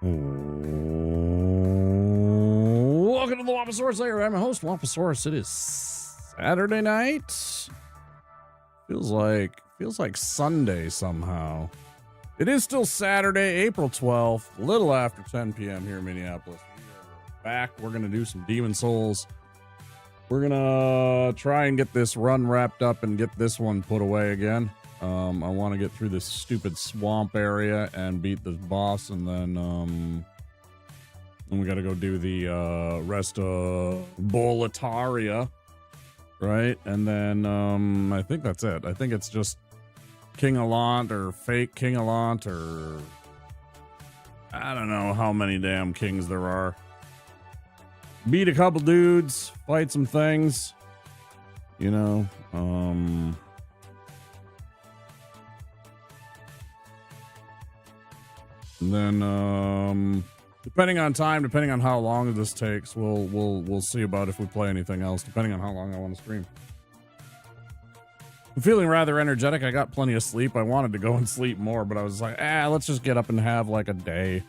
Welcome to the Wampasaurus Lair. I'm a host, Wampasaurus. It is Saturday night. Feels like Sunday somehow. It is still Saturday, April 12th, a little after 10 p.m. here in Minneapolis. We are back. We're going to do some Demon Souls. We're going to try and get this run wrapped up and get this one put away again. I want to get through this stupid swamp area and beat this boss, and then we got to go do the rest of Boletaria, right? And then I think that's it. I think it's just King Allant or fake King Allant, or I don't know how many damn kings there are. Beat a couple dudes, fight some things, you know. And then depending on time, depending on how long this takes, we'll see about if we play anything else, depending on how long I want to stream. I'm feeling rather energetic. I got plenty of sleep. I wanted to go and sleep more, but I was like, let's just get up and have like a day,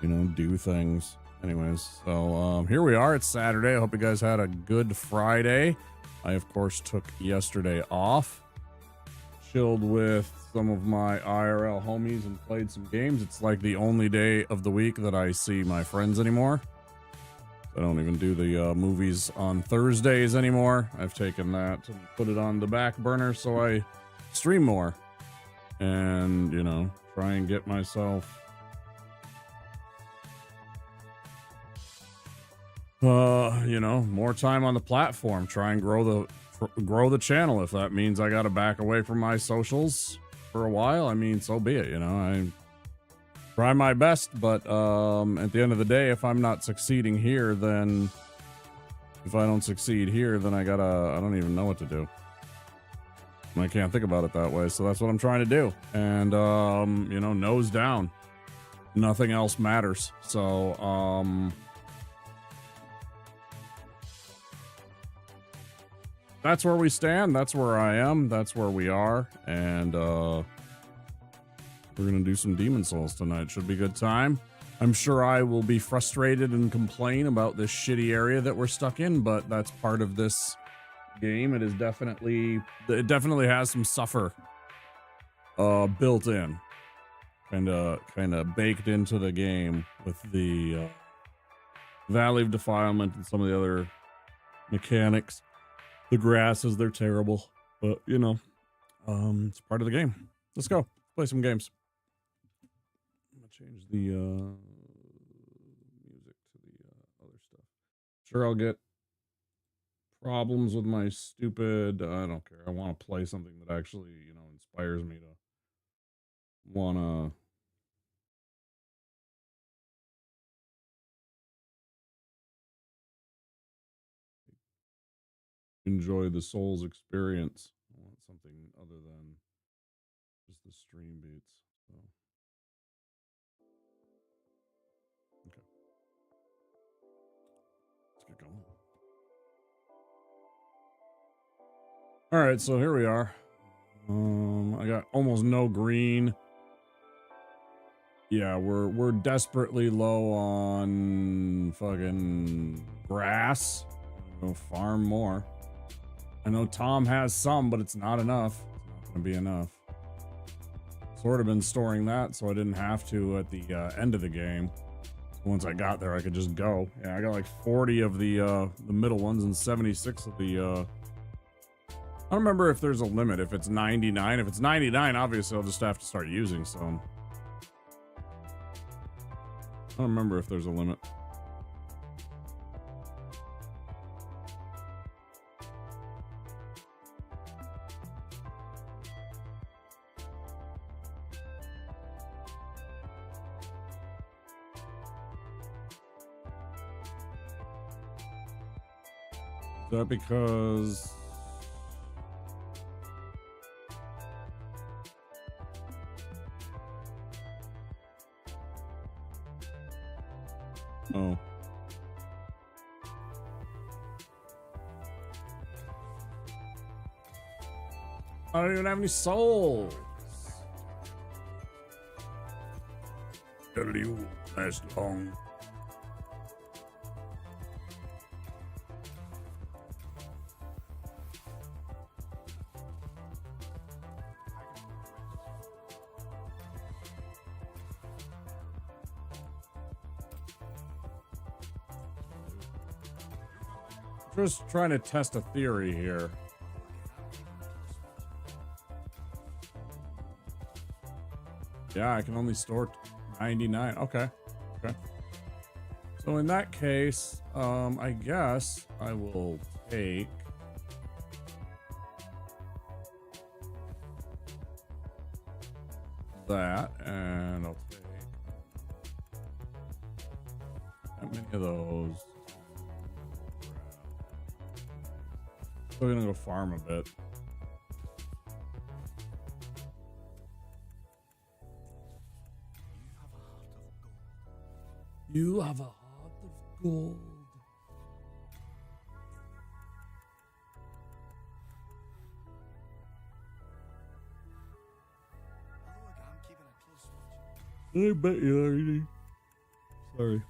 you know, do things. Anyways, so here we are. It's Saturday. I hope you guys had a good Friday. I, of course, took yesterday off. Chilled with some of my IRL homies and played some games. It's like the only day of the week that I see my friends anymore. I don't even do the movies on Thursdays anymore. I've taken that and put it on the back burner so I stream more and, you know, try and get myself you know, more time on the platform, try and grow the channel. If that means I got to back away from my socials for a while, I mean, so be it. You know, I try my best, but at the end of the day, if I'm not succeeding here, then if I don't succeed here, then I don't even know what to do. I can't think about it that way. So that's what I'm trying to do. And, you know, nose down, nothing else matters. So, that's where we stand. That's where I am. That's where we are. And we're going to do some Demon Souls tonight. Should be a good time. I'm sure I will be frustrated and complain about this shitty area that we're stuck in, but that's part of this game. It definitely has some suffer built in. Kind of baked into the game with the Valley of Defilement and some of the other mechanics. The grasses, they're terrible, but you know, it's part of the game. Let's go play some games. I'm gonna change the music to the other stuff. Sure, I'll get problems with my stupid. I don't care. I want to play something that actually, you know, inspires me to wanna. Enjoy the Souls experience. I want something other than just the stream beats. So. Okay. Let's get going. All right, so here we are. I got almost no green. Yeah, we're desperately low on fucking grass. Go farm more. I know Tom has some, but it's not enough. It's not going to be enough. Sort of been storing that so I didn't have to at the end of the game. Once I got there, I could just go. Yeah, I got like 40 of the middle ones and 76 of the. I don't remember if there's a limit. If it's 99, if it's 99, obviously I'll just have to start using some. I don't remember if there's a limit. Is that because oh, I don't even have any souls. You last long. Just trying to test a theory here. Yeah, I can only store 99. Okay. Okay. So in that case, I guess I will take that, and I'll take that many of those. We're gonna go farm a bit. You have a heart of gold. I bet you already. Sorry.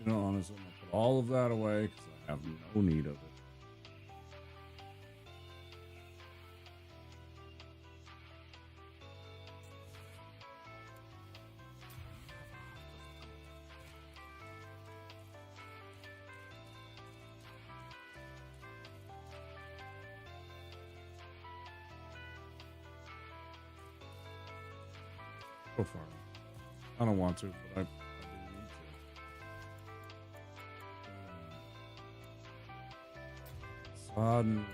You know, honestly, I'm gonna put all of that away because I have no need of it. Go farm. I don't want to, but I do need to. Sodden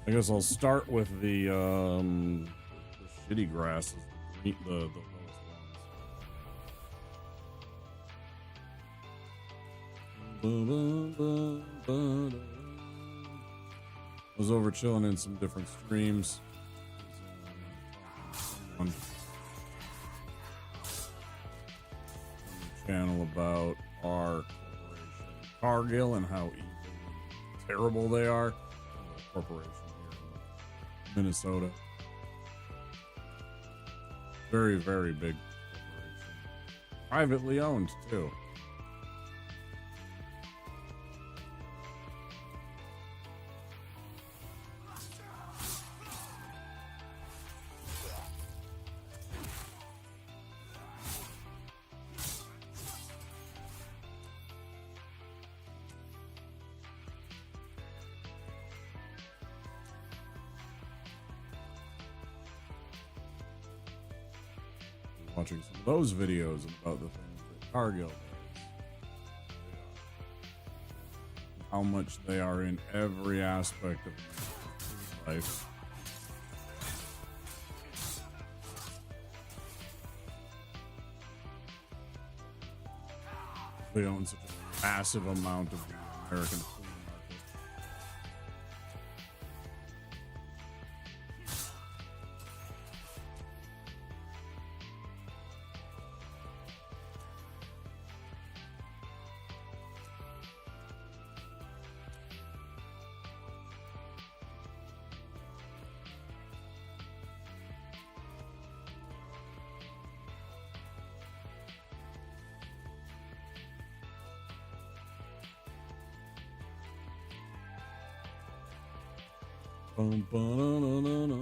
I guess I'll start with the shitty grasses, the lowest ones. I was over chilling in some different streams. On the channel about our corporation, Cargill, and how evil and terrible they are. The corporation here in Minnesota. Very, very big corporation. Privately owned, too. Watching some of those videos about the things that Cargill does. How much they are in every aspect of life. They own such a massive amount of the American food market. Bum, ba-da-da-da-da.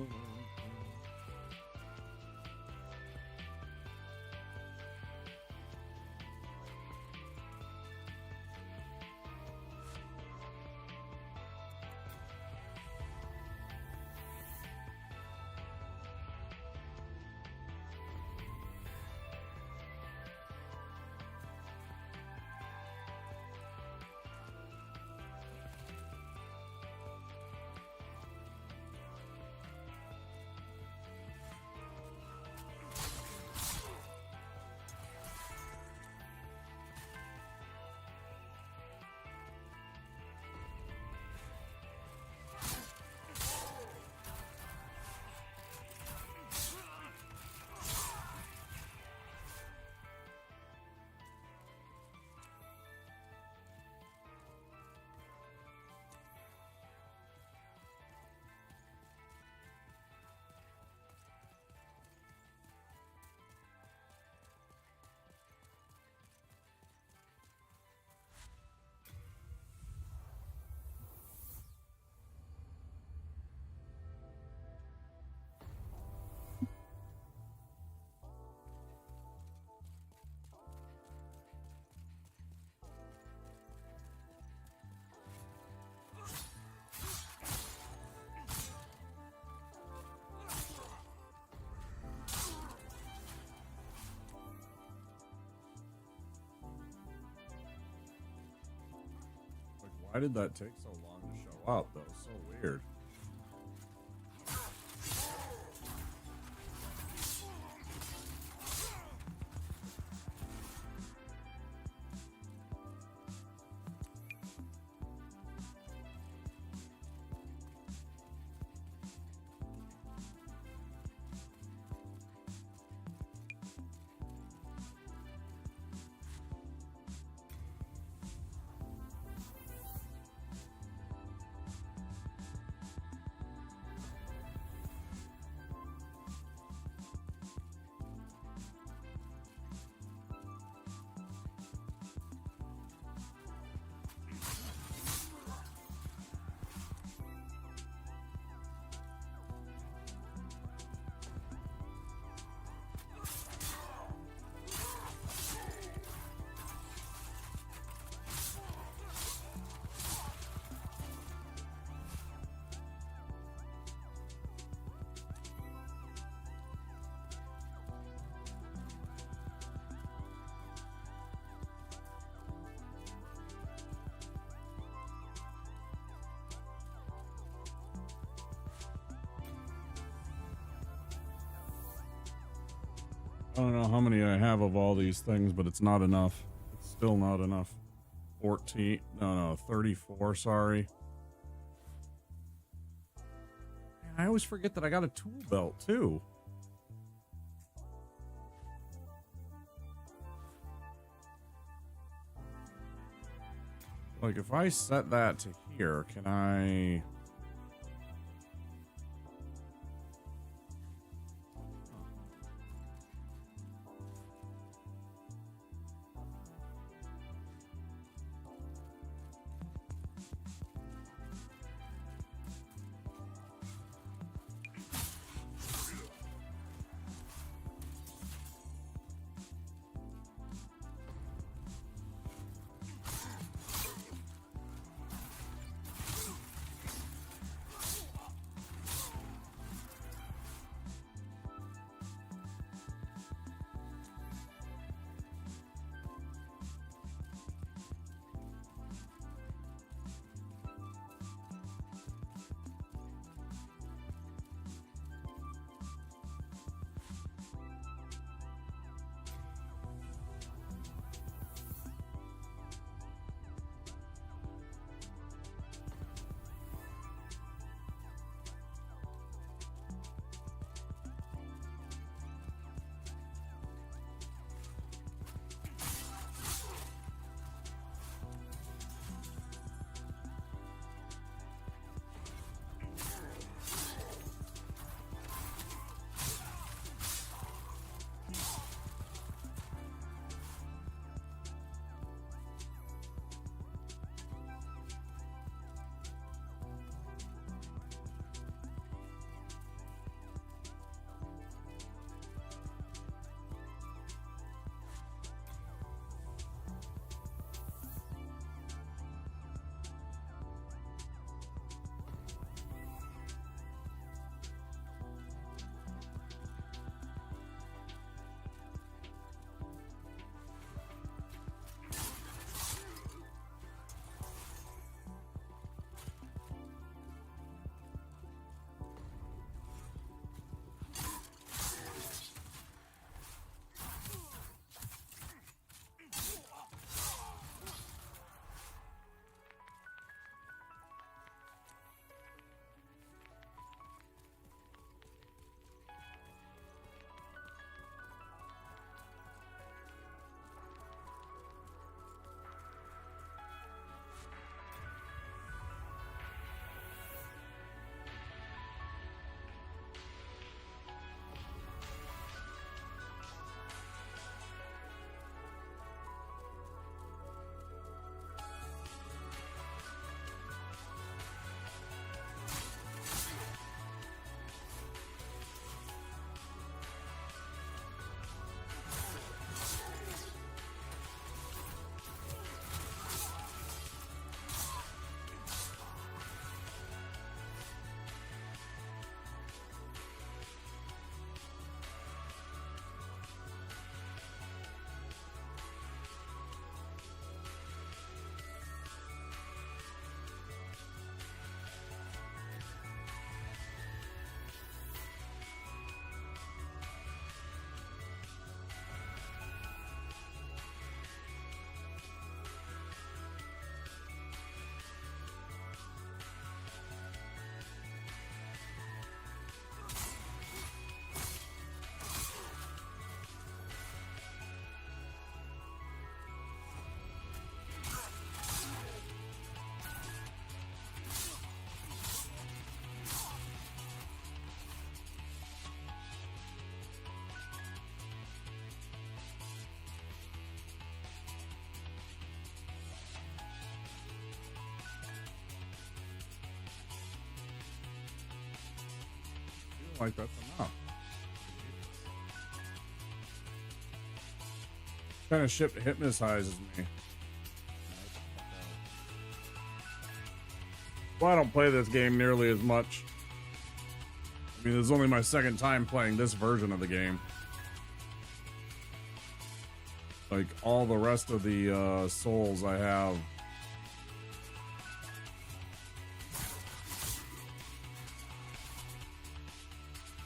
Why did that take so long to show up? That was so weird. I don't know how many I have of all these things, but it's not enough. It's still not enough. 14, no, 34, sorry. Man, I always forget that I got a tool belt too. Like if I set that to here, can I... like that's enough. What kind of ship hypnotizes me? Well, I don't play this game nearly as much. I mean, this is only my second time playing this version of the game. Like, all the rest of the Souls I have.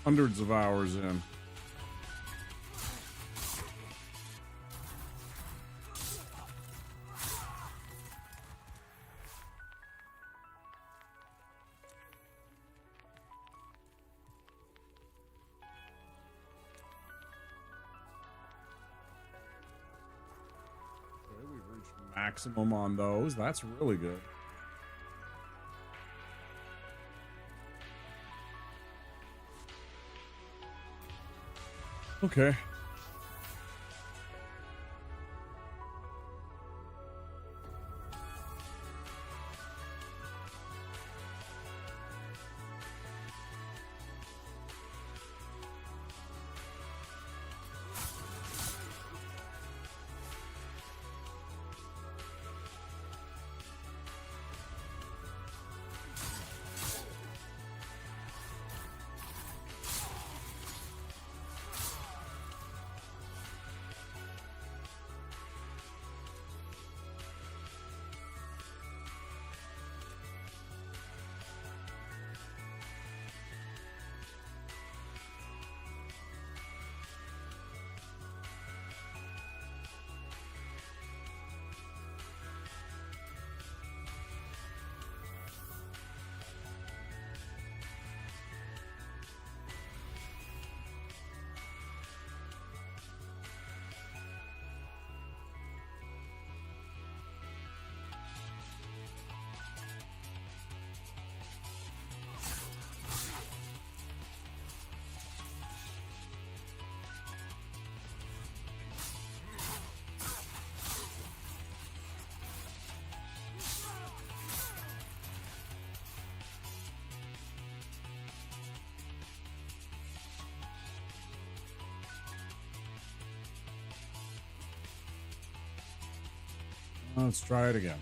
Hundreds of hours in. Maximum on those. That's really good. Okay. Let's try it again.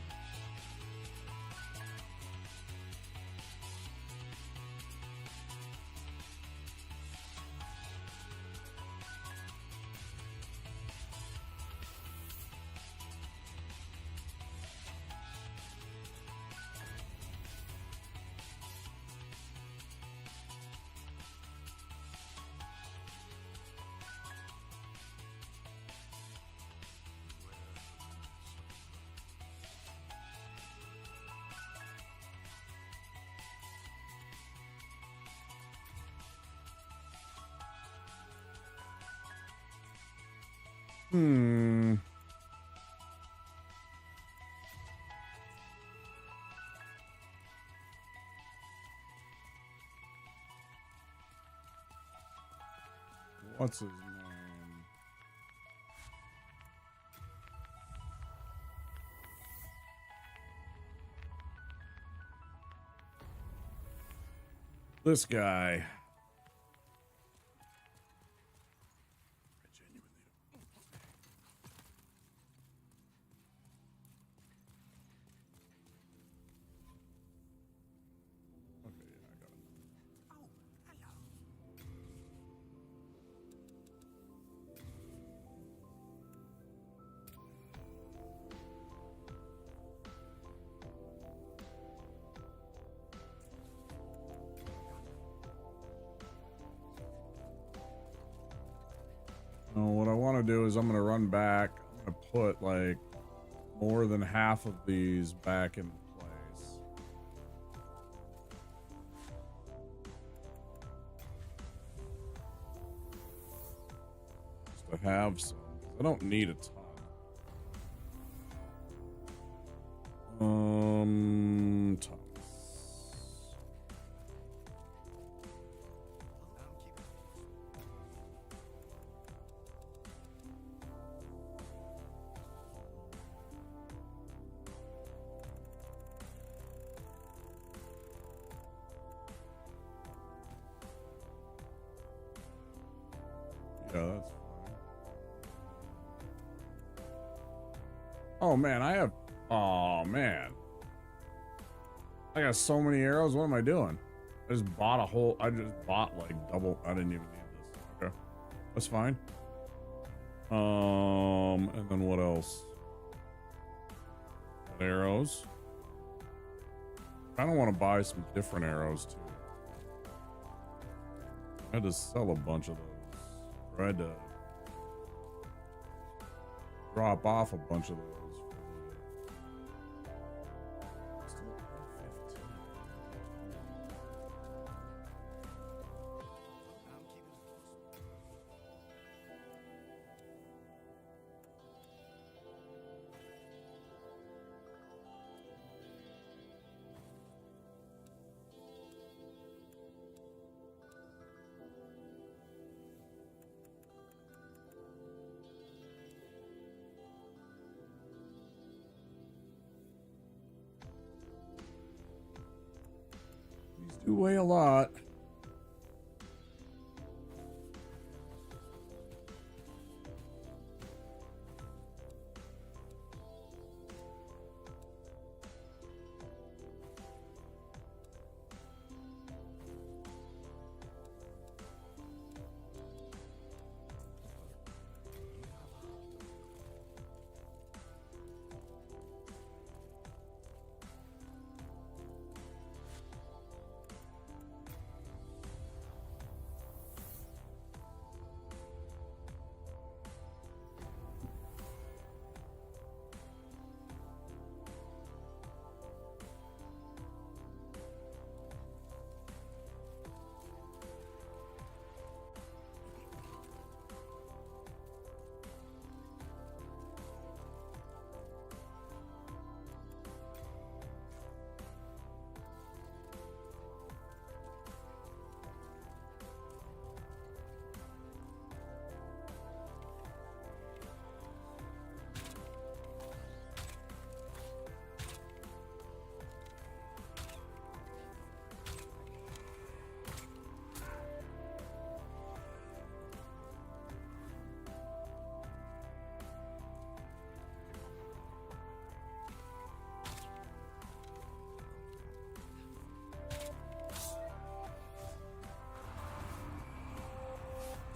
What's his name? This guy. What I want to do is I'm going to run back. I'm going to put like more than half of these back in place. Just to have some. I don't need a ton. Tons. Yeah, that's fine. Oh man, I have. Oh man, I got so many arrows. What am I doing? I just bought a whole. I just bought like double. I didn't even need this. Okay, that's fine. And then what else? Arrows. I don't want to buy some different arrows too. I had to sell a bunch of those. I had to drop off a bunch of those. These do weigh a lot.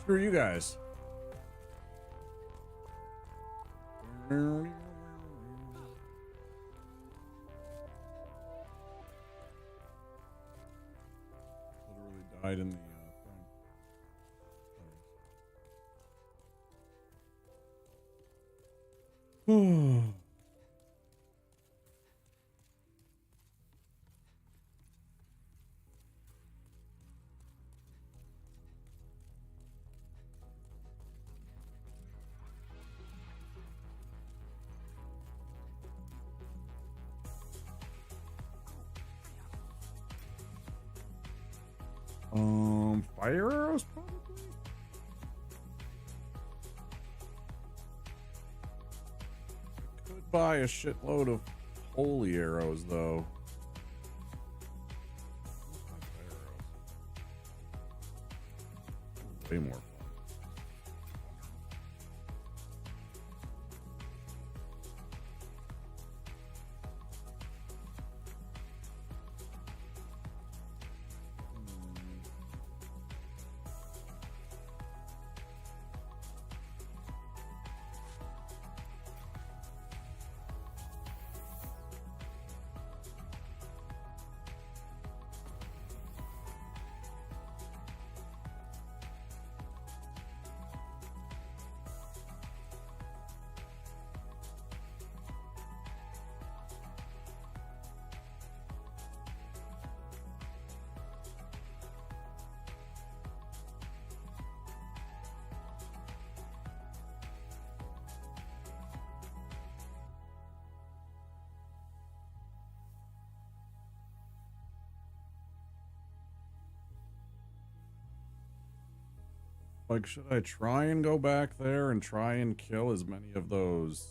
Screw you guys. Literally died in the thing. Fire arrows probably? I could buy a shitload of holy arrows though. Way more fun. Like, should I try and go back there and try and kill as many of those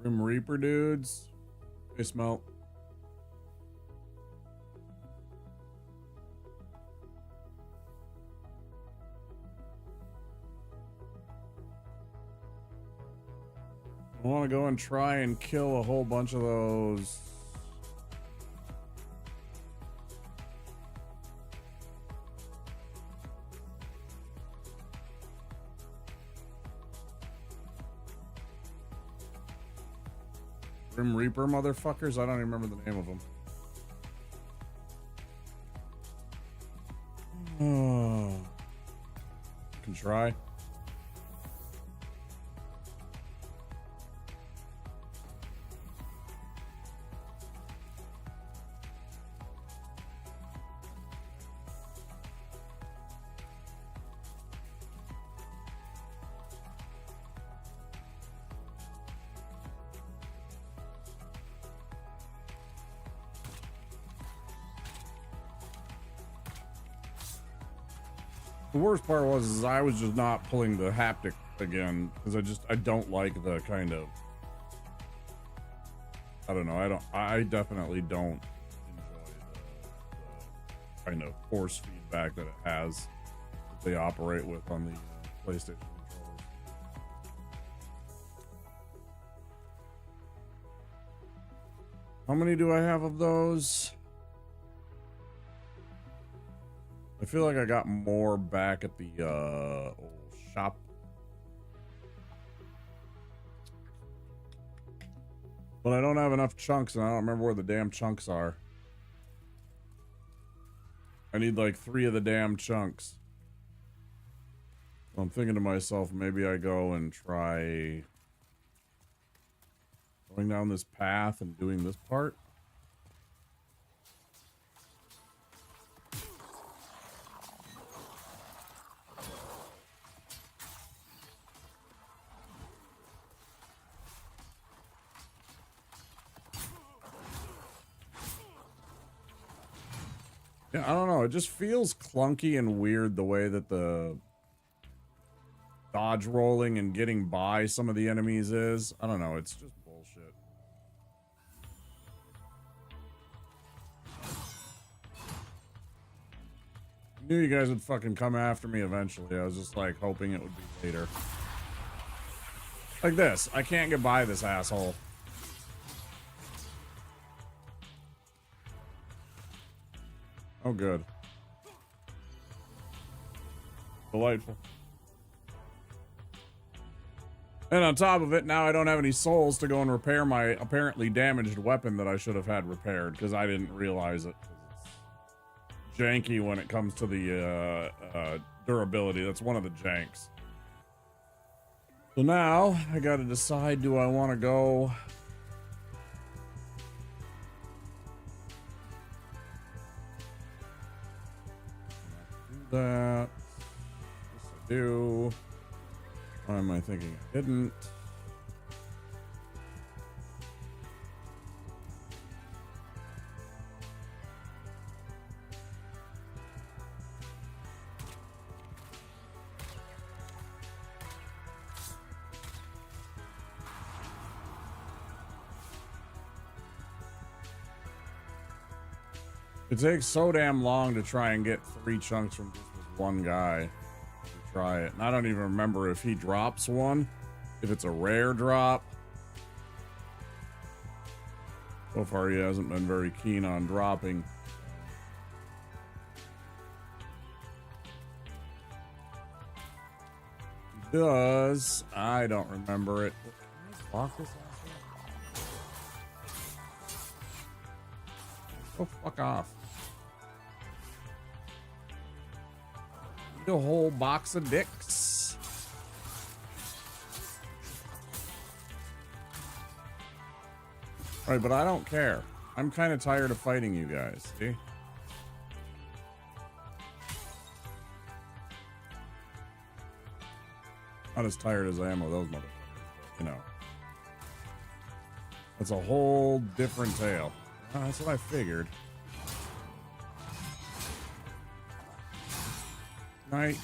Grim Reaper dudes? They smell. I want to go and try and kill a whole bunch of those. Grim Reaper motherfuckers? I don't even remember the name of them. Oh. Can try. The worst part was I was just not pulling the haptic again because I don't like the kind of, I don't know, I definitely don't enjoy the kind of force feedback that it has that they operate with on the PlayStation controllers. How many do I have of those? I feel like I got more back at the old shop. But I don't have enough chunks and I don't remember where the damn chunks are. I need like 3 of the damn chunks. So I'm thinking to myself, maybe I go and try going down this path and doing this part. Yeah, I don't know. It just feels clunky and weird the way that the dodge rolling and getting by some of the enemies is. I don't know. It's just bullshit. I knew you guys would fucking come after me eventually. I was just like hoping it would be later. Like this. I can't get by this asshole. Oh, good. Delightful. And on top of it, now I don't have any souls to go and repair my apparently damaged weapon that I should have had repaired because I didn't realize it. It's janky when it comes to the durability. That's one of the janks. So now I got to decide, do I want to go do that? Yes, I do. Why am I thinking I didn't? It takes so damn long to try and get 3 chunks from just this one guy to try it. And I don't even remember if he drops one, if it's a rare drop. So far, he hasn't been very keen on dropping. He does. I don't remember it. Can I block this asshole? Oh, fuck off. A whole box of dicks. All right, but I don't care. I'm kind of tired of fighting you guys. See? Not as tired as I am of those motherfuckers, but, you know. That's a whole different tale. Oh, that's what I figured. Nice.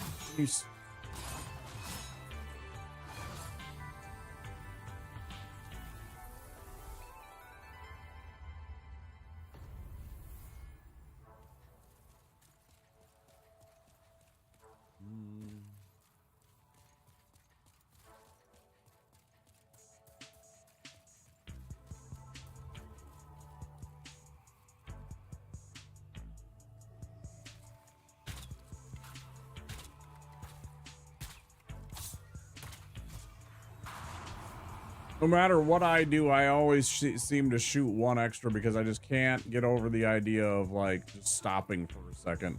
No matter what I do, I always seem to shoot one extra because I just can't get over the idea of like just stopping for a second.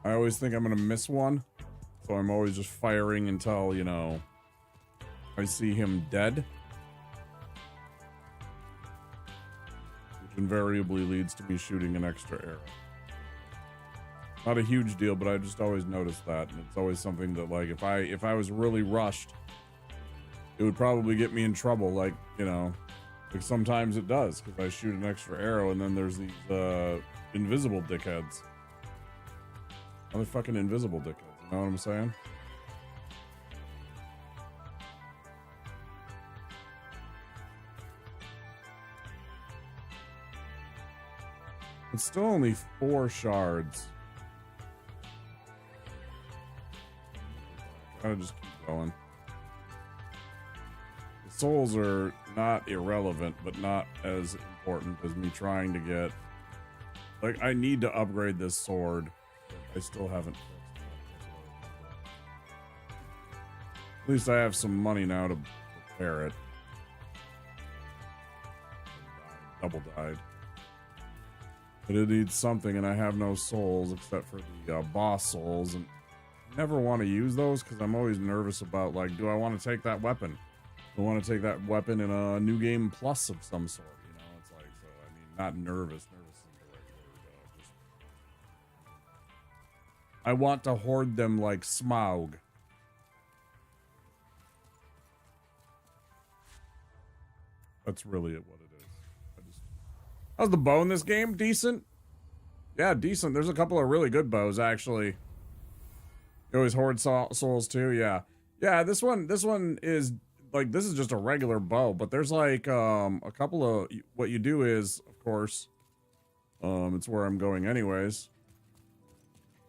I always think I'm gonna miss one, so I'm always just firing until, you know, I see him dead, which invariably leads to me shooting an extra arrow. Not a huge deal, but I just always notice that, and it's always something that, like, if I was really rushed, it would probably get me in trouble, like, you know, like sometimes it does, because I shoot an extra arrow, and then there's these invisible dickheads. Motherfucking invisible dickheads, you know what I'm saying? It's still only 4 shards. Gotta just keep going. The souls are not irrelevant, but not as important as me trying to get... Like, I need to upgrade this sword. I still haven't fixed it. At least I have some money now to repair it. Double died. But it needs something, and I have no souls except for the boss souls, and I never want to use those because I'm always nervous about, like, do I want to take that weapon? Do I want to take that weapon in a new game plus of some sort? You know, it's like, so I mean, not nervous. Nervous isn't the right word. Just I want to hoard them like Smaug. That's really what it is. How's the bow in this game? Decent? Yeah, decent. There's a couple of really good bows, actually. You always hoard souls too, yeah. Yeah, this one is, like, this is just a regular bow, but there's, like, a couple of, what you do is, of course, it's where I'm going anyways.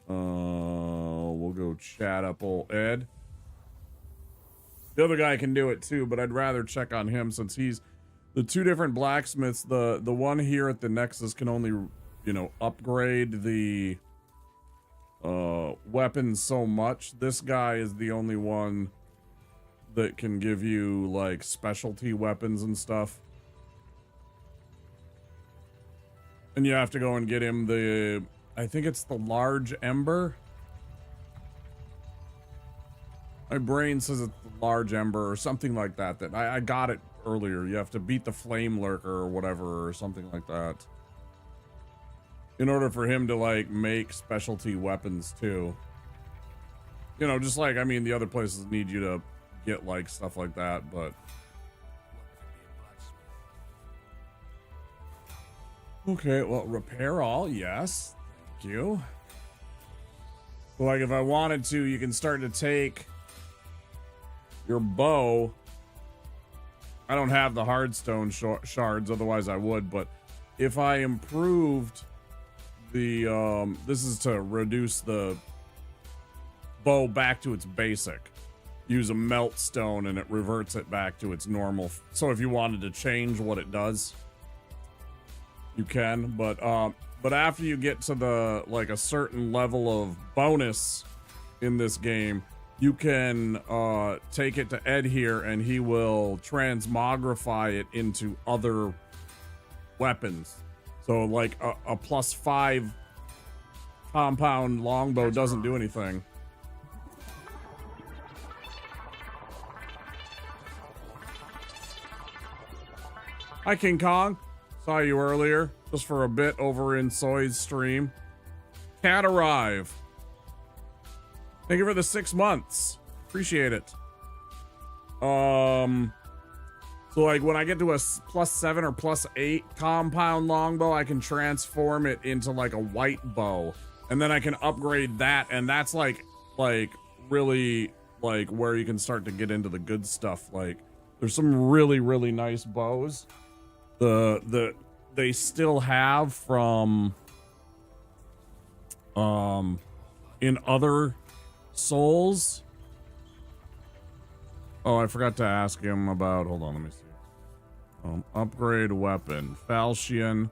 We'll go chat up old Ed. The other guy can do it too, but I'd rather check on him since he's the 2 different blacksmiths. The one here at the Nexus can only, you know, upgrade the weapons so much. This guy is the only one that can give you like specialty weapons and stuff. And you have to go and get him the, I think it's the large ember. My brain says it's the large ember or something like that. That I got it earlier. You have to beat the flame lurker or whatever, or something like that, in order for him to like make specialty weapons too. You know, just like, I mean, the other places need you to get like stuff like that, but okay, well, repair all, yes, thank you. But like, if I wanted to, you can start to take your bow. I don't have the hardstone shards, otherwise I would, but if I improved the this is to reduce the bow back to its basic. Use a melt stone and it reverts it back to its normal. So if you wanted to change what it does, you can, but after you get to the, like, a certain level of bonus in this game, you can take it to Ed here and he will transmogrify it into other weapons. So like a +5 compound longbow doesn't do anything. Hi, King Kong. Saw you earlier, just for a bit over in Soy's stream. Cat arrive. Thank you for the 6 months. Appreciate it. So like when I get to a +7 or +8 compound longbow, I can transform it into like a white bow, and then I can upgrade that, and that's like really like where you can start to get into the good stuff. Like there's some really nice bows. They still have from in other souls. Oh, I forgot to ask him about, hold on, let me see. Upgrade weapon, Falchion.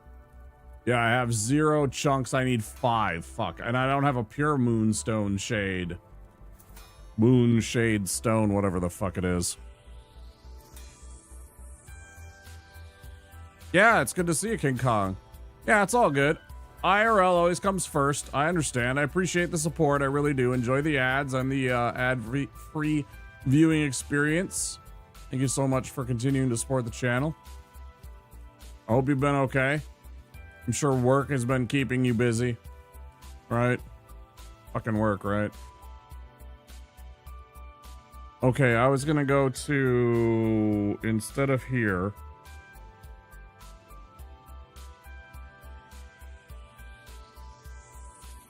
Yeah, I have 0 chunks. I need 5. Fuck. And I don't have a pure moonstone shade. Moonshade stone, whatever the fuck it is. Yeah, it's good to see you, King Kong. Yeah, it's all good. IRL always comes first. I understand. I appreciate the support. I really do. Enjoy the ads and the ad-free viewing experience. Thank you so much for continuing to support the channel. I hope you've been okay. I'm sure work has been keeping you busy. Right? Fucking work, right? Okay, I was gonna go to... Instead of here...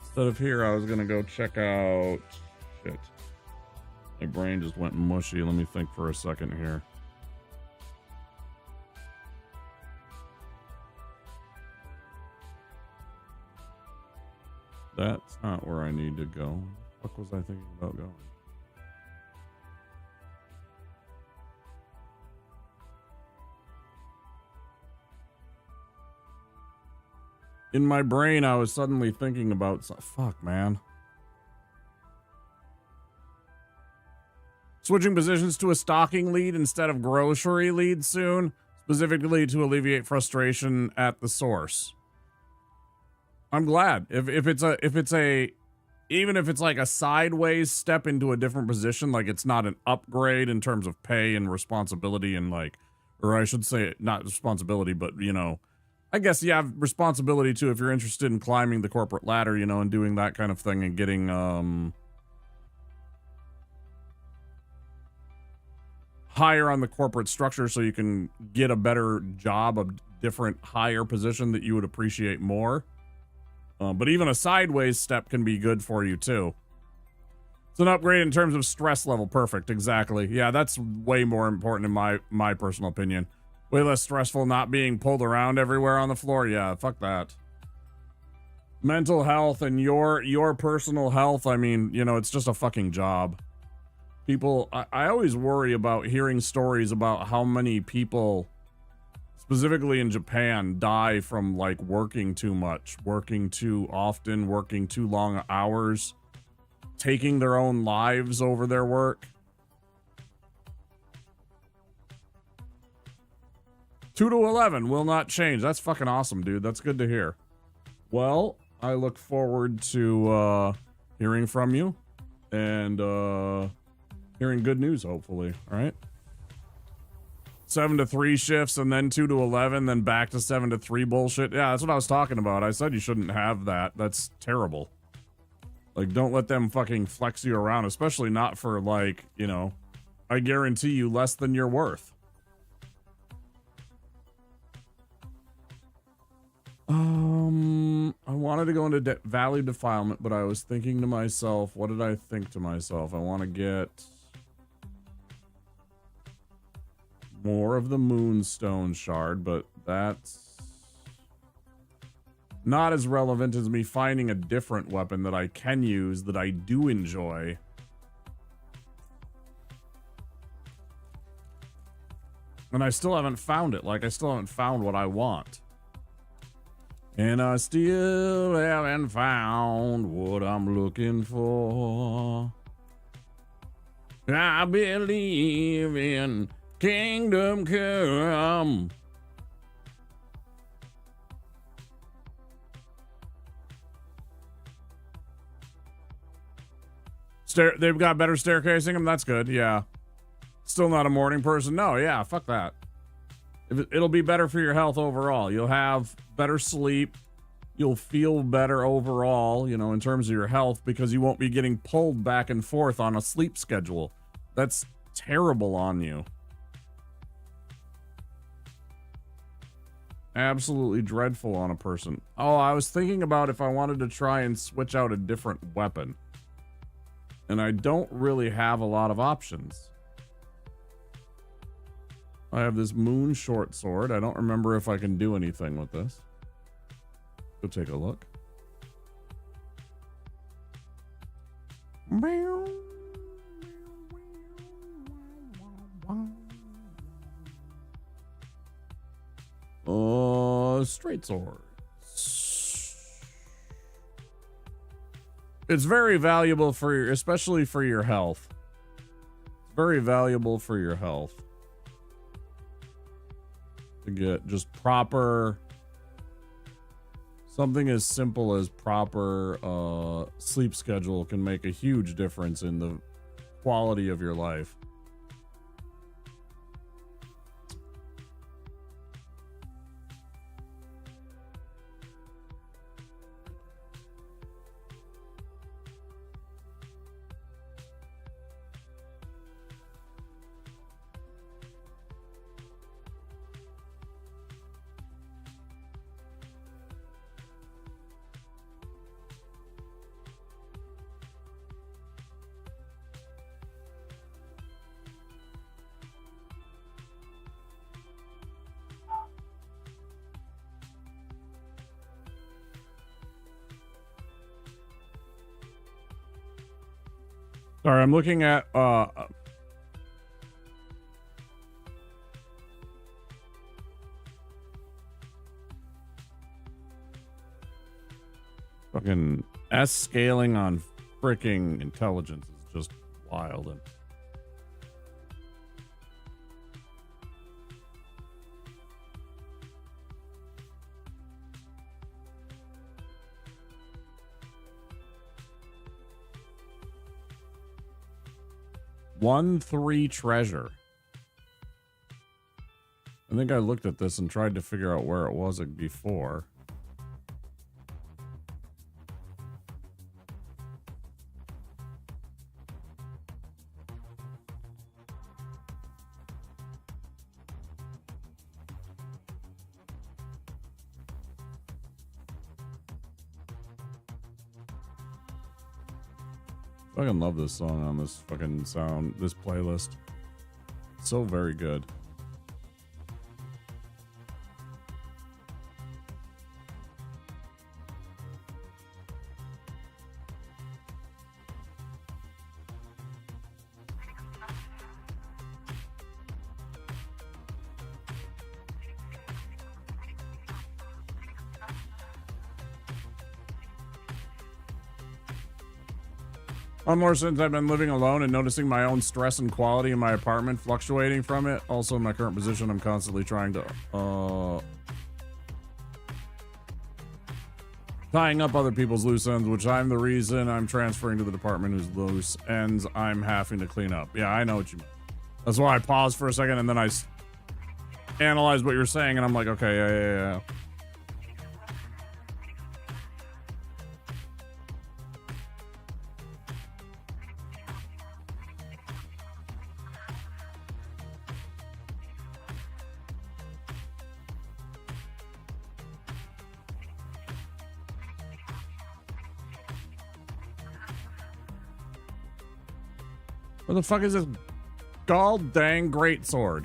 Instead of here, I was gonna go check out... Shit. My brain just went mushy. Let me think for a second here. That's not where I need to go. What was I thinking about going? In my brain, I was suddenly thinking about... Fuck, man. Switching positions to a stocking lead instead of grocery lead soon, specifically to alleviate frustration at the source. I'm glad. Even if it's like a sideways step into a different position, like it's not an upgrade in terms of pay and responsibility and like, or I should say not responsibility, but you know, I guess you have responsibility too if you're interested in climbing the corporate ladder, you know, and doing that kind of thing and getting higher on the corporate structure so you can get a better job, a different higher position that you would appreciate more. But even a sideways step can be good for you too. It's an upgrade in terms of stress level. Perfect. Exactly. Yeah, that's way more important in my personal opinion. Way less stressful not being pulled around everywhere on the floor. Yeah, fuck that. Mental health and your personal health, I mean, you know, it's just a fucking job. People, I always worry about hearing stories about how many people, specifically in Japan, die from like working too much, working too often, working too long hours, taking their own lives over their work. 2 to 11 will not change. That's fucking awesome, dude. That's good to hear. Well, I look forward to hearing from you and hearing good news, hopefully. All right. 7 to 3 shifts and then 2 to 11, then back to 7 to 3 bullshit. Yeah, that's what I was talking about. I said you shouldn't have that. That's terrible. Like, don't let them fucking flex you around, especially not for, like, you know, I guarantee you less than you're worth. I wanted to go into value defilement, but I was thinking to myself, what did I think to myself? I want to get more of the Moonstone shard, but that's not as relevant as me finding a different weapon that I can use that I do enjoy. And I still haven't found it. Like, I still haven't found what I want. And I still haven't found what I'm looking for. I believe in Kingdom Come. They've got better staircasing them. That's good. Yeah. Still not a morning person. No. Yeah. Fuck that. It'll be better for your health overall. You'll have better sleep. You'll feel better overall, you know, in terms of your health, because you won't be getting pulled back and forth on a sleep schedule. That's terrible on you. Absolutely dreadful on a person. Oh, I was thinking about if I wanted to try and switch out a different weapon. And I don't really have a lot of options. I have this moon short sword. I don't remember if I can do anything with this. Go take a look. Straight sword. It's very valuable for your, especially for your health. It's very valuable for your health. to get just proper, something as simple as proper sleep schedule can make a huge difference in the quality of your life. Sorry, I'm looking at fucking S scaling on freaking intelligence is just wild. And one three treasure. I think I looked at this and tried to figure out where it was before. I fucking love this song on this fucking this playlist. So very good. One more since I've been living alone and noticing my own stress and quality in my apartment fluctuating from it. Also, in my current position, I'm constantly trying to tying up other people's loose ends, which I'm the reason I'm transferring to the department whose loose ends I'm having to clean up. Yeah, I know what you mean. That's why I paused for a second and then I analyzed what you're saying, and I'm like, okay, yeah. What the fuck is this god dang greatsword?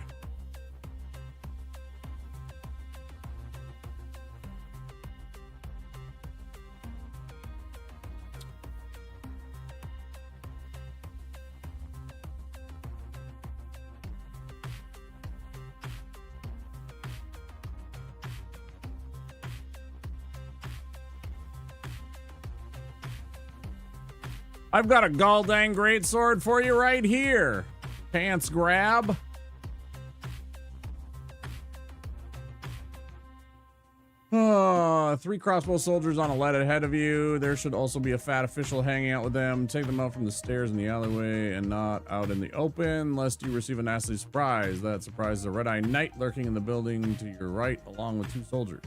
I've got a goddamn great sword for you right here. Pants grab. Three crossbow soldiers on a lead ahead of you. There should also be a fat official hanging out with them. Take them out from the stairs in the alleyway and not out in the open, lest you receive a nasty surprise. That surprise is a red-eyed knight lurking in the building to your right, along with two soldiers.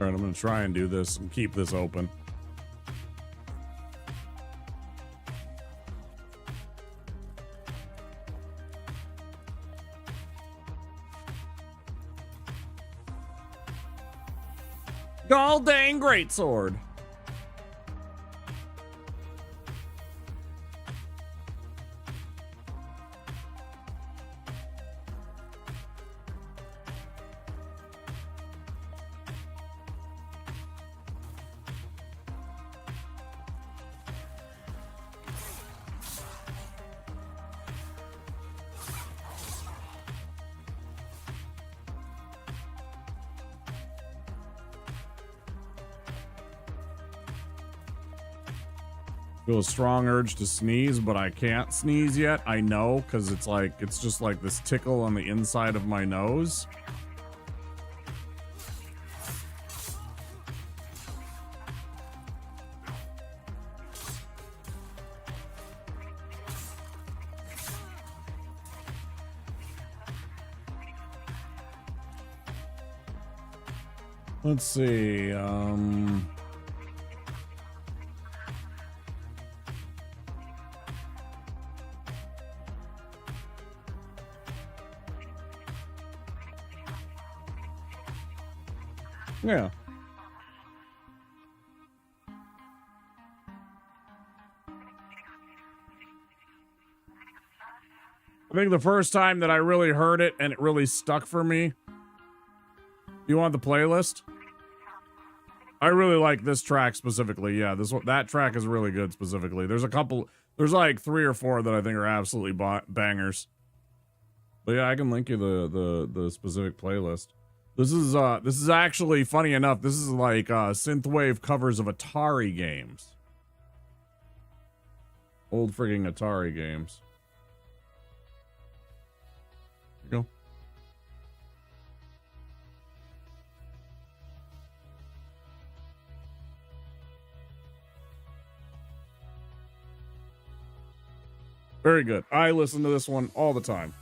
All right, I'm going to try and do this and keep this open. Galdane Greatsword. Feel a strong urge to sneeze, but I can't sneeze yet. I know, because it's just like this tickle on the inside of my nose. Let's see, yeah. I think the first time that I really heard it and it really stuck for me. You want the playlist? I really like this track specifically. Yeah, that track is really good specifically. There's like 3 or 4 that I think are absolutely bangers. But yeah, I can link you the specific playlist. This is actually, funny enough, this is like synthwave covers of Atari games. Old frigging Atari games. There you go. Very good. I listen to this one all the time.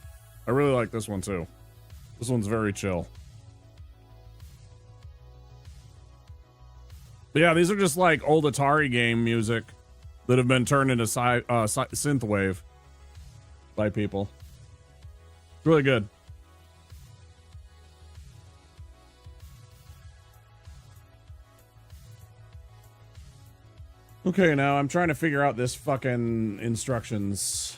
I really like this one too. This one's very chill. But yeah, these are just like old Atari game music that have been turned into synthwave by people. It's really good. Okay, now I'm trying to figure out this fucking instructions.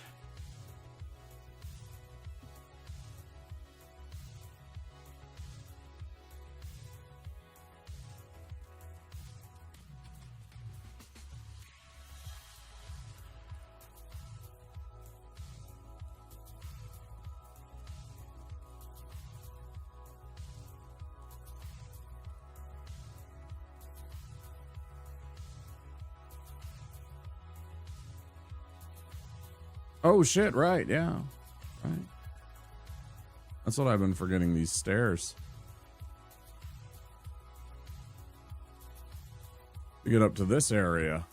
Oh shit, right, yeah. Right. That's what I've been forgetting, these stairs. To get up to this area.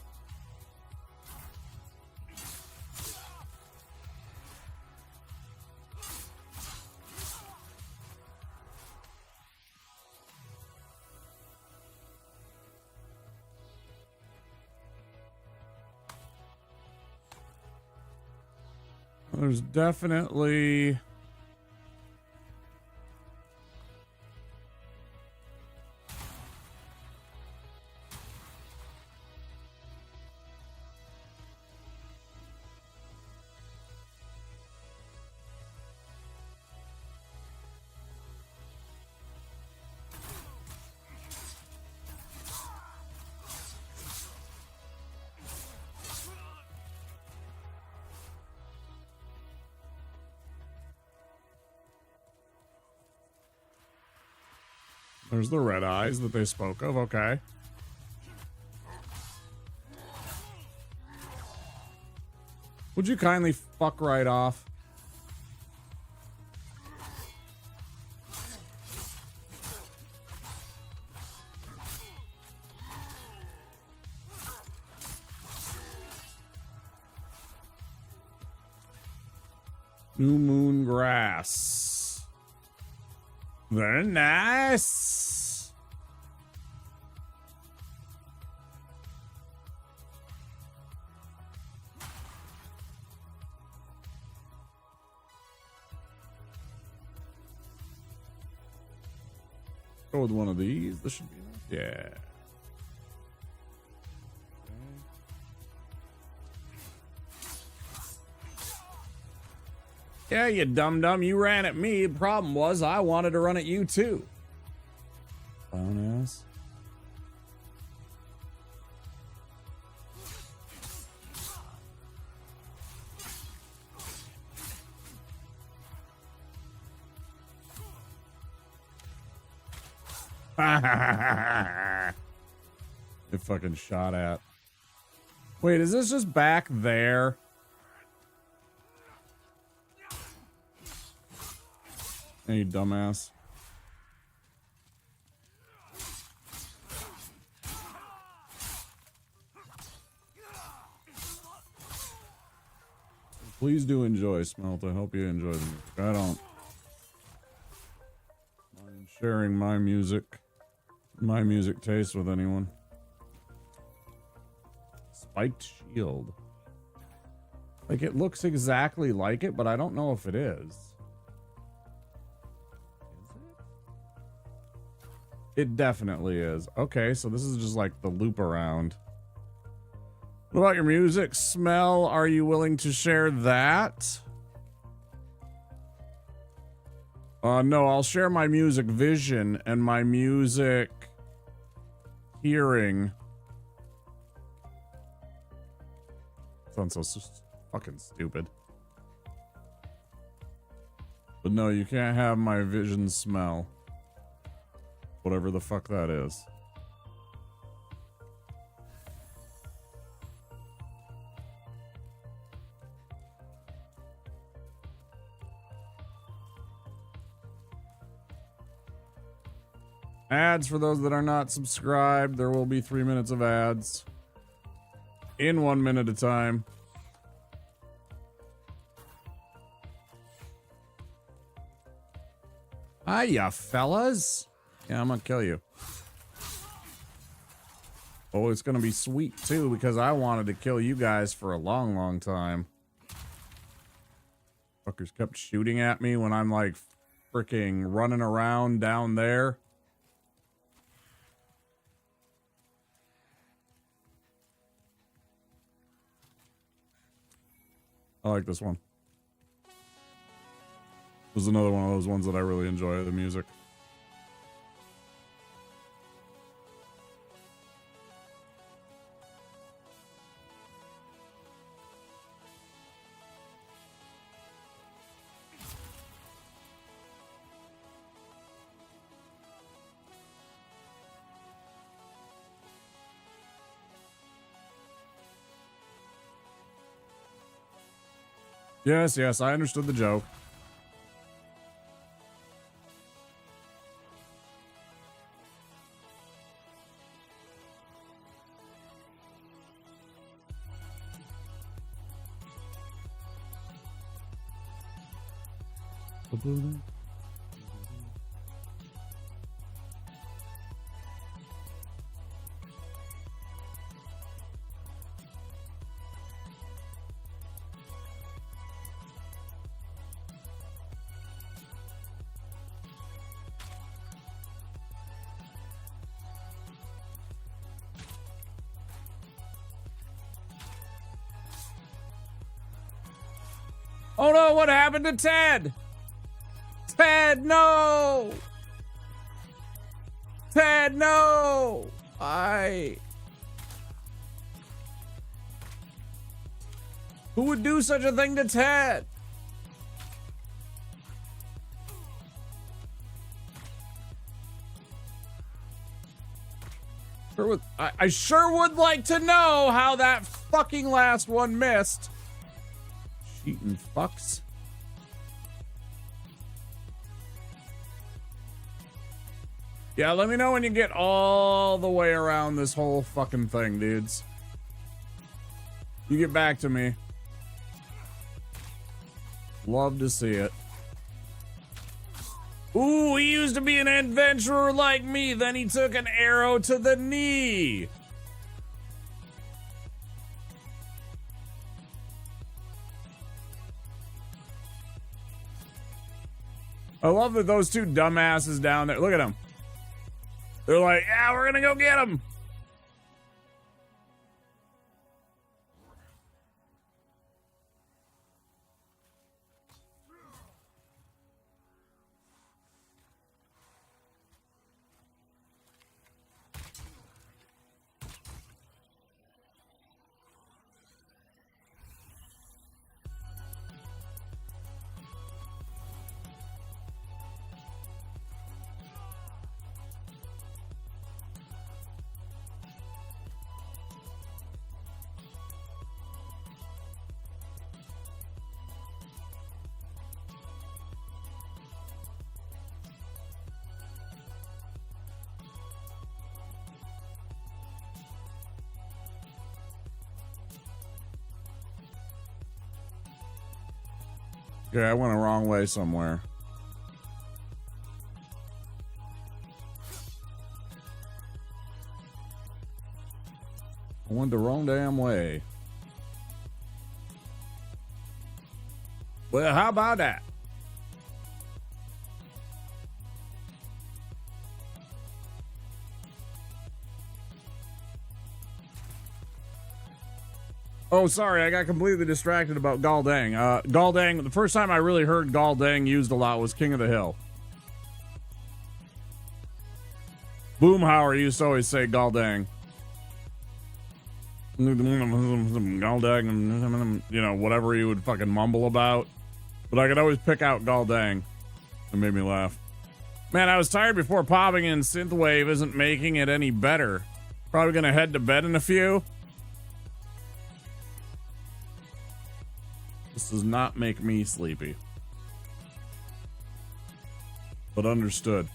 There's definitely... There's the red eyes that they spoke of, okay. Would you kindly fuck right off? New moon grass. Very nice. Go with one of these. This should be enough. Yeah. Yeah, you dum-dum. You ran at me. The problem was I wanted to run at you too. Bonus. It fucking shot at. Wait, is this just back there? Hey, dumbass. Please do enjoy, Smelt. I hope you enjoy the music. I don't mind sharing my music taste with anyone. Spiked shield. Like, it looks exactly like it, but I don't know if it is. It definitely is. Okay, so this is just like the loop around. What about your music? Smell, are you willing to share that? No, I'll share my music vision and my music hearing. Sounds so fucking stupid. But no, you can't have my vision smell. Whatever the fuck that is. Ads for those that are not subscribed. There will be 3 minutes of ads. In 1 minute at a time. Hiya, fellas. Yeah, I'm gonna kill you. Oh, it's gonna be sweet too, because I wanted to kill you guys for a long, long time. Fuckers kept shooting at me when I'm like freaking running around down there. I like this one. This is another one of those ones that I really enjoy, the music. Yes, yes, I understood the joke. Oh no, what happened to Ted? Ted, no! Ted, no! Who would do such a thing to Ted? I sure would like to know how that fucking last one missed. Cheating fucks. Yeah, let me know when you get all the way around this whole fucking thing, dudes. You get back to me. Love to see it. Ooh, he used to be an adventurer like me, then he took an arrow to the knee. I love that those two dumbasses down there. Look at them. They're like, yeah, we're gonna go get him. Okay, I went a wrong way somewhere. I went the wrong damn way. Well, how about that? Oh, sorry, I got completely distracted about Galdang. Galdang, the first time I really heard Galdang used a lot was King of the Hill. Boomhauer used to always say Galdang. Galdang, you know, whatever he would fucking mumble about. But I could always pick out Galdang. It made me laugh. Man, I was tired before popping in. Synthwave isn't making it any better. Probably gonna head to bed in a few. This does not make me sleepy. But understood.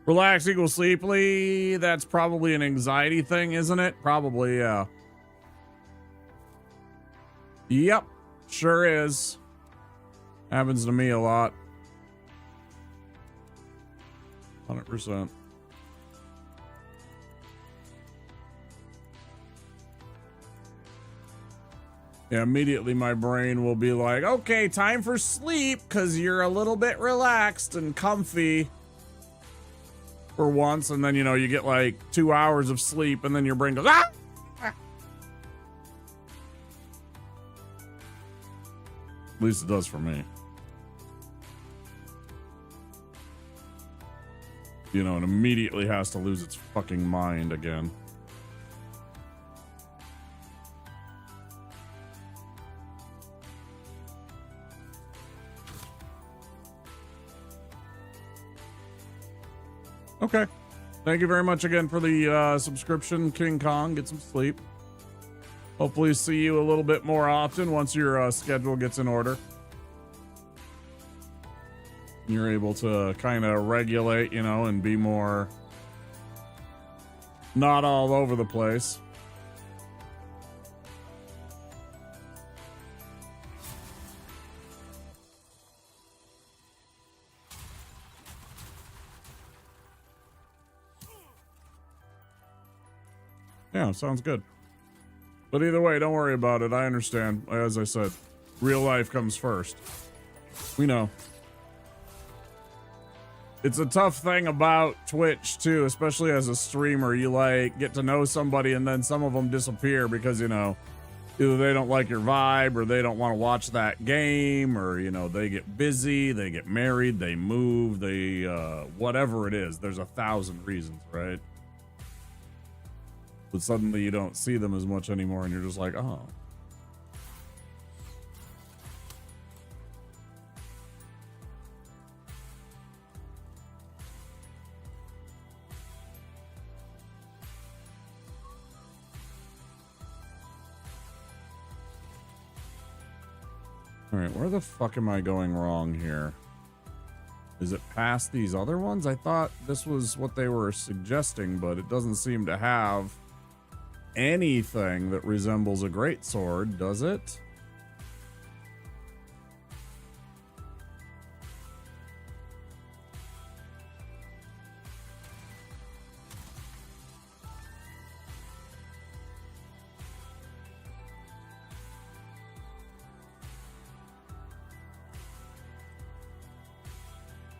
Relax equals sleepily. That's probably an anxiety thing, isn't it? Probably, yeah. Yep, sure is. Happens to me a lot. 100%. Yeah, immediately my brain will be like, okay, time for sleep, because you're a little bit relaxed and comfy. For once, and then, you know, you get like 2 hours of sleep, and then your brain goes, ah! At least it does for me. You know, it immediately has to lose its fucking mind again. Okay. Thank you very much again for the subscription, King Kong. Get some sleep. Hopefully see you a little bit more often once your schedule gets in order. You're able to kind of regulate, you know, and be more not all over the place. Yeah, sounds good. But either way, don't worry about it. I understand. As I said, real life comes first. We know. It's a tough thing about Twitch, too, especially as a streamer. You, like, get to know somebody and then some of them disappear because, you know, either they don't like your vibe or they don't want to watch that game or, you know, they get busy, they get married, they move, they, whatever it is. There's 1,000 reasons, right? But suddenly you don't see them as much anymore and you're just like, oh. All right, where the fuck am I going wrong here? Is it past these other ones? I thought this was what they were suggesting, but it doesn't seem to have anything that resembles a greatsword, does it?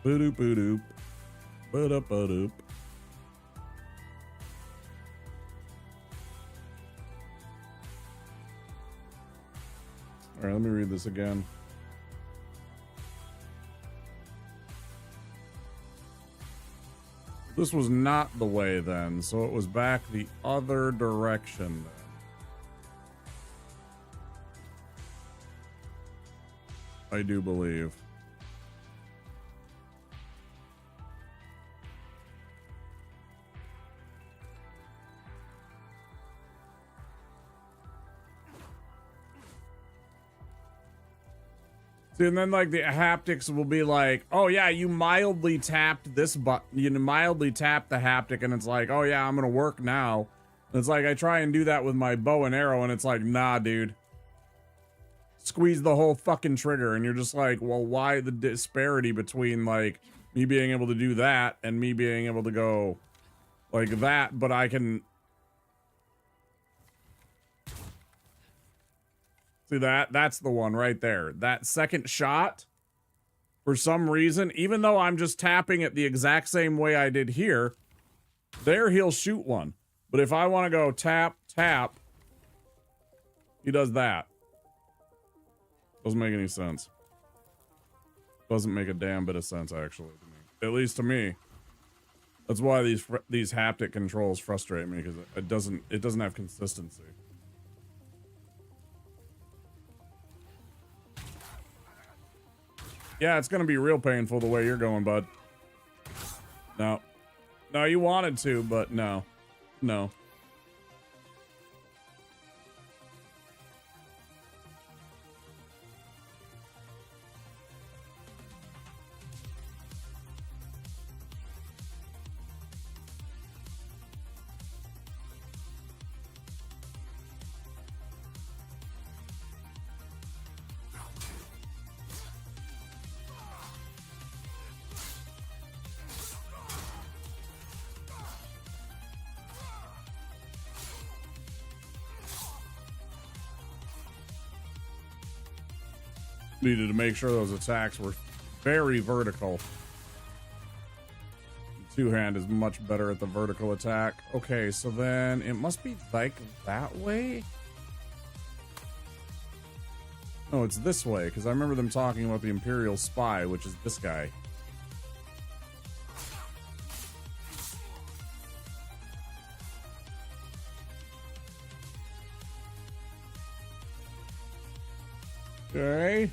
Boop boop boop boop. All right, let me read this again. This was not the way then, so it was back the other direction then. I do believe. And then like the haptics will be like, oh yeah, you mildly tapped this button, you mildly tapped the haptic, and it's like, oh yeah, I'm gonna work now. And it's like I try and do that with my bow and arrow, and it's like, nah, dude. Squeeze the whole fucking trigger, and you're just like, well, why the disparity between like me being able to do that and me being able to go like that, but I can see that? That's the one right there. That second shot, for some reason, even though I'm just tapping it the exact same way I did here, there he'll shoot one. But if I want to go tap, tap, he does that. Doesn't make any sense. Doesn't make a damn bit of sense, actually, to me. At least to me. That's why these haptic controls frustrate me, because it doesn't have consistency. Yeah, it's gonna be real painful the way you're going, bud. No. No, you wanted to, but no. No. Needed to make sure those attacks were very vertical. Two-hand is much better at the vertical attack. Okay, so then it must be like that way? No, it's this way, because I remember them talking about the Imperial Spy, which is this guy. Okay.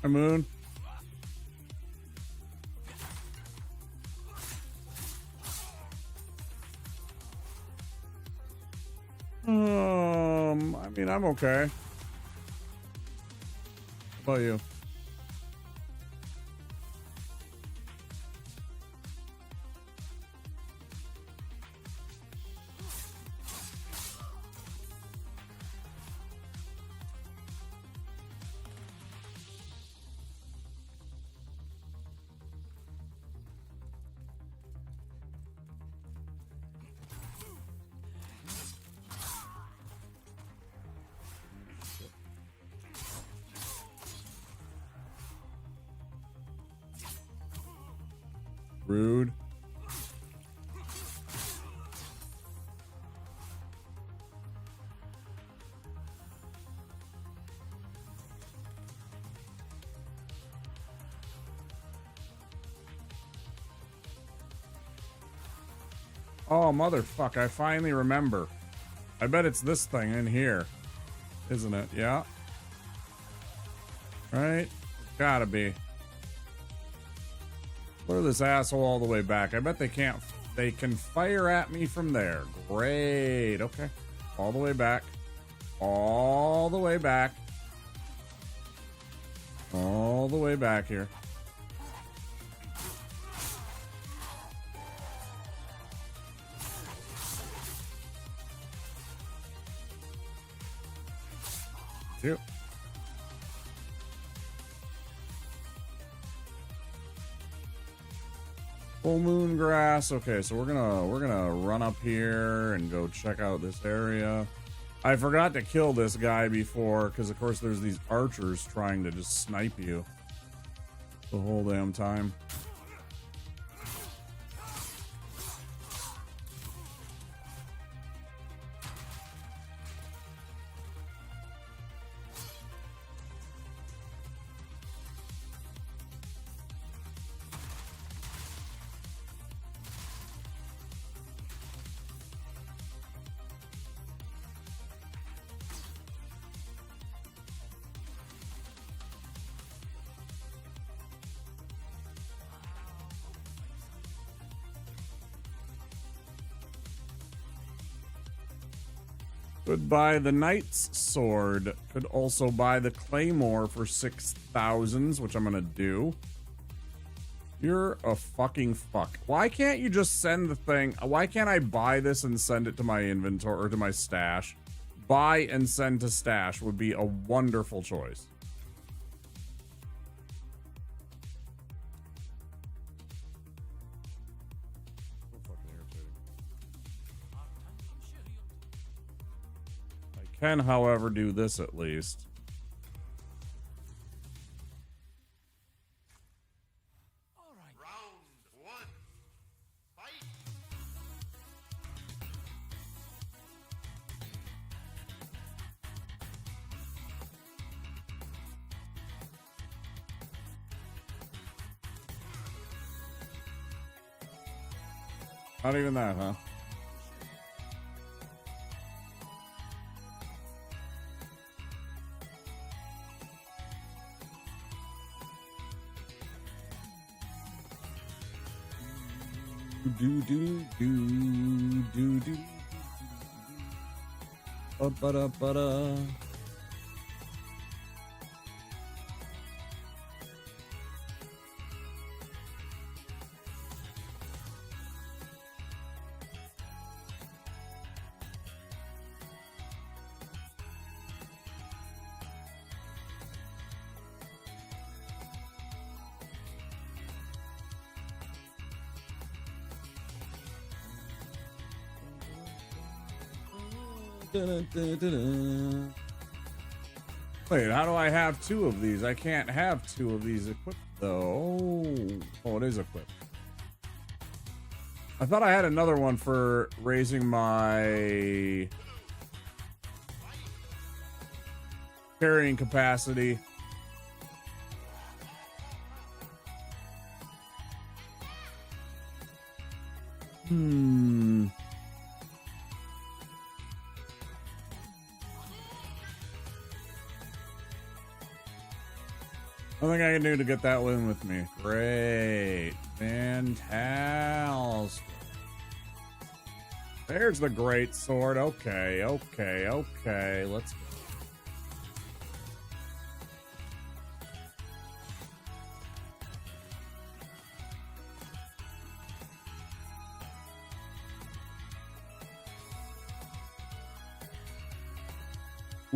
Hi, Moon. I mean, I'm okay. How about you? Rude. Oh, motherfuck, I finally remember. I bet it's this thing in here. Isn't it? Yeah. Right? Gotta be. Lure this asshole all the way back. I bet they can't. They can fire at me from there. Great. Okay. All the way back. All the way back. All the way back here. Two. Full moon grass. Okay, so we're gonna run up here and go check out this area. I forgot to kill this guy before, because of course there's these archers trying to just snipe you the whole damn time. Could buy the Knight's Sword. Could also buy the Claymore for 6,000s, which I'm gonna do. You're a fucking fuck. Why can't you just send the thing? Why can't I buy this and send it to my inventory or to my stash? Buy and send to stash would be a wonderful choice. Can, however, do this at least. All right. Round one. Fight. Not even that, huh? Do do do do do. Ba-da-ba-da. Wait, how do I have two of these? I can't have two of these equipped though. Oh, it is equipped. I thought I had another one for raising my carrying capacity. Nothing I can do to get that win with me. Great. Fantastic. There's the great sword. Okay, okay, okay. Let's go.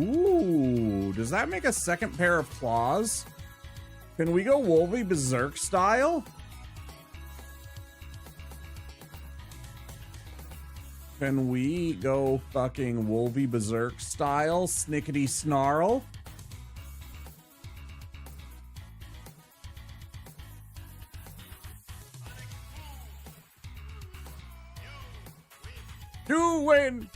Ooh, does that make a second pair of claws? Can we go Wolvie Berserk style? Can we go fucking Wolvie Berserk style? Snickety snarl? win.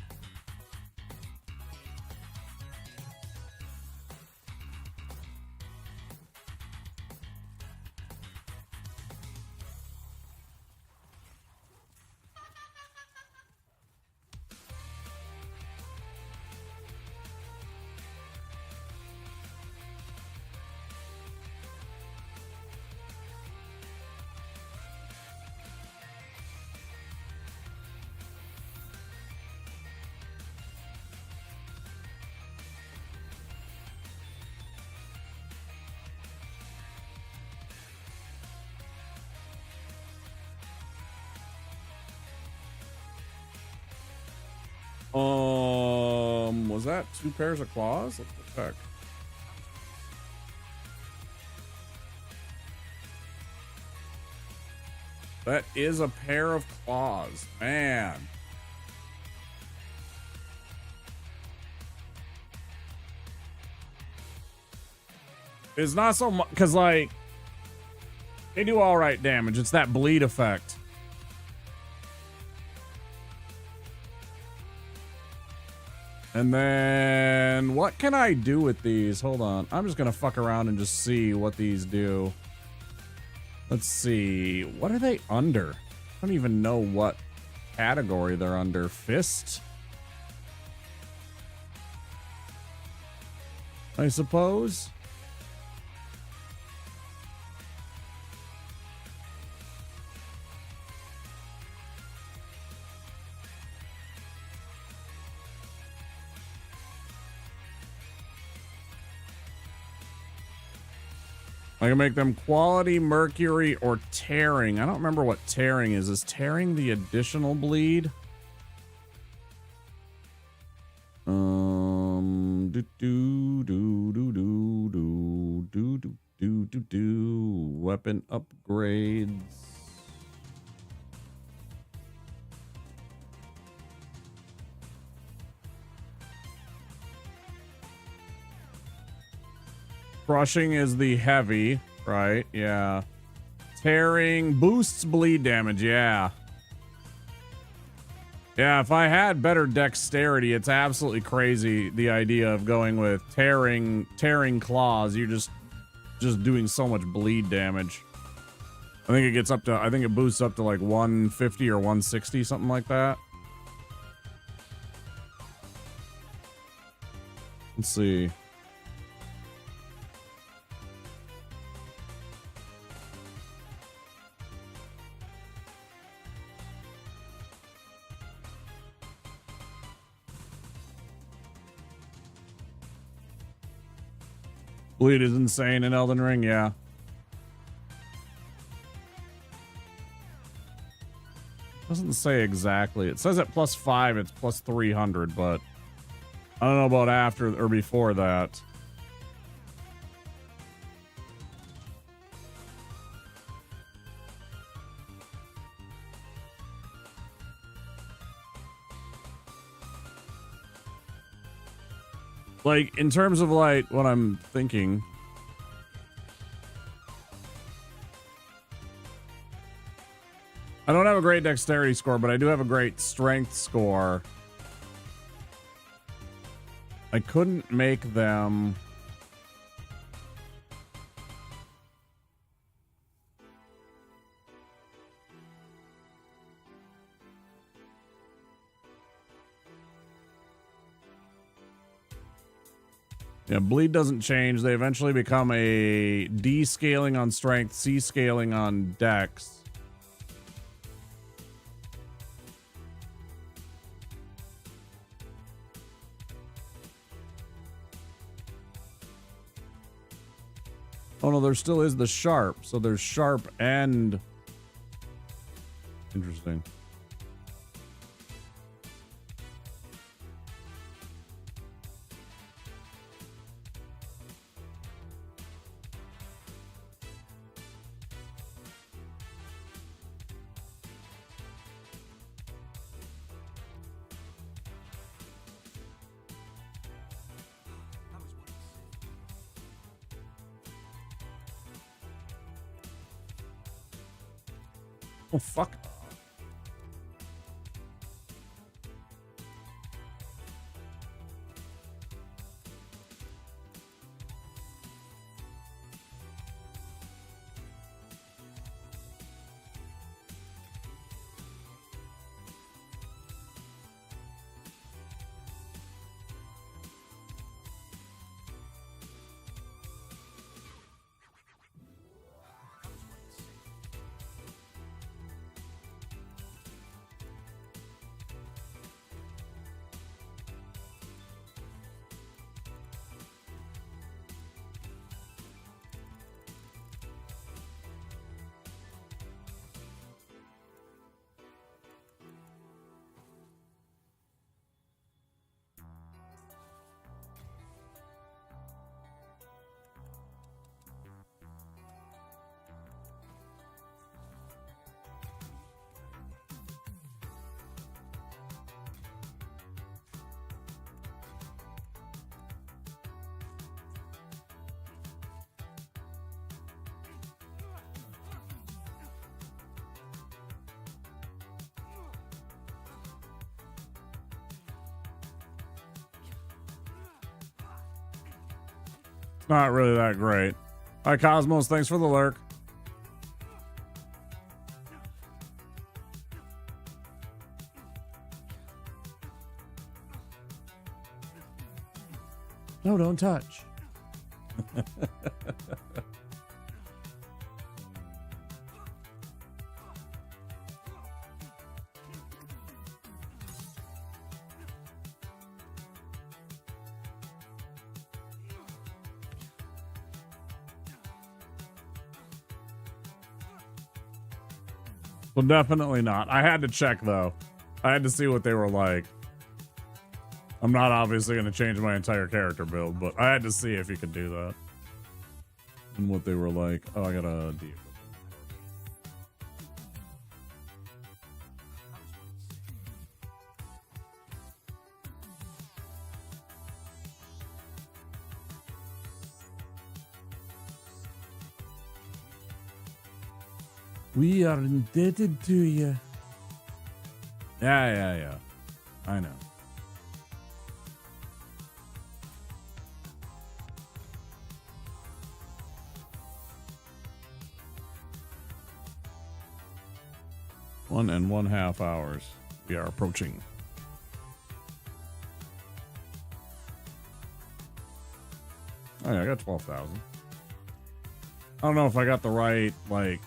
Was that 2 pairs of claws? Let's check. That is a pair of claws, man. It's not so much because, like, they do all right damage. It's that bleed effect. And then what can I do with these? Hold on. I'm just going to fuck around and just see what these do. Let's see. What are they under? I don't even know what category they're under. Fist? I suppose. I can make them quality, mercury, or tearing. I don't remember what tearing is. Is tearing the additional bleed? Weapon upgrades. Crushing is the heavy, right? Yeah. Tearing boosts bleed damage, yeah. Yeah, if I had better dexterity, it's absolutely crazy the idea of going with tearing claws. You're just doing so much bleed damage. I think it boosts up to like 150 or 160, something like that. Let's see. Bleed is insane in Elden Ring, yeah. Doesn't say exactly. It says at +5, it's +300, but I don't know about after or before that. Like, in terms of, like, what I'm thinking. I don't have a great dexterity score, but I do have a great strength score. I couldn't make them... Yeah, bleed doesn't change. They eventually become a D scaling on strength, C scaling on dex. Oh no, there still is the sharp. So there's sharp and... Interesting. Oh, fuck. Not really that great. Hi, Cosmos. Thanks for the lurk. No, don't touch. Well, definitely not. I had to check, though. I had to see what they were like. I'm not obviously going to change my entire character build, but I had to see if you could do that. And what they were like. Oh, I got a D. We are indebted to you. Yeah. I know. One and 1/2 hours. We are approaching. Oh yeah, I got 12,000. I don't know if I got the right, like,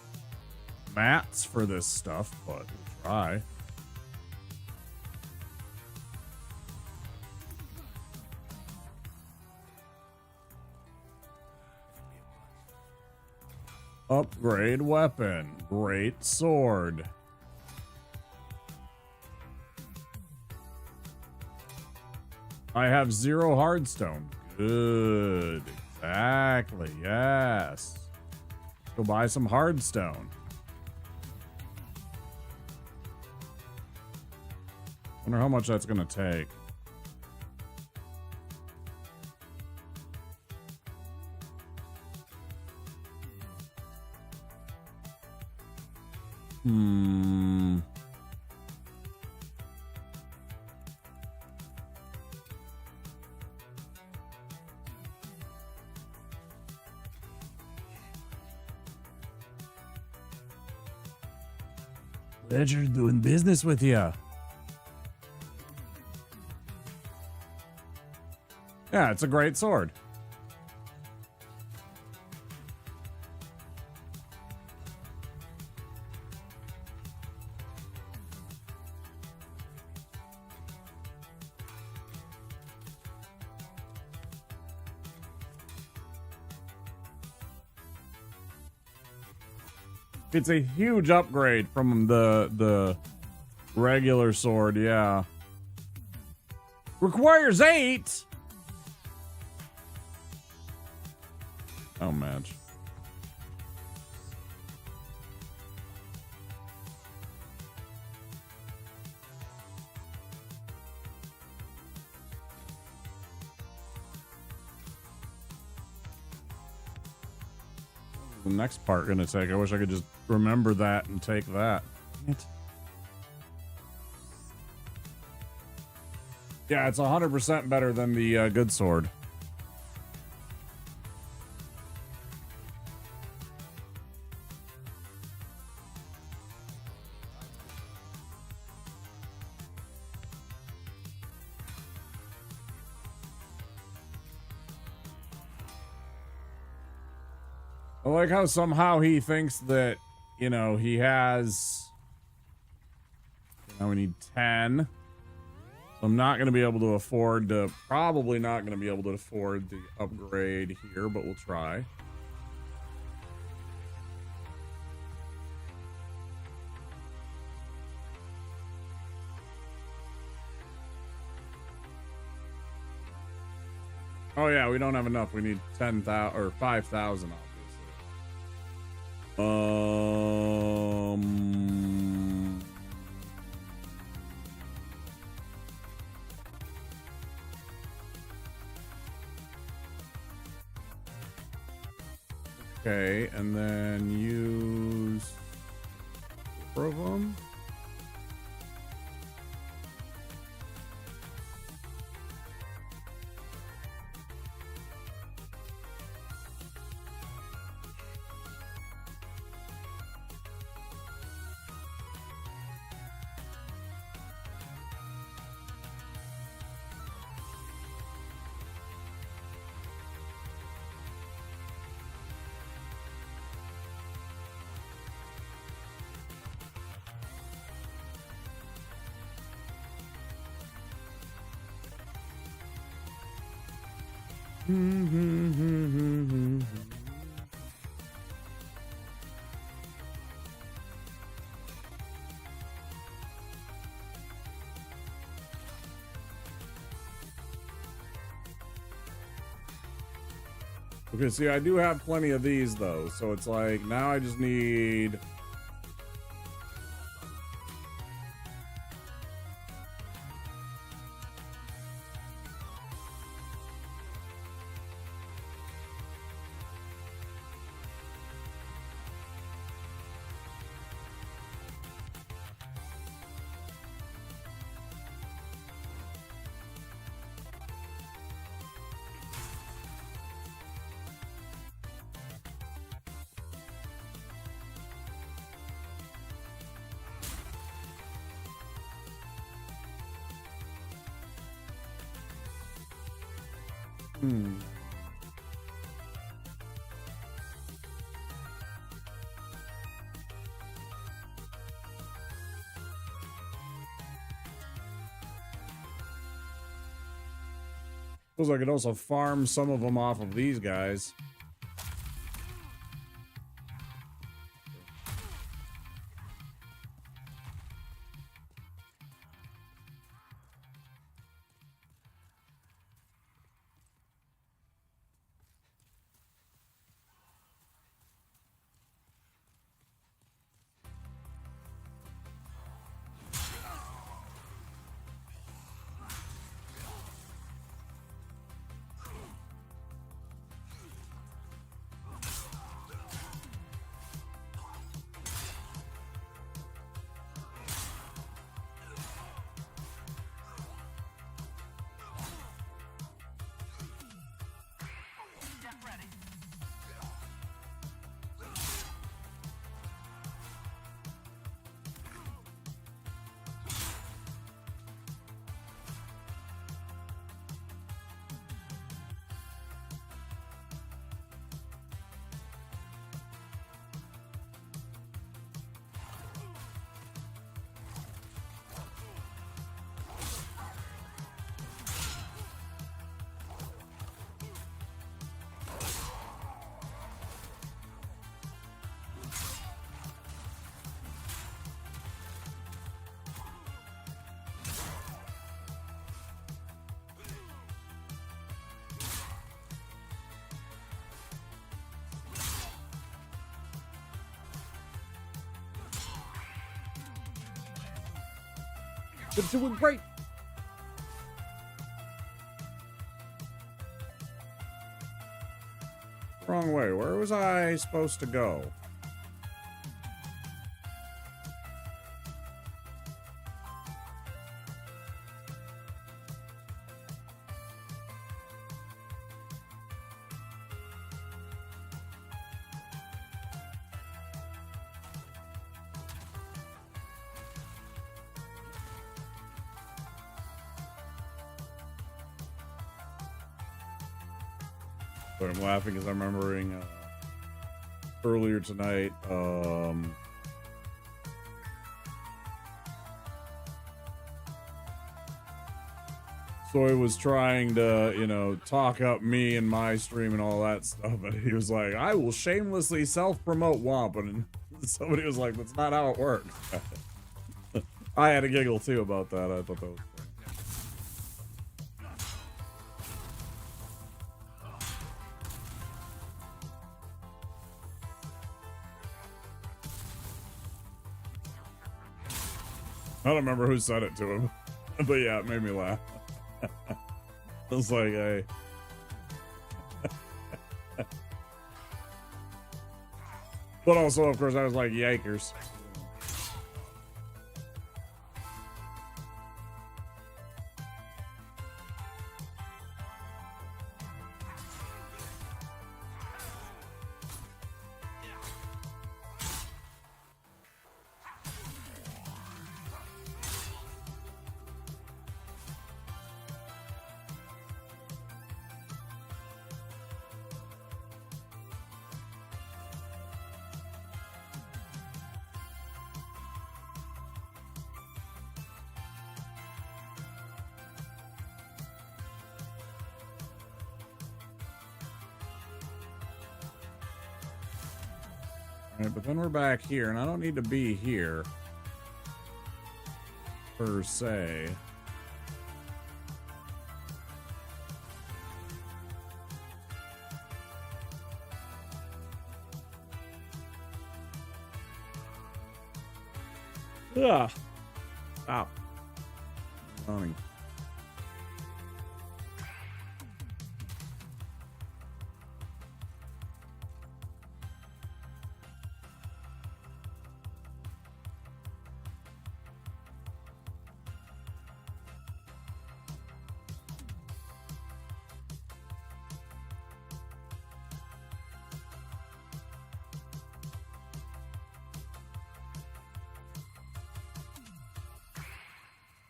mats for this stuff, but we'll try. Upgrade weapon. Great sword. I have 0 hardstone. Good. Exactly. Yes. Go buy some hardstone. Wonder how much that's gonna take. Pleasure doing business with you. Yeah, it's a great sword. It's a huge upgrade from the regular sword, yeah. Requires 8. Oh, match. The next part gonna take? I wish I could just remember that and take that. Yeah, it's 100% better than the good sword. I like how somehow he thinks that, you know, he has... Now we need 10. So I'm not going to be able to afford to... Probably not going to be able to afford the upgrade here, but we'll try. Oh yeah, we don't have enough. We need 10,000 or 5,000 obviously. Okay, and then use of them. Okay, see, I do have plenty of these though, so it's like now I just need. Suppose I could also farm some of them off of these guys. They're doing great. Wrong way. Where was I supposed to go? But I'm laughing because I'm remembering earlier tonight. Soy was trying to, you know, talk up me and my stream and all that stuff, and he was like, "I will shamelessly self-promote WOMP," and somebody was like, "That's not how it works." I had a giggle too about that. I thought that was funny. I don't remember who said it to him, but yeah, it made me laugh. I was like, hey. But also, of course, I was like, yikers. Right, but then we're back here, and I don't need to be here per se. Yeah. Stop. Running.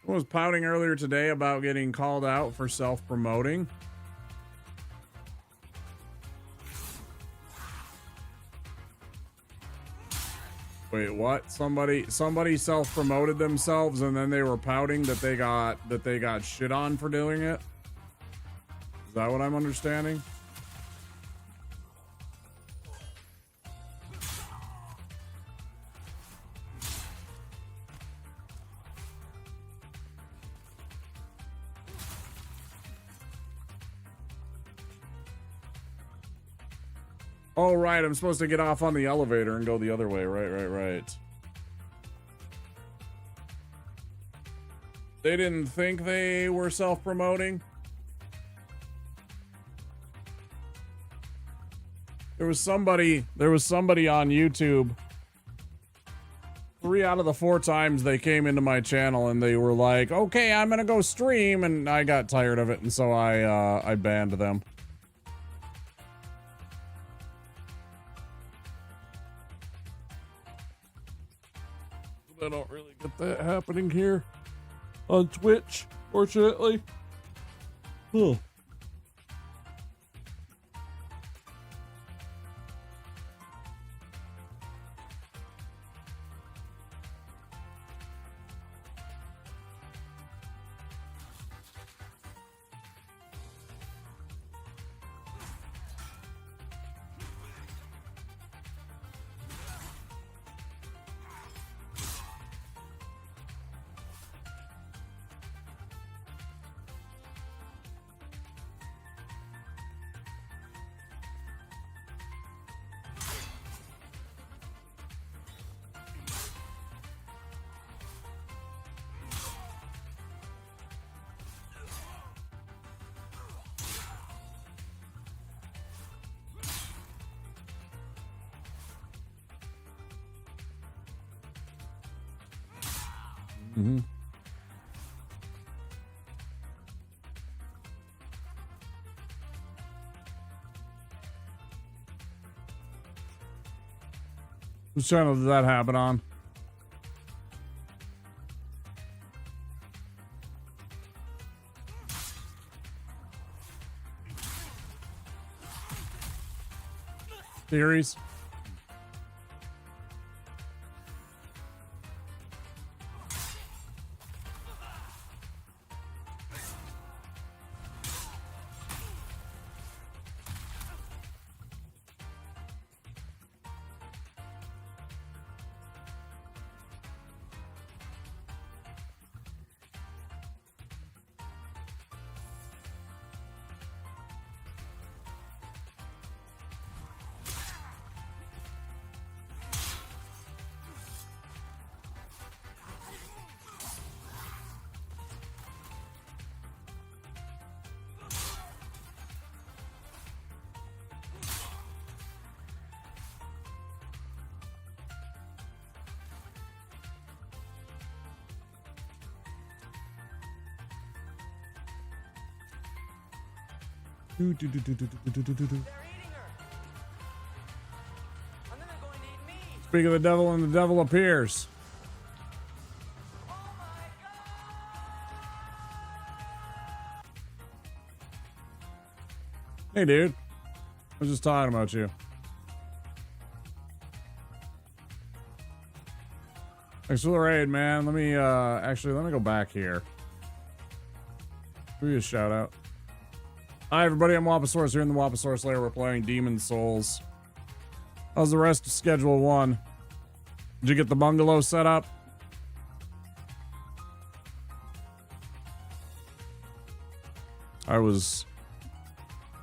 I was pouting earlier today about getting called out for self-promoting. Wait, what? Somebody self-promoted themselves and then they were pouting that they got shit on for doing it? Is that what I'm understanding? Oh, right. I'm supposed to get off on the elevator and go the other way. Right. They didn't think they were self-promoting. There was somebody on YouTube. 3 out of the 4 times they came into my channel and they were like, okay, I'm gonna go stream, and I got tired of it, and so I banned them. I don't really get that happening here on Twitch, fortunately. Huh. Mm-hmm. Whose channel did that happen on? Theories? They're eating her. And then they're going to eat me. Speak of the devil, and the devil appears. Oh my god. Hey, dude. I was just talking about you. Thanks for the raid, man. Let me, let me go back here. Give me a shout out. Hi, everybody. I'm Wapasaurus here in the Wapasaurus lair. We're playing Demon Souls. How's the rest of schedule 1? Did you get the bungalow set up? I was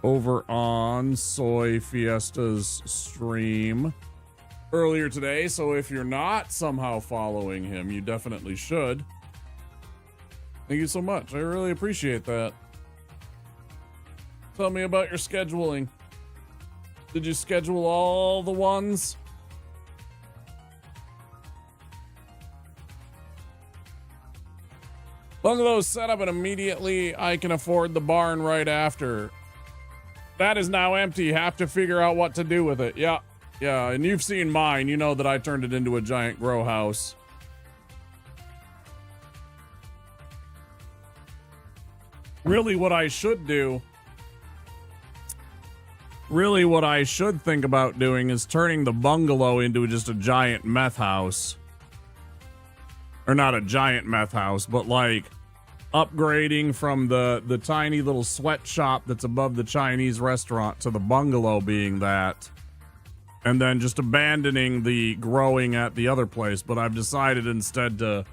over on Soy Fiesta's stream earlier today, so if you're not somehow following him, you definitely should. Thank you so much. I really appreciate that. Tell me about your scheduling. Did you schedule all the ones? Bungalow set up and immediately I can afford the barn right after. That is now empty. Have to figure out what to do with it. Yeah. Yeah, and you've seen mine. You know that I turned it into a giant grow house. Really what I should do, what I should think about doing is turning the bungalow into just a giant meth house. Or not a giant meth house, but like upgrading from the tiny little sweatshop that's above the Chinese restaurant to the bungalow being that. And then just abandoning the growing at the other place. But I've decided instead to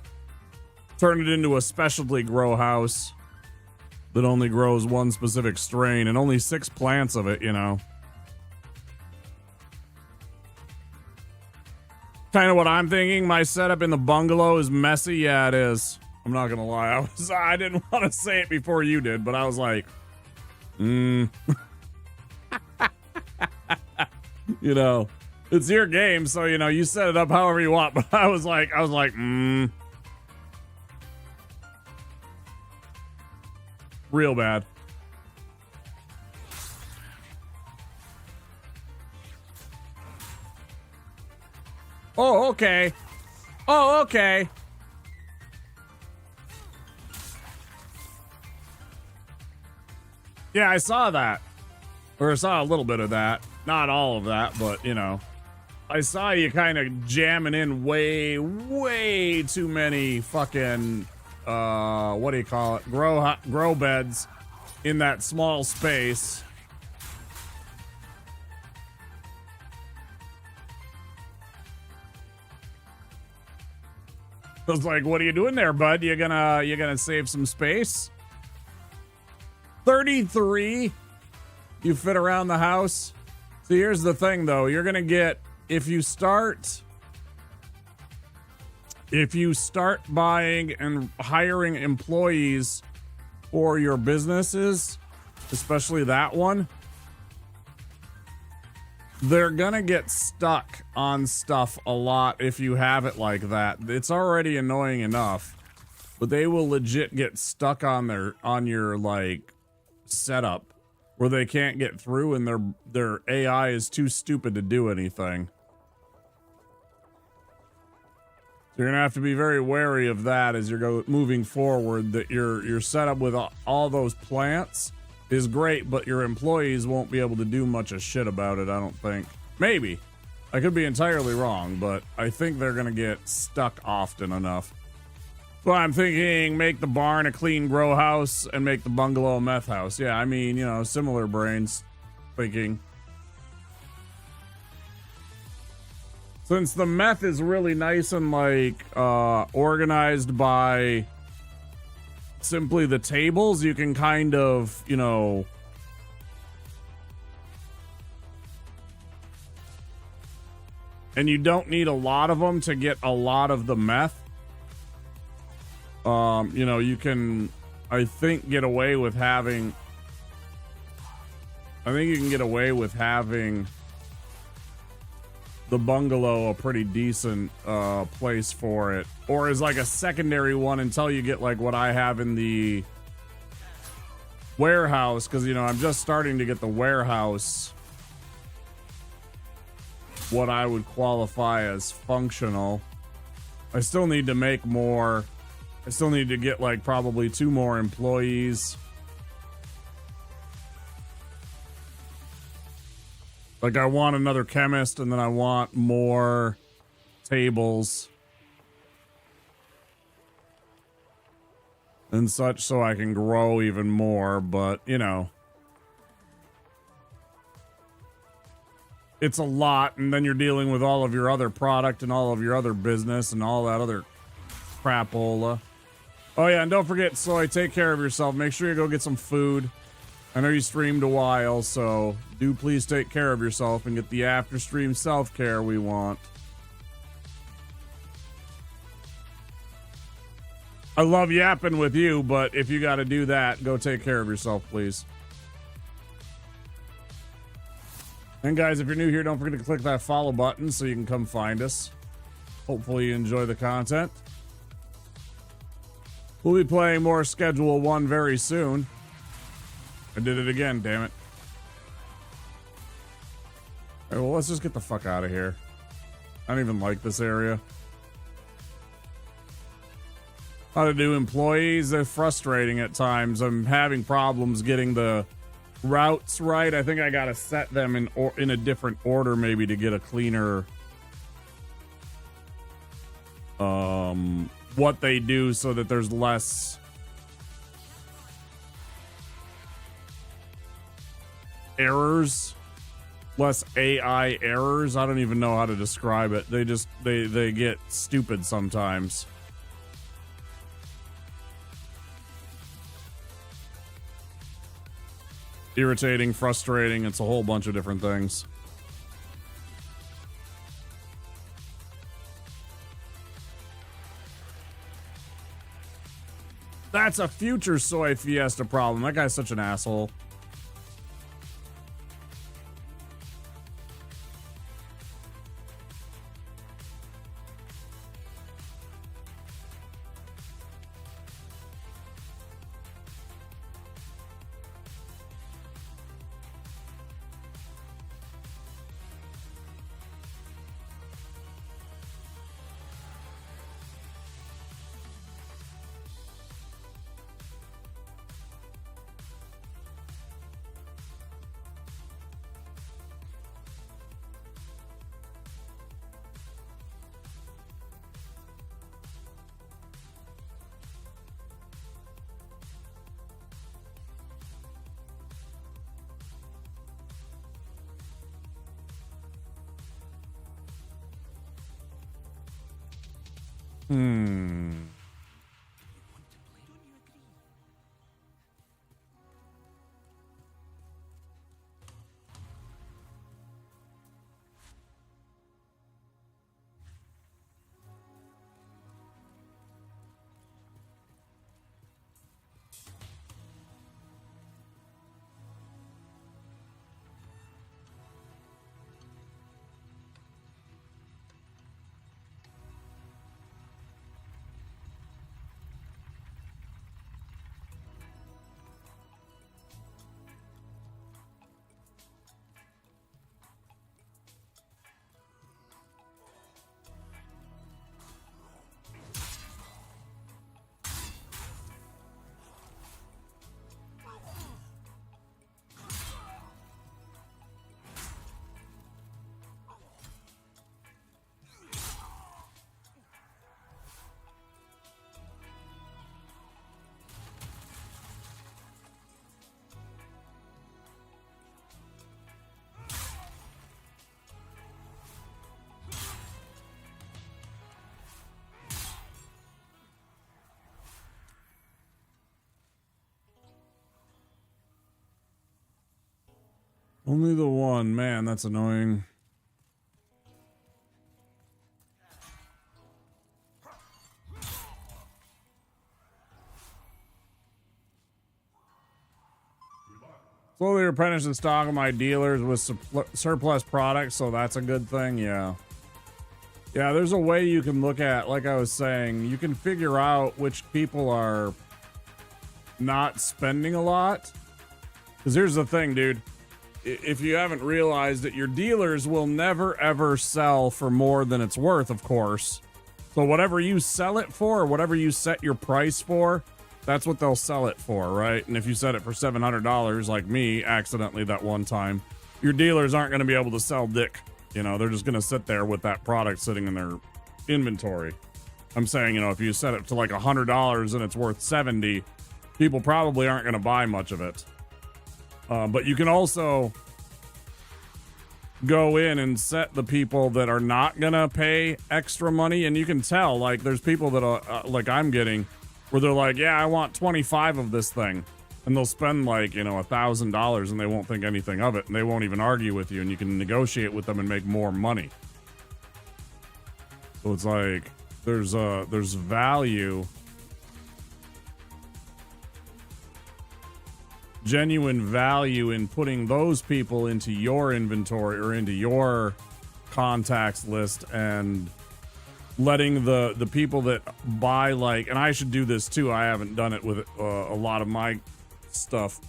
turn it into a specialty grow house that only grows one specific strain and only 6 plants of it, you know. Kind of what I'm thinking. My setup in the bungalow is messy. Yeah, it is. I'm not gonna lie. I didn't want to say it before you did, but I was like, you know, it's your game, so you know, you set it up however you want. But I was like, real bad. Oh, okay. Oh, okay. Yeah, I saw that. Or I saw a little bit of that. Not all of that, but, you know. I saw you kind of jamming in way too many fucking, what do you call it? Grow beds in that small space. I was like, what are you doing there, bud? You gonna save some space? 33. You fit around the house. So here's the thing though, you're gonna get, if you start buying and hiring employees for your businesses, especially that one, they're gonna get stuck on stuff a lot if you have it like that. It's already annoying enough, but they will legit get stuck on your like setup where they can't get through and their AI is too stupid to do anything. You're gonna have to be very wary of that as you're moving forward, that your setup with all those plants is great, but your employees won't be able to do much of shit about it, I don't think. Maybe. I could be entirely wrong, but I think they're gonna get stuck often enough. So I'm thinking make the barn a clean grow house and make the bungalow a meth house. Yeah, I mean, you know, similar brains thinking. Since the meth is really nice and like organized by simply the tables, you can kind of, you know, and you don't need a lot of them to get a lot of the meth. You know, you can, I think, get away with having, the bungalow a pretty decent place for it, or as like a secondary one until you get like what I have in the warehouse, because you know I'm just starting to get the warehouse what I would qualify as functional. I still need to make more. I still need to get like probably 2 more employees. Like I want another chemist, and then I want more tables and such so I can grow even more, but you know. it's a lot, and then you're dealing with all of your other product and all of your other business and all that other crapola. Oh yeah, and don't forget, Soy, take care of yourself. Make sure you go get some food. I know you streamed a while, so do please take care of yourself and get the after stream self-care we want. I love yapping with you, but if you got to do that, go take care of yourself, please. And guys, if you're new here, don't forget to click that follow button so you can come find us. Hopefully you enjoy the content. We'll be playing more Schedule 1 very soon. I did it again, damn it. All right, well, let's just get the fuck out of here. I don't even like this area. How to do employees, they're frustrating at times. I'm having problems getting the routes right. I think I gotta set them in a different order maybe to get a cleaner what they do so that there's less errors, less AI errors. I don't even know how to describe it. They get stupid sometimes. Irritating, frustrating, it's a whole bunch of different things. That's a future Soy Fiesta problem. That guy's such an asshole. Only the one. Man, that's annoying. Slowly replenish the stock of my dealers with surplus products, so that's a good thing. Yeah, there's a way you can look at, like I was saying, you can figure out which people are not spending a lot. Because here's the thing, dude. If you haven't realized it, your dealers will never ever sell for more than it's worth, of course. So whatever you sell it for, whatever you set your price for, that's what they'll sell it for, right? And if you set it for $700, like me, accidentally that one time, your dealers aren't going to be able to sell dick. You know, they're just going to sit there with that product sitting in their inventory. I'm saying, you know, if you set it to like $100 and it's worth $70, people probably aren't going to buy much of it. But you can also go in and set the people that are not gonna pay extra money, and you can tell, like, there's people that are like I'm getting, where they're like, yeah, I want 25 of this thing, and they'll spend like, you know, $1,000, and they won't think anything of it, and they won't even argue with you, and you can negotiate with them and make more money. So it's like there's value, genuine value in putting those people into your inventory or into your contacts list, and letting the people that buy, like, and I should do this too, I haven't done it with a lot of my stuff,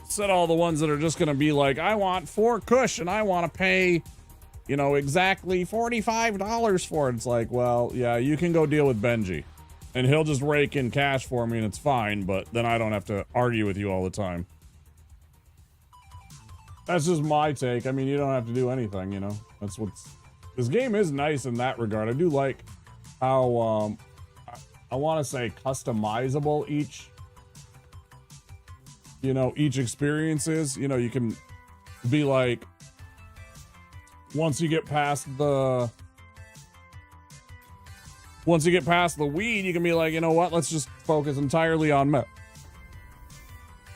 set all the ones that are just gonna be like, I want 4 Kush and I want to pay, you know, exactly $45 for it. It's like, well, yeah, you can go deal with Benji, and he'll just rake in cash for me, and it's fine, but then I don't have to argue with you all the time. That's just my take. I mean, you don't have to do anything, you know? That's what's... This game is nice in that regard. I do like how, I want to say customizable each, you know, each experience is. You know, you can be like, once you get past the weed, you can be like, you know what, let's just focus entirely on meth.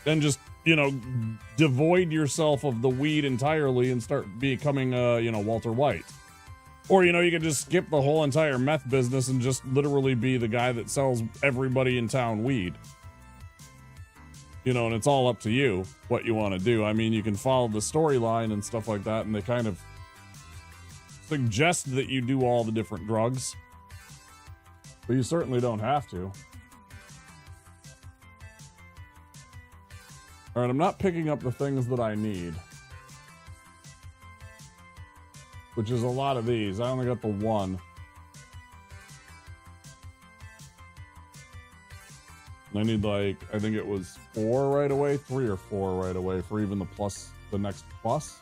Then just, you know, devoid yourself of the weed entirely and start becoming, you know, Walter White. Or, you know, you can just skip the whole entire meth business and just literally be the guy that sells everybody in town weed. You know, and it's all up to you what you want to do. I mean, you can follow the storyline and stuff like that, and they kind of suggest that you do all the different drugs, but you certainly don't have to. All right, I'm not picking up the things that I need, which is a lot of these. I only got the one. I need, like, I think it was 4 right away, 3 or 4 right away for even the plus, the next plus.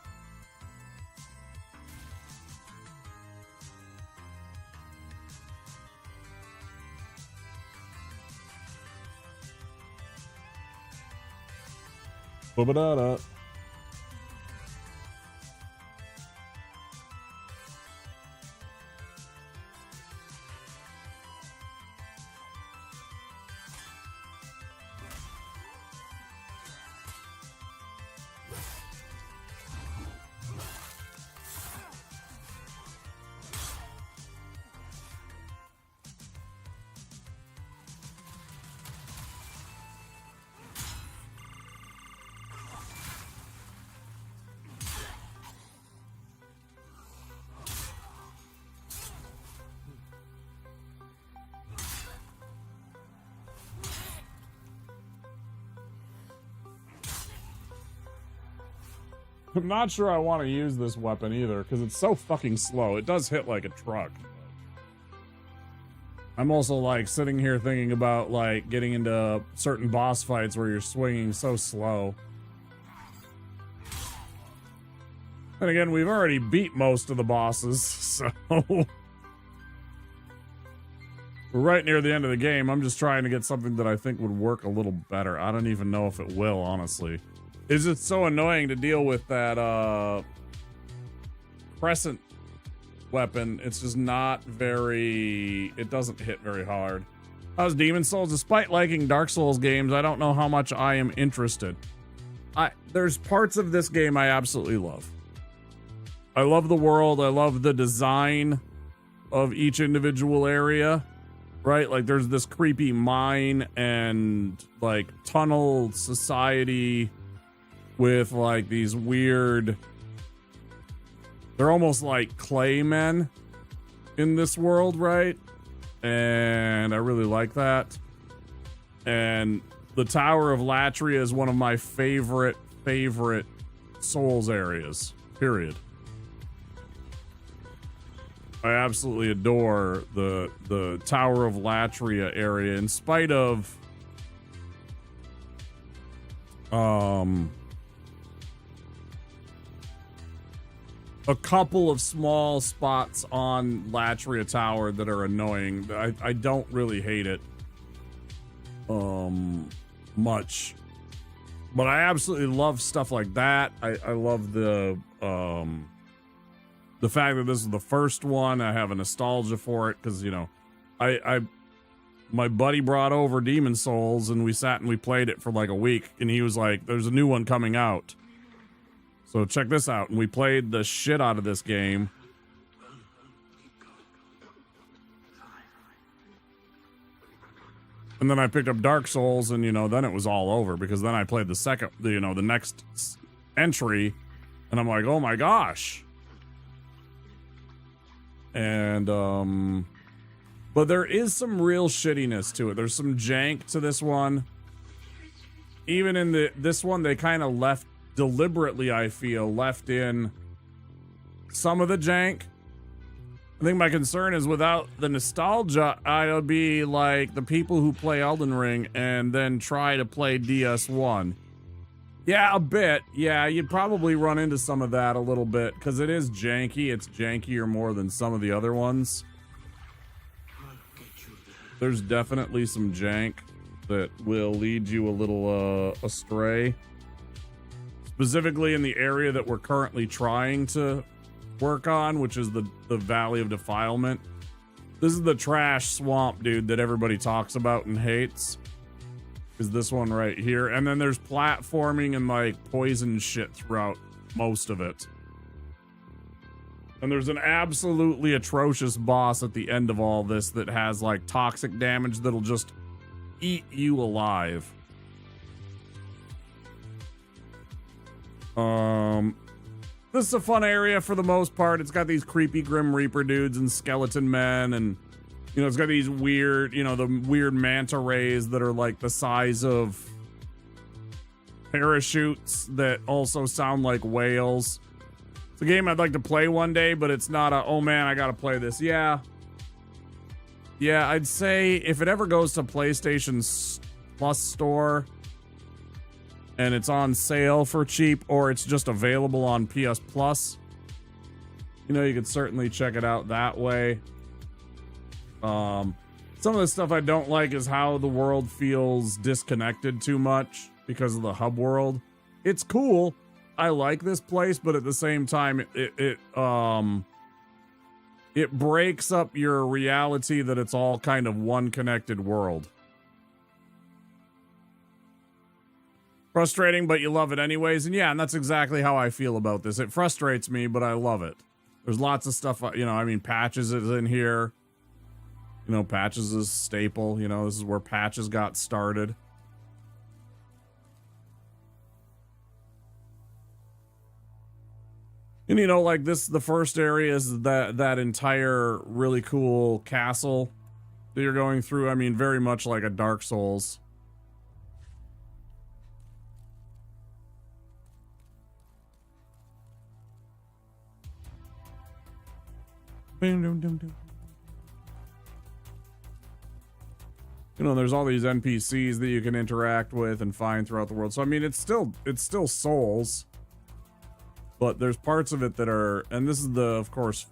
Ba-ba-da-da. I'm not sure I want to use this weapon either, because it's so fucking slow. It does hit like a truck. I'm also, like, sitting here thinking about, like, getting into certain boss fights where you're swinging so slow. And again, we've already beat most of the bosses, so... We're right near the end of the game. I'm just trying to get something that I think would work a little better. I don't even know if it will, honestly. It's just so annoying to deal with that crescent weapon. It's just not very... It doesn't hit very hard. How's Demon Souls? Despite liking Dark Souls games, I don't know how much I am interested. There's parts of this game I absolutely love. I love the world. I love the design of each individual area. Right? Like, there's this creepy mine and, like, tunnel society with, like, these weird... They're almost like clay men in this world, right? And I really like that. And the Tower of Latria is one of my favorite Souls areas, period. I absolutely adore the Tower of Latria area, in spite of a couple of small spots on Latria Tower that are annoying. I don't really hate it much. But I absolutely love stuff like that. I love the fact that this is the first one. I have a nostalgia for it because, you know, my buddy brought over Demon Souls and we sat and we played it for like a week, and he was like, there's a new one coming out, so check this out. And we played the shit out of this game. And then I picked up Dark Souls, and, you know, then it was all over because then I played the second, you know, the next entry, and I'm like, oh my gosh. And, but there is some real shittiness to it. There's some jank to this one. Even in this one, they kind of deliberately, I feel, left in some of the jank. I think my concern is without the nostalgia, I'll be like the people who play Elden Ring and then try to play DS1. Yeah, a bit. Yeah, you'd probably run into some of that a little bit because it is janky. It's jankier more than some of the other ones. There's definitely some jank that will lead you a little astray. Specifically in the area that we're currently trying to work on, which is the Valley of Defilement. This is the trash swamp, dude, that everybody talks about and hates. Is this one right here. And then there's platforming and like poison shit throughout most of it. And there's an absolutely atrocious boss at the end of all this that has like toxic damage that'll just eat you alive. This is a fun area for the most part. It's got these creepy Grim Reaper dudes and skeleton men, and, you know, it's got these weird, you know, the weird manta rays that are like the size of parachutes that also sound like whales. It's a game I'd like to play one day, but it's not a, oh man, I gotta play this. Yeah, I'd say if it ever goes to PlayStation Plus store and it's on sale for cheap, or it's just available on PS Plus, you know, you could certainly check it out that way. Some of the stuff I don't like is how the world feels disconnected too much because of the hub world. It's cool. I like this place, but at the same time, it breaks up your reality that it's all kind of one connected world. Frustrating, but you love it anyways. And yeah, and that's exactly how I feel about this. It frustrates me, but I love it. There's lots of stuff, you know, I mean, Patches is in here. You know, Patches is staple. You know, this is where Patches got started. And, you know, like this, the first area is that entire really cool castle that you're going through. I mean, very much like a Dark Souls. You know, there's all these NPCs that you can interact with and find throughout the world. So I mean, it's still Souls, but there's parts of it that are, and this is the, of course,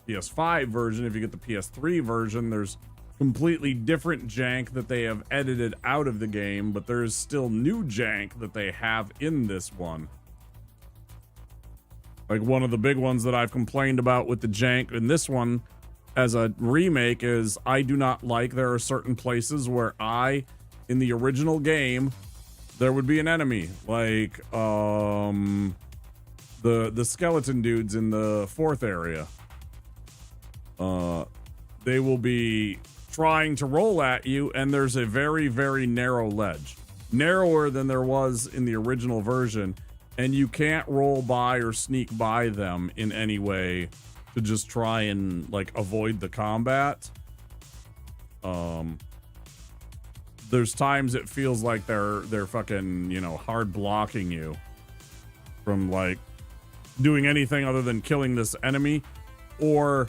PS5 version. If you get the PS3 version, there's completely different jank that they have edited out of the game, but there's still new jank that they have in this one. Like one of the big ones that I've complained about with the jank in this one as a remake is I do not like, there are certain places where in the original game, there would be an enemy, like the skeleton dudes in the fourth area. They will be trying to roll at you, and there's a very, very narrow ledge, narrower than there was in the original version. And you can't roll by or sneak by them in any way to just try and like avoid the combat. There's times it feels like they're fucking, you know, hard blocking you from like doing anything other than killing this enemy or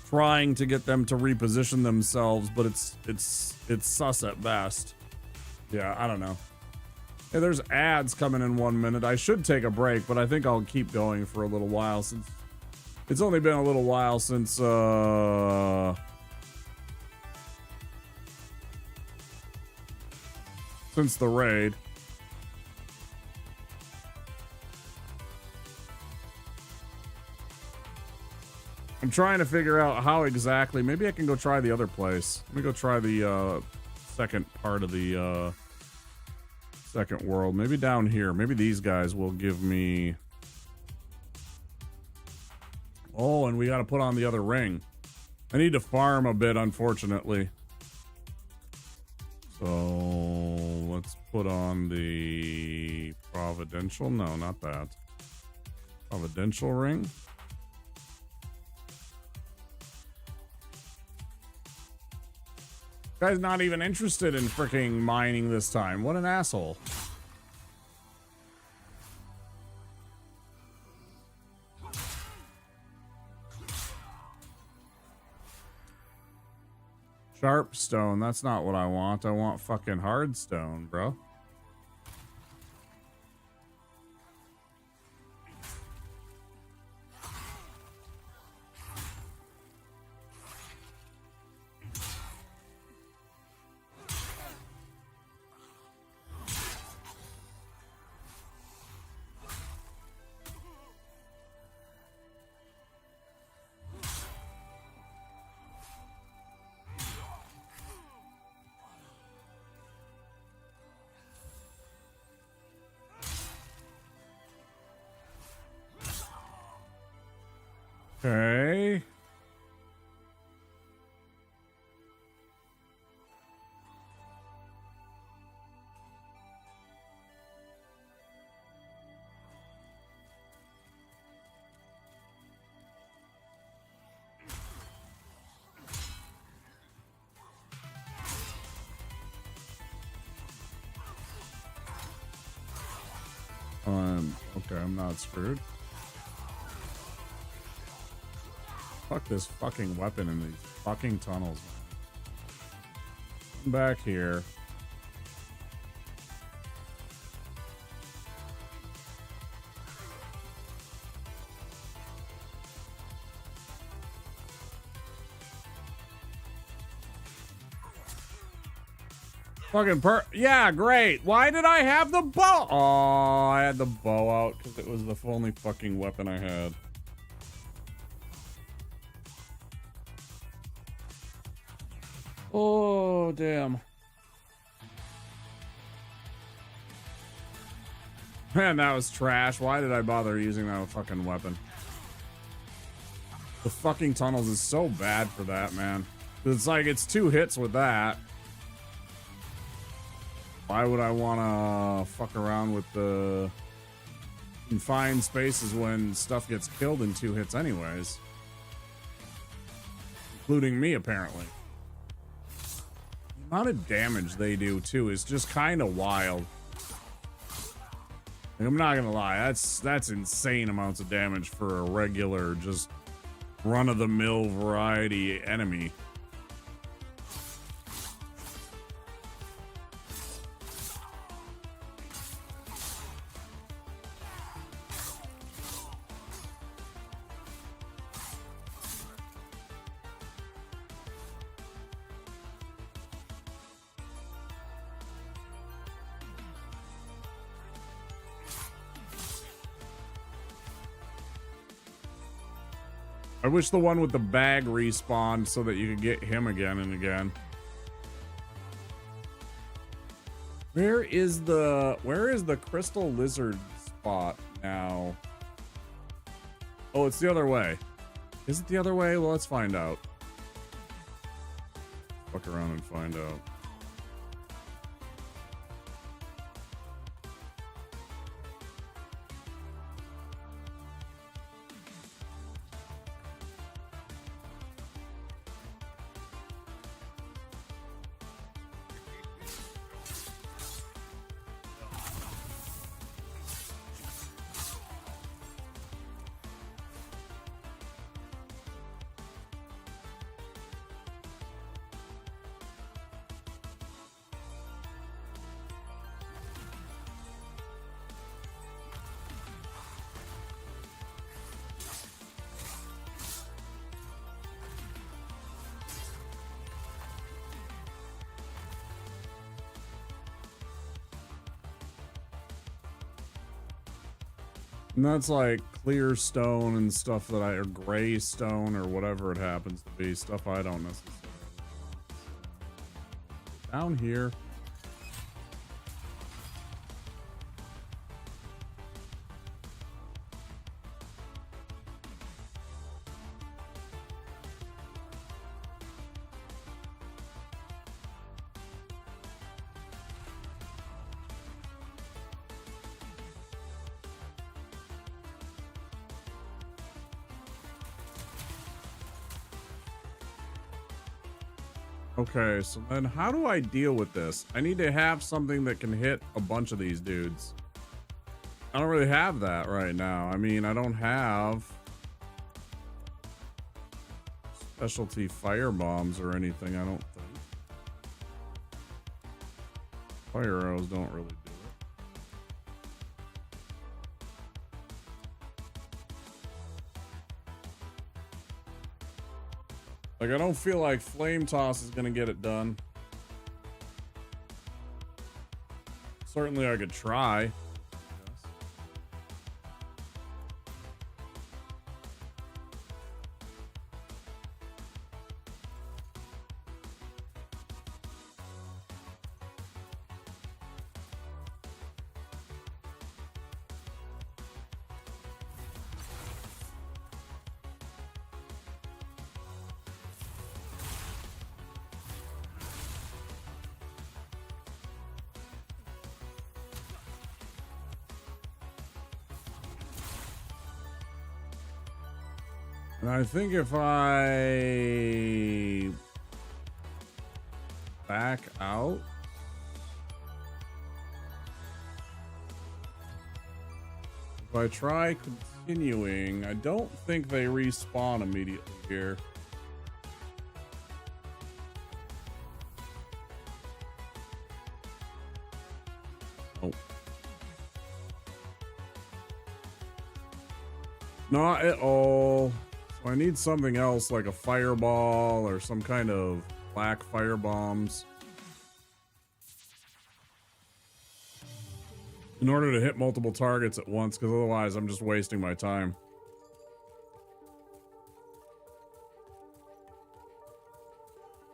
trying to get them to reposition themselves, but it's sus at best. Yeah, I don't know. Hey, there's ads coming in 1 minute. I should take a break, but I think I'll keep going for a little while since it's only been a little while since the raid. I'm trying to figure out how exactly. Maybe I can go try the other place. Let me go try the second part of the second world. Maybe down here. Maybe these guys will give me. Oh, and we got to put on the other ring. I need to farm a bit, unfortunately. So let's put on the Providential. No, not that. Providential ring. Guy's not even interested in freaking mining this time. What an asshole. Sharp stone. That's not what I want. I want fucking hard stone, bro. Okay. Okay, I'm not screwed. Fuck this fucking weapon in these fucking tunnels, man. Come back here. Yeah, great. Why did I have the bow? Oh, I had the bow out because it was the only fucking weapon I had. Oh, damn. Man, that was trash. Why did I bother using that fucking weapon? The fucking tunnels is so bad for that, man. It's like, it's 2 hits with that. Why would I want to fuck around with the confined spaces when stuff gets killed in 2 hits anyways? Including me, apparently. The amount of damage they do, too, is just kind of wild. Like, I'm not gonna lie, that's insane amounts of damage for a regular, just run-of-the-mill variety enemy. I wish the one with the bag respawned so that you could get him again and again. Where is the crystal lizard spot now? Oh, it's the other way. Is it the other way? Well, let's find out. Fuck around and find out. And that's like clear stone and stuff that or gray stone or whatever it happens to be, stuff I don't necessarily want. Down here. Okay, so then how do I deal with this? I need to have something that can hit a bunch of these dudes. I don't really have that right now. I mean, I don't have specialty fire bombs or anything, I don't think. Fire arrows don't really do it. Like, I don't feel like flame toss is gonna get it done. Certainly I could try. And I think if I back out, if I try continuing, I don't think they respawn immediately here. Oh. Not at all. So I need something else like a fireball or some kind of black fire bombs in order to hit multiple targets at once, because otherwise I'm just wasting my time.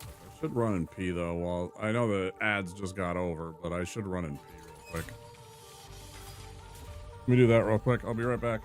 I should run and pee though. Well, I know the ads just got over, but I should run and pee real quick. Let me do that real quick. I'll be right back.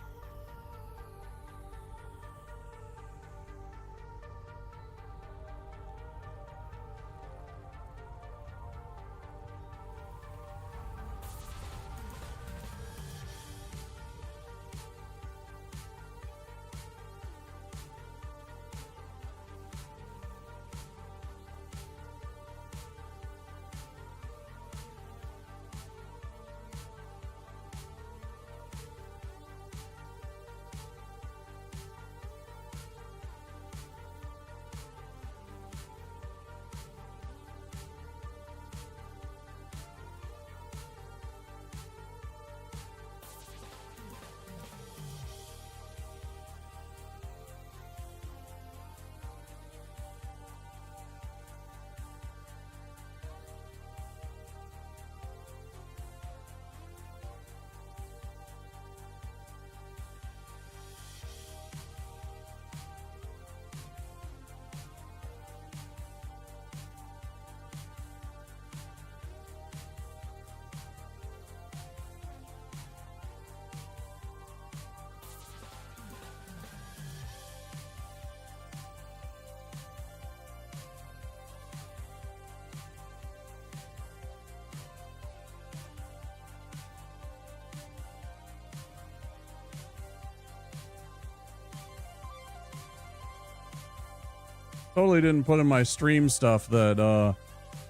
Totally didn't put in my stream stuff that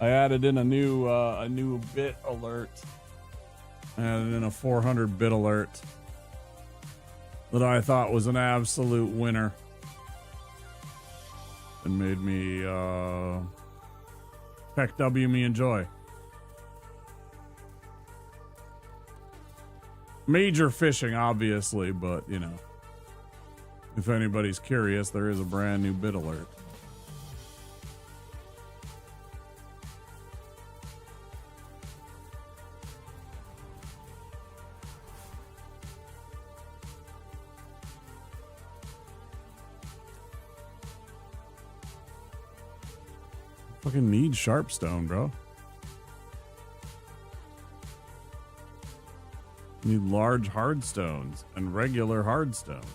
I added in a new bit alert. I added in a 400 bit alert that I thought was an absolute winner and made me heck W me enjoy. Major fishing, obviously, but you know, if anybody's curious, there is a brand new bit alert. Fucking need sharpstone, bro. Need large hardstones and regular hardstones.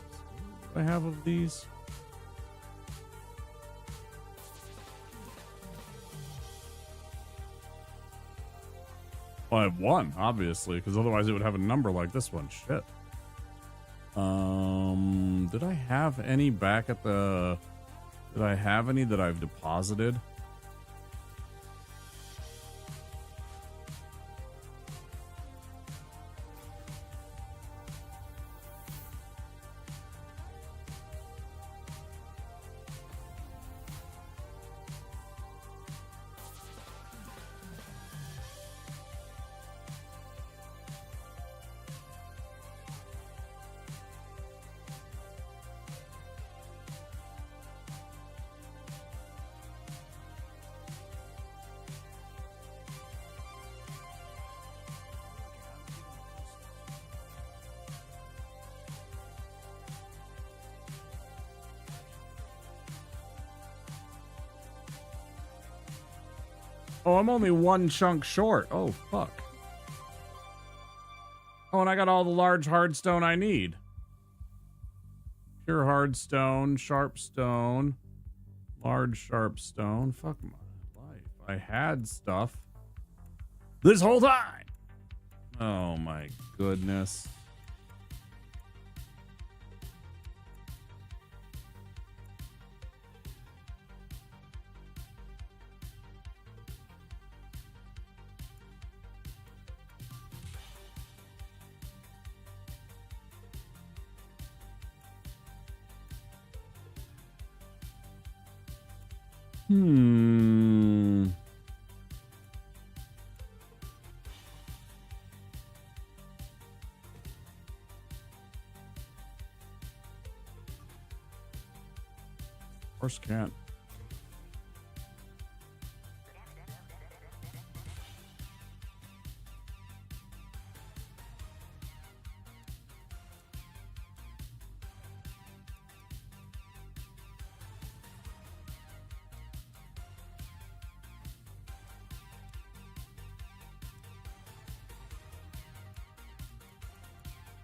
What do I have of these? Well, I have one, obviously, because otherwise it would have a number like this one. Shit. Did I have any back at the... Did I have any that I've deposited? Oh, I'm only one chunk short. Oh, fuck. Oh, and I got all the large hardstone I need. Pure hardstone, sharp stone, large sharp stone. Fuck my life. I had stuff this whole time. Oh my goodness. Hmm. Of course can't.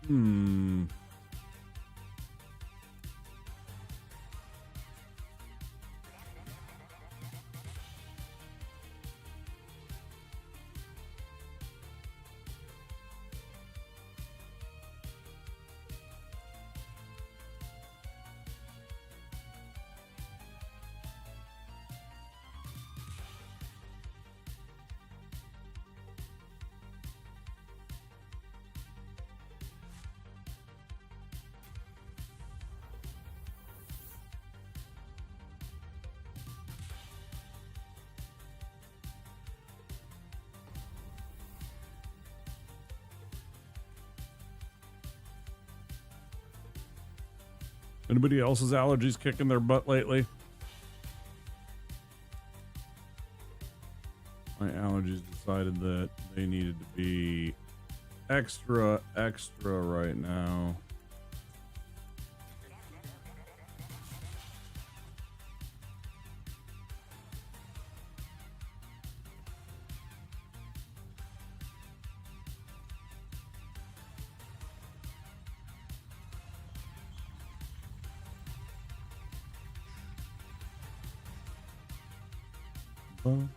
Hmm. Anybody else's allergies kicking their butt lately? My allergies decided that they needed to be extra right now. Well,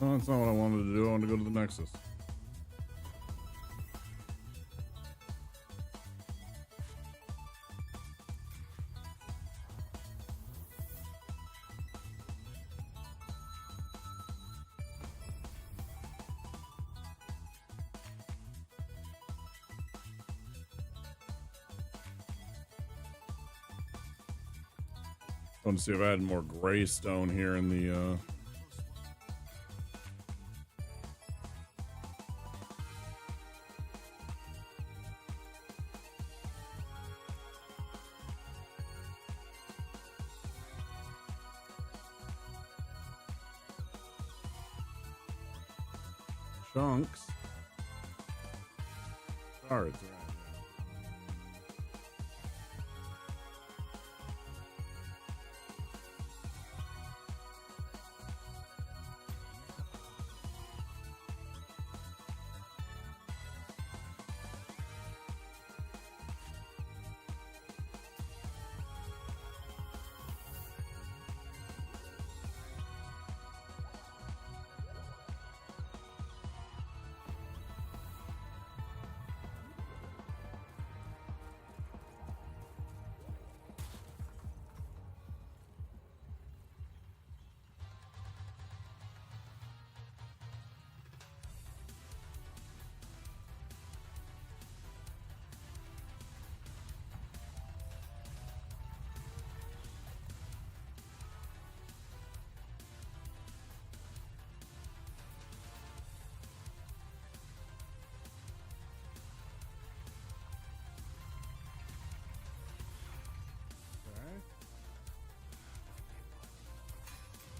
Oh, that's not what I wanted to do. I wanted to go to the Nexus. I want to see if I had more gray stone here in the chunks. Sorry, it's all right.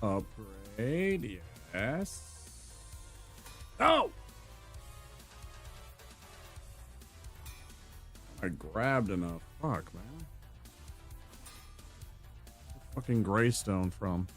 Upgrade, yes. Oh! I grabbed enough. Fuck, man. Where's the fucking graystone from?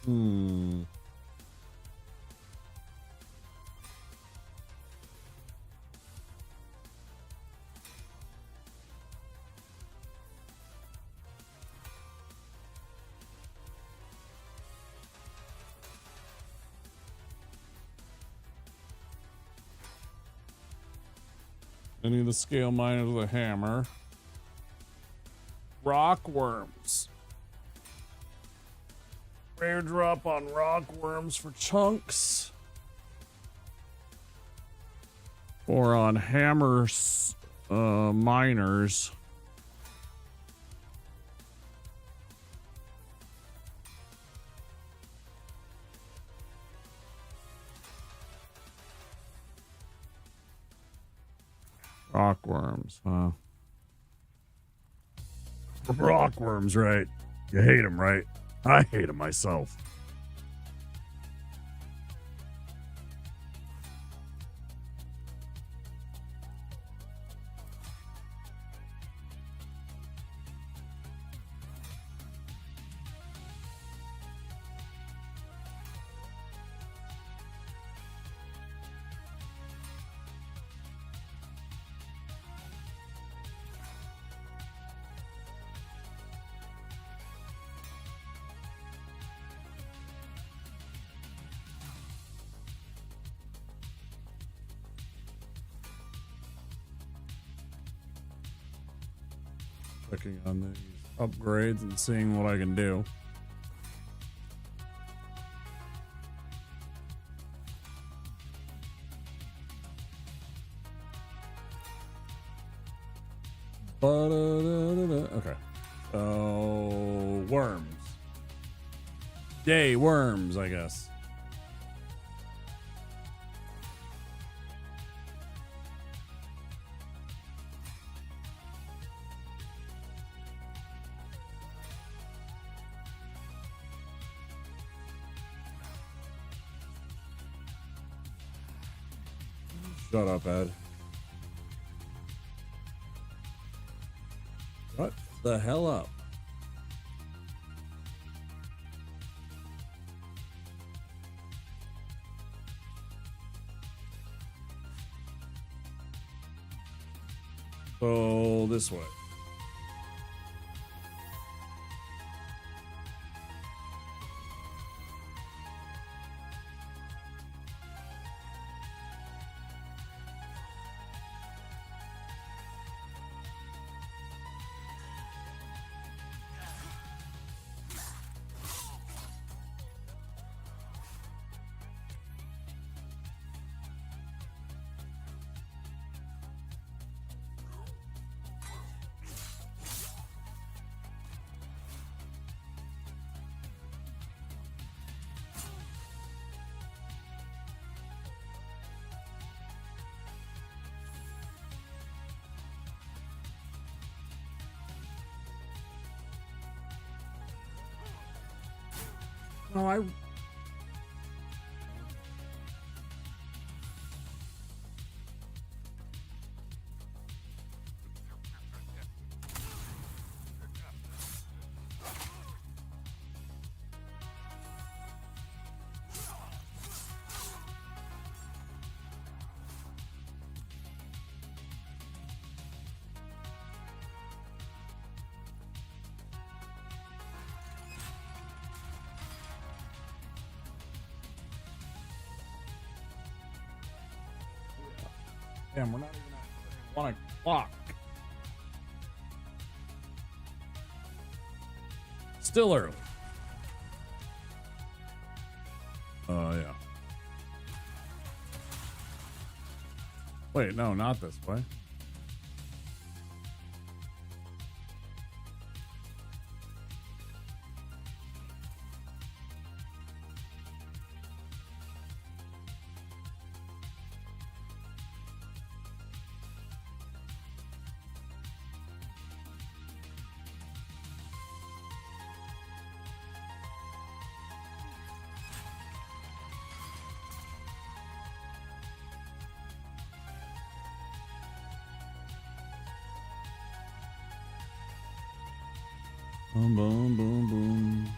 Hmm. Any of the scale miners with a hammer. Rock worms. Rare drop on rock worms for chunks. Or on hammers, miners. Rock worms, huh? Rock worms, right? You hate them, right? I hate them myself. Clicking on these upgrades and seeing what I can do. Okay. So, worms. Yay, worms, I guess. Shut up, Ed. Shut the hell up. So this way. No, I. Damn, we're not even at 1 o'clock. Still early. Yeah. Wait, no, not this way. Boom, boom, boom, boom.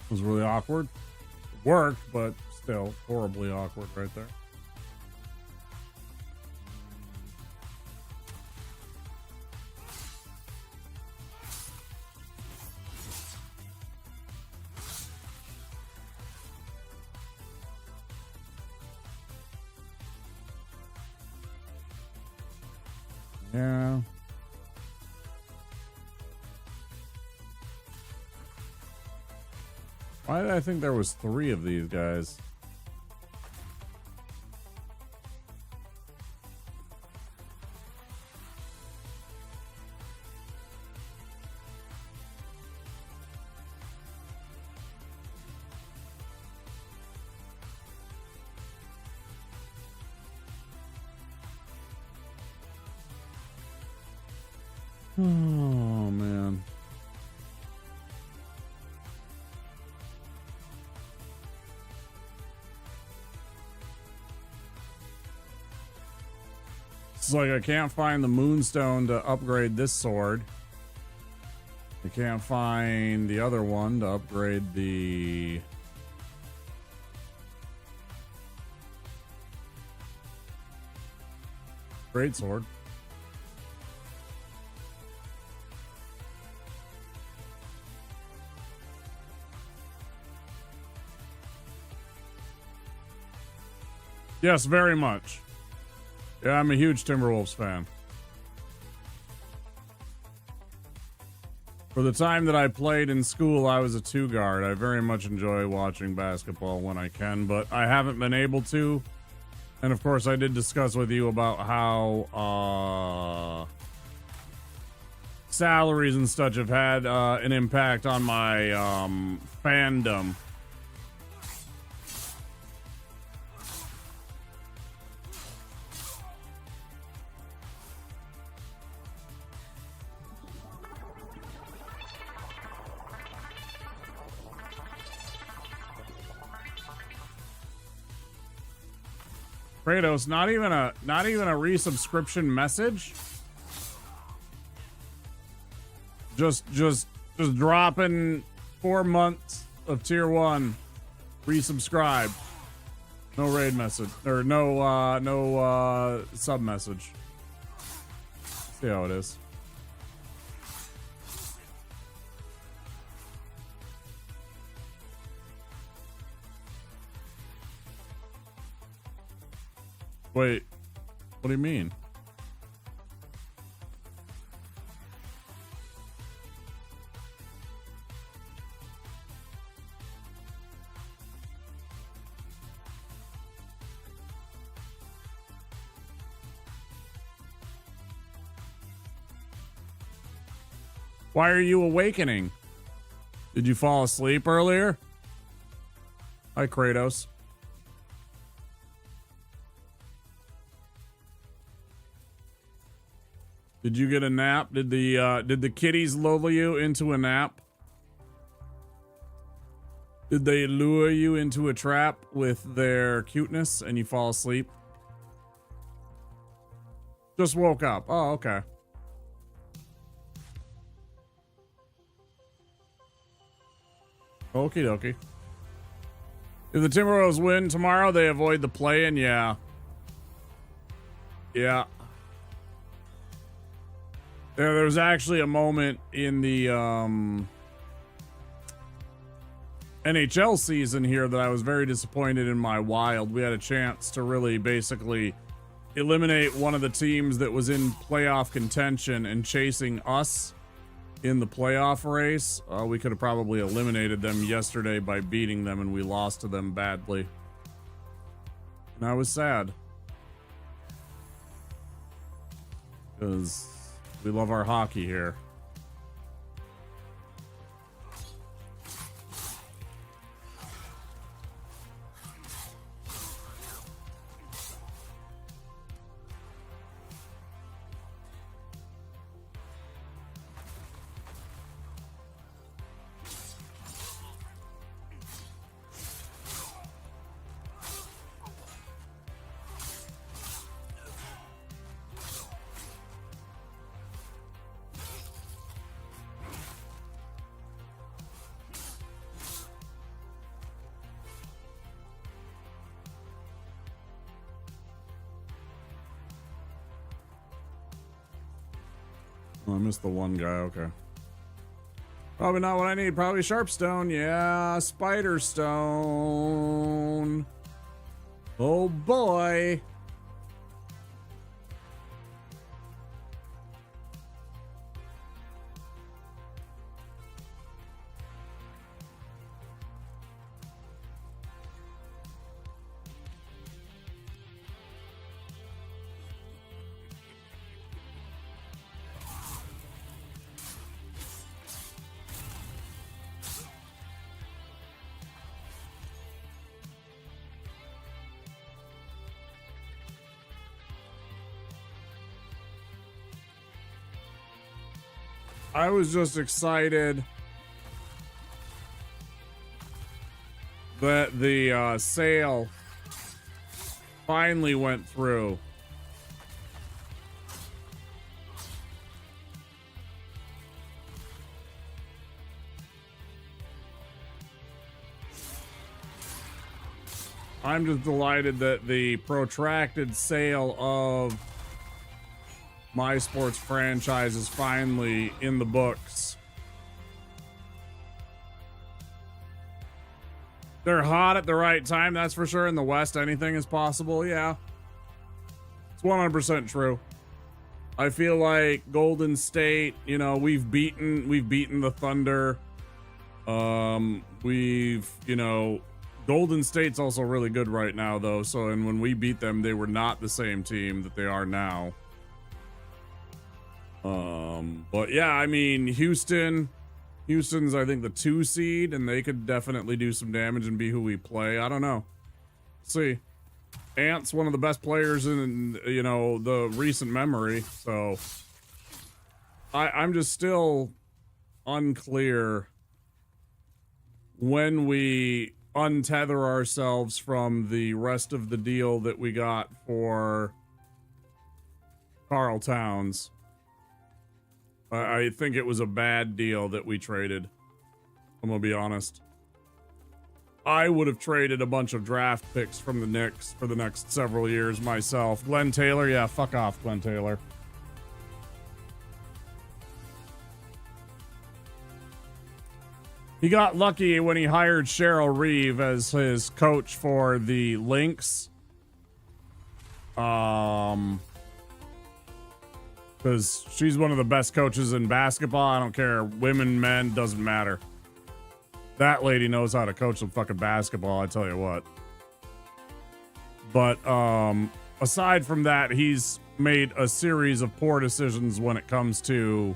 Was really awkward. It worked, but still horribly awkward right there. Yeah. Why did I think there was 3 of these guys? Oh, man. It's like I can't find the moonstone to upgrade this sword. I can't find the other one to upgrade the great sword. Yes, very much. Yeah, I'm a huge Timberwolves fan. For the time that I played in school, I was a 2-guard. I very much enjoy watching basketball when I can, but I haven't been able to. And of course, I did discuss with you about how salaries and such have had an impact on my fandom. Kratos, not even a resubscription message. Just dropping 4 months of tier 1. Resubscribe. No raid message or no sub message. See how it is. Wait, what do you mean? Why are you awakening? Did you fall asleep earlier? Hi, Kratos. Did you get a nap? Did the kitties lull you into a nap? Did they lure you into a trap with their cuteness and you fall asleep? Just woke up. Oh, okay. Okie dokie. If the Timberwolves win tomorrow, they avoid the play-in. Yeah. Yeah. There was actually a moment in the NHL season here that I was very disappointed in my Wild. We had a chance to really basically eliminate one of the teams that was in playoff contention and chasing us in the playoff race. We could have probably eliminated them yesterday by beating them, and we lost to them badly. And I was sad. Because we love our hockey here. Oh, I missed the one guy. Okay. Probably not what I need. Probably Sharpstone. Yeah, Spider Stone. Oh boy. I was just excited that the sale finally went through. I'm just delighted that the protracted sale of My Sports franchise is finally in the books. They're hot at the right time, that's for sure. In the West, anything is possible. Yeah. It's 100% true. I feel like Golden State, you know, we've beaten the Thunder. You know, Golden State's also really good right now though. So, and when we beat them, they were not the same team that they are now. But yeah, I mean, Houston's I think the 2 seed, and they could definitely do some damage and be who we play. I don't know. See, Ant's one of the best players in, you know, the recent memory. So I'm just still unclear when we untether ourselves from the rest of the deal that we got for Karl Towns. I think it was a bad deal that we traded. I'm gonna be honest. I would have traded a bunch of draft picks from the Knicks for the next several years myself. Glenn Taylor, yeah, fuck off, Glenn Taylor. He got lucky when he hired Cheryl Reeve as his coach for the Lynx. Because she's one of the best coaches in basketball. I don't care. Women, men, doesn't matter. That lady knows how to coach some fucking basketball, I tell you what. But aside from that, he's made a series of poor decisions when it comes to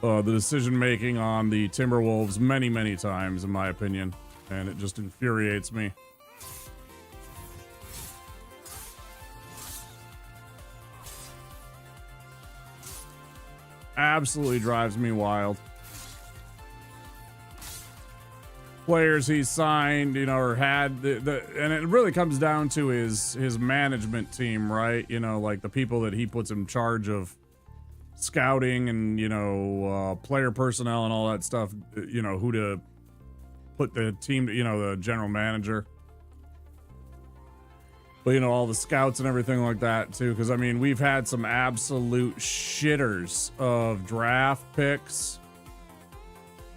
the decision making on the Timberwolves many, many times, in my opinion. And it just infuriates me. Absolutely drives me wild. Players he signed, you know, or had and it really comes down to his management team, right? You know, like the people that he puts in charge of scouting and, you know, player personnel and all that stuff, you know, who to put the team, you know, the general manager. But, you know, all the scouts and everything like that, too. Because, I mean, we've had some absolute shitters of draft picks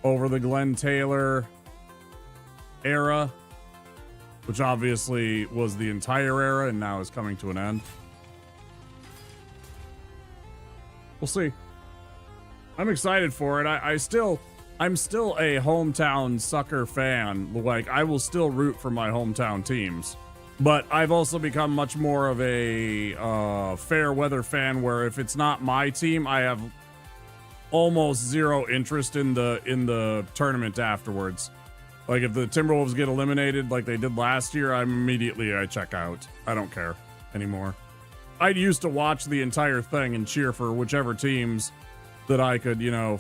over the Glenn Taylor era, which obviously was the entire era and now is coming to an end. We'll see. I'm excited for it. I'm still a hometown sucker fan. Like, I will still root for my hometown teams. But I've also become much more of a fair weather fan, where if it's not my team, I have almost zero interest in the tournament afterwards. Like if the Timberwolves get eliminated like they did last year, I check out. I don't care anymore. I used to watch the entire thing and cheer for whichever teams that I could, you know,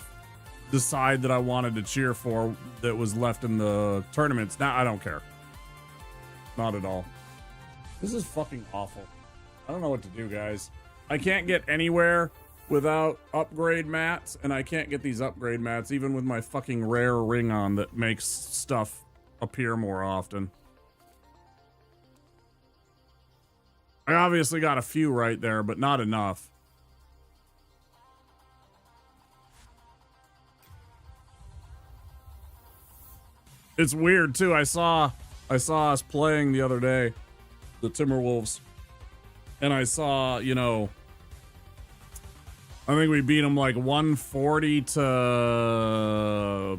decide that I wanted to cheer for that was left in the tournaments. Now I don't care. Not at all. This is fucking awful. I don't know what to do, guys. I can't get anywhere without upgrade mats, and I can't get these upgrade mats even with my fucking rare ring on that makes stuff appear more often. I obviously got a few right there, but not enough. It's weird too. I saw us playing the other day, the Timberwolves, and I saw, you know, I think we beat them like 140 to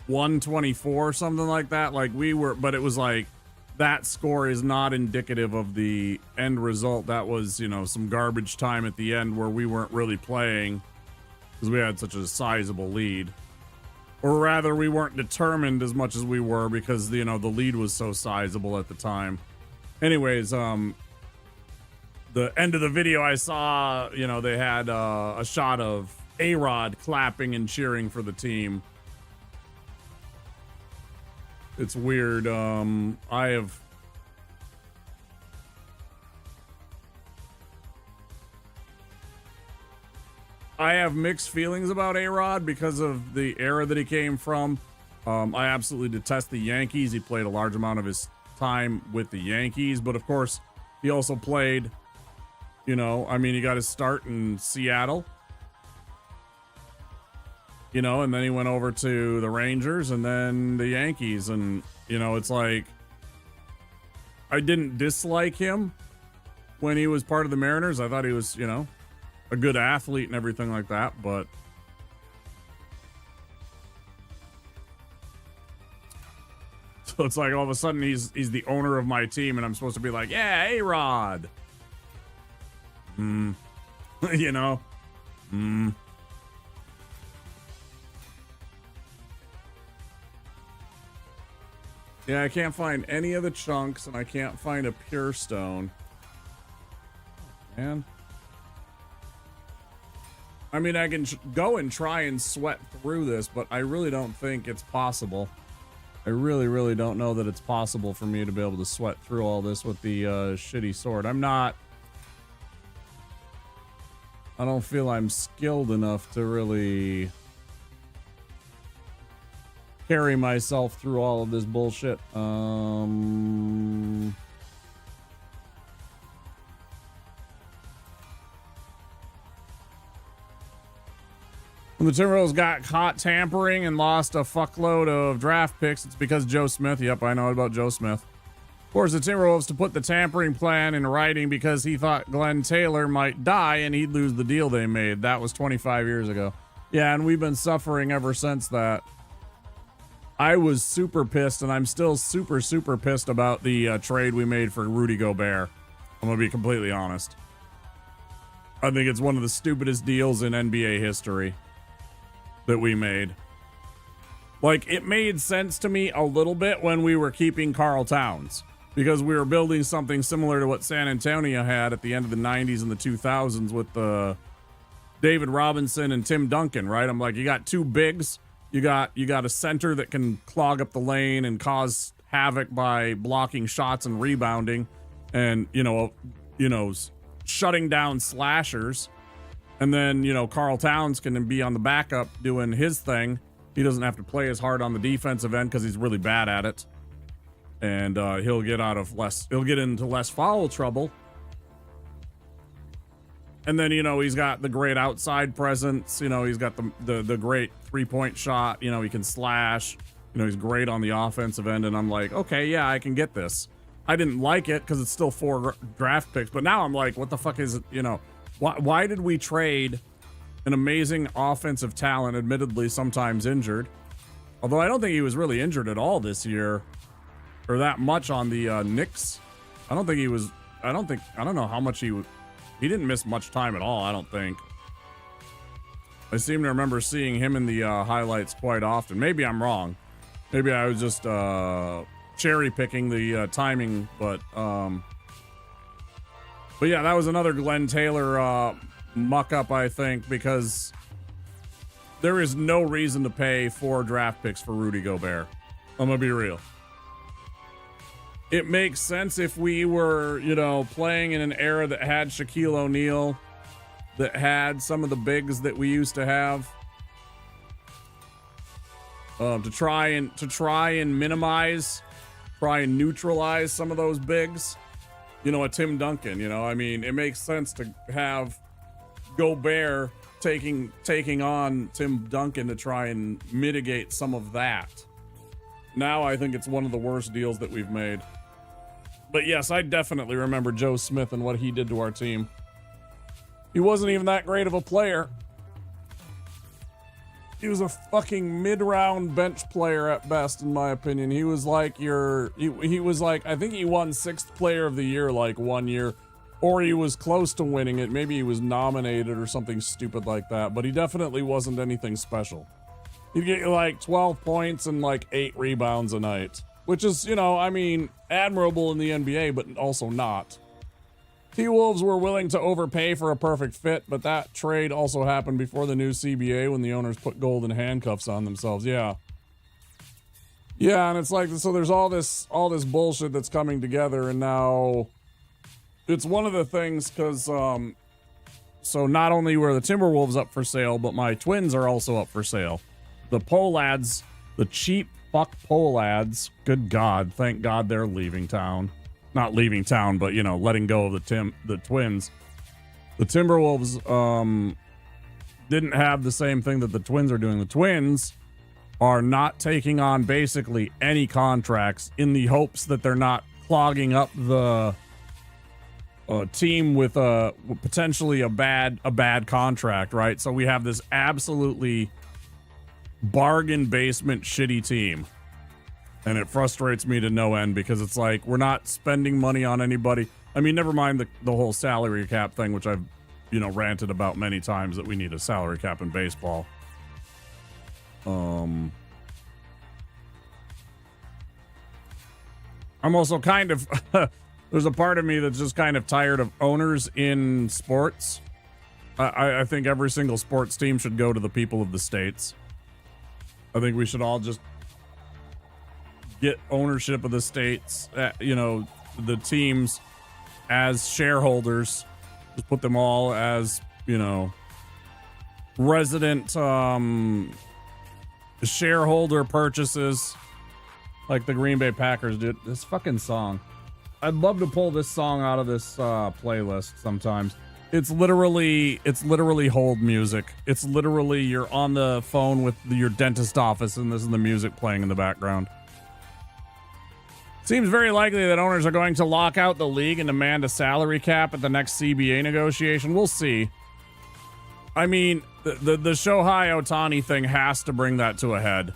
124, something like that. Like we were, but it was like that score is not indicative of the end result. That was, you know, some garbage time at the end where we weren't really playing because we had such a sizable lead. Or rather, we weren't determined as much as we were because, you know, the lead was so sizable at the time. Anyways, the end of the video I saw, you know, they had a shot of A-Rod clapping and cheering for the team. It's weird. I have mixed feelings about A-Rod because of the era that he came from. I absolutely detest the Yankees. He played a large amount of his time with the Yankees, but of course, he also played, you know, I mean, he got his start in Seattle. you know, and then he went over to the Rangers and then the Yankees. And, you know, it's like, I didn't dislike him when he was part of the Mariners. I thought he was, you know, a good athlete and everything like that, but so it's like all of a sudden he's the owner of my team and I'm supposed to be like, yeah, A-Rod. You know? Yeah, I can't find any of the chunks and I can't find a pure stone. Man. I mean, I can go and try and sweat through this, but I really don't think it's possible. I really, really don't know that it's possible for me to be able to sweat through all this with the shitty sword. I don't feel I'm skilled enough to really carry myself through all of this bullshit. When the Timberwolves got caught tampering and lost a fuckload of draft picks, it's because Joe Smith. Yep, I know about Joe Smith. Forced the Timberwolves to put the tampering plan in writing because he thought Glenn Taylor might die and he'd lose the deal they made. That was 25 years ago. Yeah, and we've been suffering ever since that. I was super pissed, and I'm still super, super pissed about the trade we made for Rudy Gobert. I'm going to be completely honest. I think it's one of the stupidest deals in NBA history that we made. Like, it made sense to me a little bit when we were keeping Karl Towns, because we were building something similar to what San Antonio had at the end of the 90s and the 2000s with David Robinson and Tim Duncan, right? I'm like, you got two bigs. You got a center that can clog up the lane and cause havoc by blocking shots and rebounding and, you know, shutting down slashers. And then, you know, Karl Towns can be on the backup doing his thing. He doesn't have to play as hard on the defensive end because he's really bad at it. And he'll get into less foul trouble. And then, you know, he's got the great outside presence. You know, he's got the great 3-point shot. You know, he can slash. You know, he's great on the offensive end. And I'm like, okay, yeah, I can get this. I didn't like it because it's still 4 draft picks. But now I'm like, what the fuck is it? You know, why did we trade an amazing offensive talent, admittedly sometimes injured? Although I don't think he was really injured at all this year, or that much on the Knicks. I don't know how much he didn't miss much time at all, I don't think. I seem to remember seeing him in the highlights quite often. Maybe I'm wrong. Maybe I was just cherry picking the timing, but yeah, that was another Glenn Taylor muck up, I think, because there is no reason to pay 4 draft picks for Rudy Gobert. I'm gonna be real. It makes sense if we were, you know, playing in an era that had Shaquille O'Neal, that had some of the bigs that we used to have, to try and minimize, try and neutralize some of those bigs. You know, a Tim Duncan. You know, I mean, it makes sense to have Gobert taking on Tim Duncan to try and mitigate some of that. Now I think it's one of the worst deals that we've made. But yes, I definitely remember Joe Smith and what he did to our team. He wasn't even that great of a player. He was a fucking mid-round bench player at best, in my opinion. He was like he was like, I think he won 6th player of the year like one year, or he was close to winning it. Maybe he was nominated or something stupid like that, but he definitely wasn't anything special. He'd get like 12 points and like 8 rebounds a night, which is, you know, I mean, admirable in the NBA, but also not. T-Wolves were willing to overpay for a perfect fit, but that trade also happened before the new CBA when the owners put golden handcuffs on themselves. Yeah. Yeah, and it's like, so there's all this bullshit that's coming together, and now it's one of the things because, so not only were the Timberwolves up for sale, but my Twins are also up for sale. The Polads, the cheap fuck Polads, good God, thank God they're leaving town. Not leaving town, but, you know, letting go of the Twins. The Timberwolves didn't have the same thing that the Twins are doing. The Twins are not taking on basically any contracts in the hopes that they're not clogging up the team with potentially a bad contract, right? So we have this absolutely bargain basement shitty team. And it frustrates me to no end because it's like we're not spending money on anybody. I mean, never mind the whole salary cap thing, which I've, ranted about many times that we need a salary cap in baseball. I'm also kind of there's a part of me that's just kind of tired of owners in sports. I think every single sports team should go to the people of the states. I think we should all just get ownership of the states, the teams as shareholders. Just put them all as, resident shareholder purchases like the Green Bay Packers did. This fucking song. I'd love to pull this song out of this playlist sometimes. It's literally hold music. It's literally you're on the phone with your dentist office and this is the music playing in the background. Seems very likely that owners are going to lock out the league and demand a salary cap at the next CBA negotiation. We'll see. I mean, the Shohei Ohtani thing has to bring that to a head.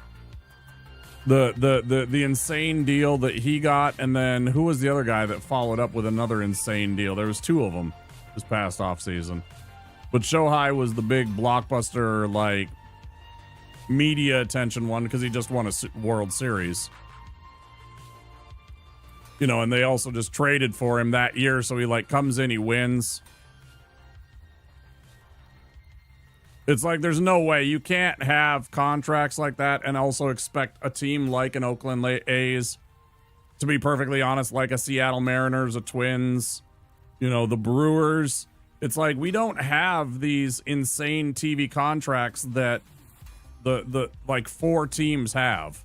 The insane deal that he got, and then who was the other guy that followed up with another insane deal? There was two of them this past offseason. But Shohei was the big blockbuster, like, media attention one because he just won a World Series. And they also just traded for him that year, so he, comes in, he wins. It's like there's no way you can't have contracts like that and also expect a team like an Oakland A's, to be perfectly honest, like a Seattle Mariners, a Twins, the Brewers. It's like we don't have these insane TV contracts that the 4 teams have.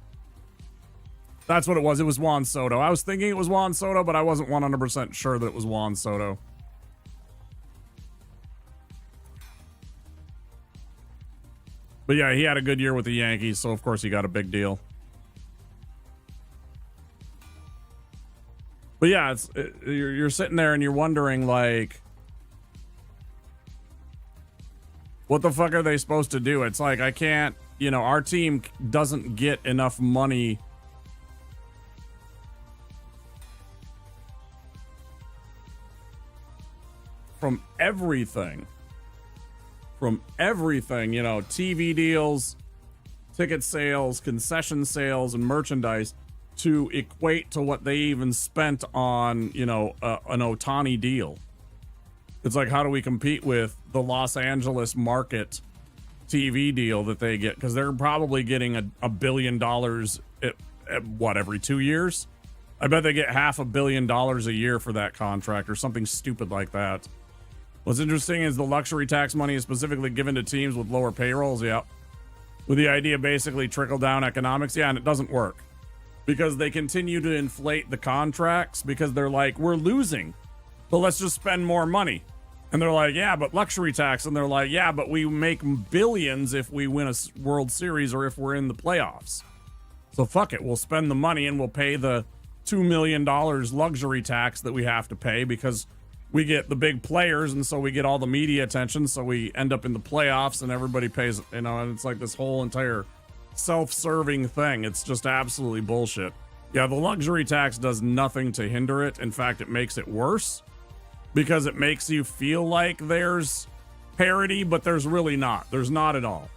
That's what it was. It was Juan Soto. I was thinking it was Juan Soto, but I wasn't 100% sure that it was Juan Soto. But yeah, he had a good year with the Yankees, so of course he got a big deal. But yeah, you're sitting there and you're wondering, what the fuck are they supposed to do? It's like, I can't, our team doesn't get enough money from everything, TV deals, ticket sales, concession sales, and merchandise to equate to what they even spent on, an Ohtani deal. It's like, how do we compete with the Los Angeles market TV deal that they get? Because they're probably getting $1 billion every 2 years? I bet they get $500 million a year for that contract or something stupid like that. What's interesting is the luxury tax money is specifically given to teams with lower payrolls. Yeah. With the idea basically trickle down economics. Yeah, and it doesn't work because they continue to inflate the contracts because they're like, we're losing, but let's just spend more money. And they're like, yeah, but luxury tax. And they're like, yeah, but we make billions if we win a World Series or if we're in the playoffs. So fuck it. We'll spend the money and we'll pay the $2 million luxury tax that we have to pay because we get the big players, and so we get all the media attention, so we end up in the playoffs, and everybody pays, and it's like this whole entire self-serving thing. It's just absolutely bullshit. Yeah, the luxury tax does nothing to hinder it. In fact, it makes it worse because it makes you feel like there's parity, but there's really not. There's not at all.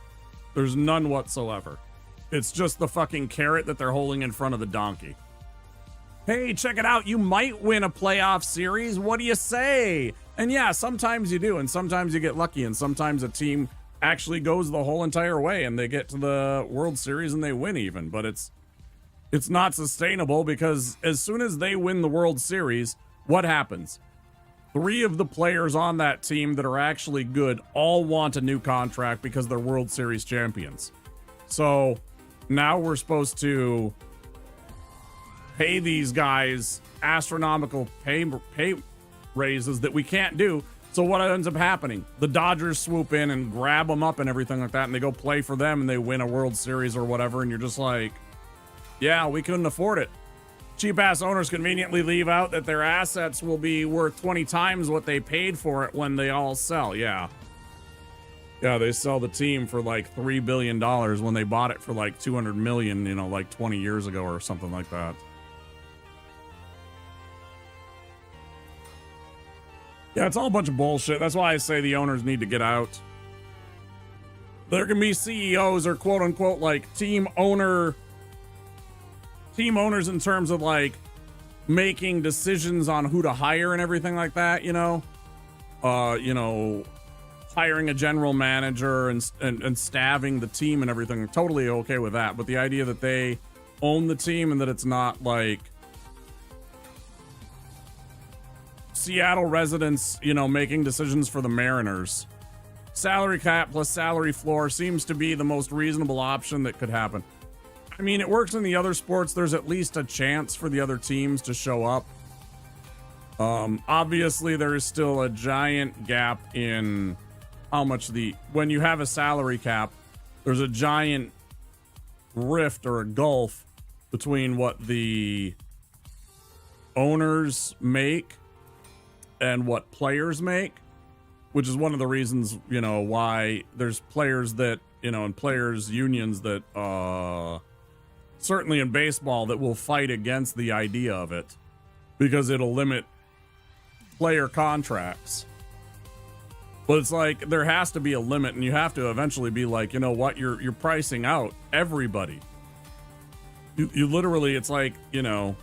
There's none whatsoever. It's just the fucking carrot that they're holding in front of the donkey. Hey, check it out. You might win a playoff series. What do you say? And yeah, sometimes you do, and sometimes you get lucky, and sometimes a team actually goes the whole entire way and they get to the World Series and they win even. But it's not sustainable because as soon as they win the World Series, what happens? 3 of the players on that team that are actually good all want a new contract because they're World Series champions. So now we're supposed to pay these guys astronomical pay raises that we can't do. So what ends up happening? The Dodgers swoop in and grab them up and everything like that, and they go play for them and they win a World Series or whatever, and you're just like, yeah, we couldn't afford it. Cheap ass owners conveniently leave out that their assets will be worth 20 times what they paid for it when they all sell. Yeah. Yeah, they sell the team for like $3 billion when they bought it for like 200 million, you know, like 20 years ago or something like that. Yeah, it's all a bunch of bullshit. That's why I say the owners need to get out. There can be CEOs or quote unquote like team owners in terms of like making decisions on who to hire and everything like that, you know, hiring a general manager and staffing the team and everything. I'm totally okay with that. But the idea that they own the team and that it's not like Seattle residents, you know, making decisions for the Mariners. Salary cap plus salary floor seems to be the most reasonable option that could happen. I mean, it works in the other sports. There's at least a chance for the other teams to show up. Obviously, there is still a giant gap in how much when you have a salary cap, there's a giant rift or a gulf between what the owners make and what players make, which is one of the reasons, you know, why there's players that, you know, and players unions that, certainly in baseball, that will fight against the idea of it because it'll limit player contracts. But it's like there has to be a limit, and you have to eventually be like, you know what, you're pricing out everybody. You literally, it's like, you know,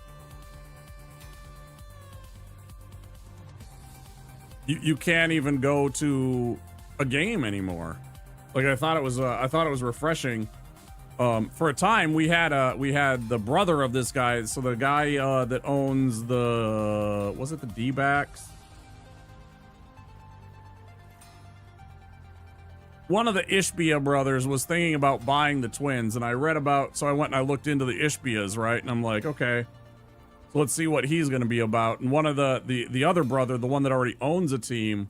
you can't even go to a game anymore. Like I thought it was refreshing. For a time we had the brother of this guy, so the guy that owns was it the D-backs? One of the Ishbia brothers was thinking about buying the Twins, and I went and I looked into the Ishbias, right? And I'm like, okay, so let's see what he's going to be about. And one of the other brother, the one that already owns a team,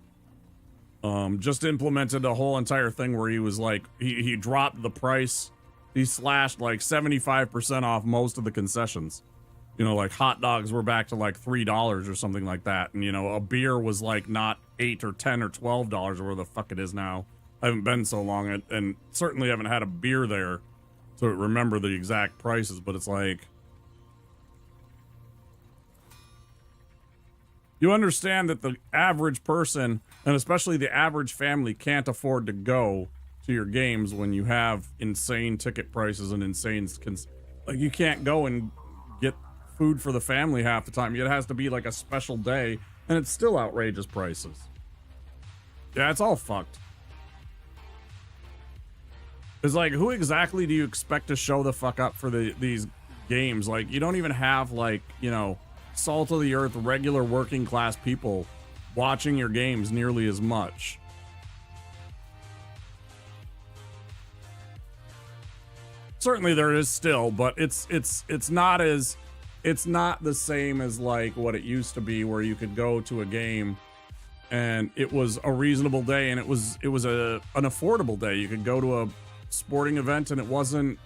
just implemented a whole entire thing where he was like, he dropped the price. He slashed like 75% off most of the concessions. You know, like hot dogs were back to like $3 or something like that. And, you know, a beer was like not $8 or $10 or $12 or where the fuck it is now. I haven't been so long and certainly haven't had a beer there to remember the exact prices, but it's like, you understand that the average person, and especially the average family, can't afford to go to your games when you have insane ticket prices and insane, like you can't go and get food for the family half the time. It has to be like a special day, and it's still outrageous prices. Yeah, it's all fucked. It's like, who exactly do you expect to show the fuck up for these games? Like, you don't even have, like, you know, salt of the earth, regular working class people watching your games nearly as much. Certainly there is still, but it's not the same as like what it used to be, where you could go to a game and it was a reasonable day, and it was an affordable day. You could go to a sporting event and it wasn't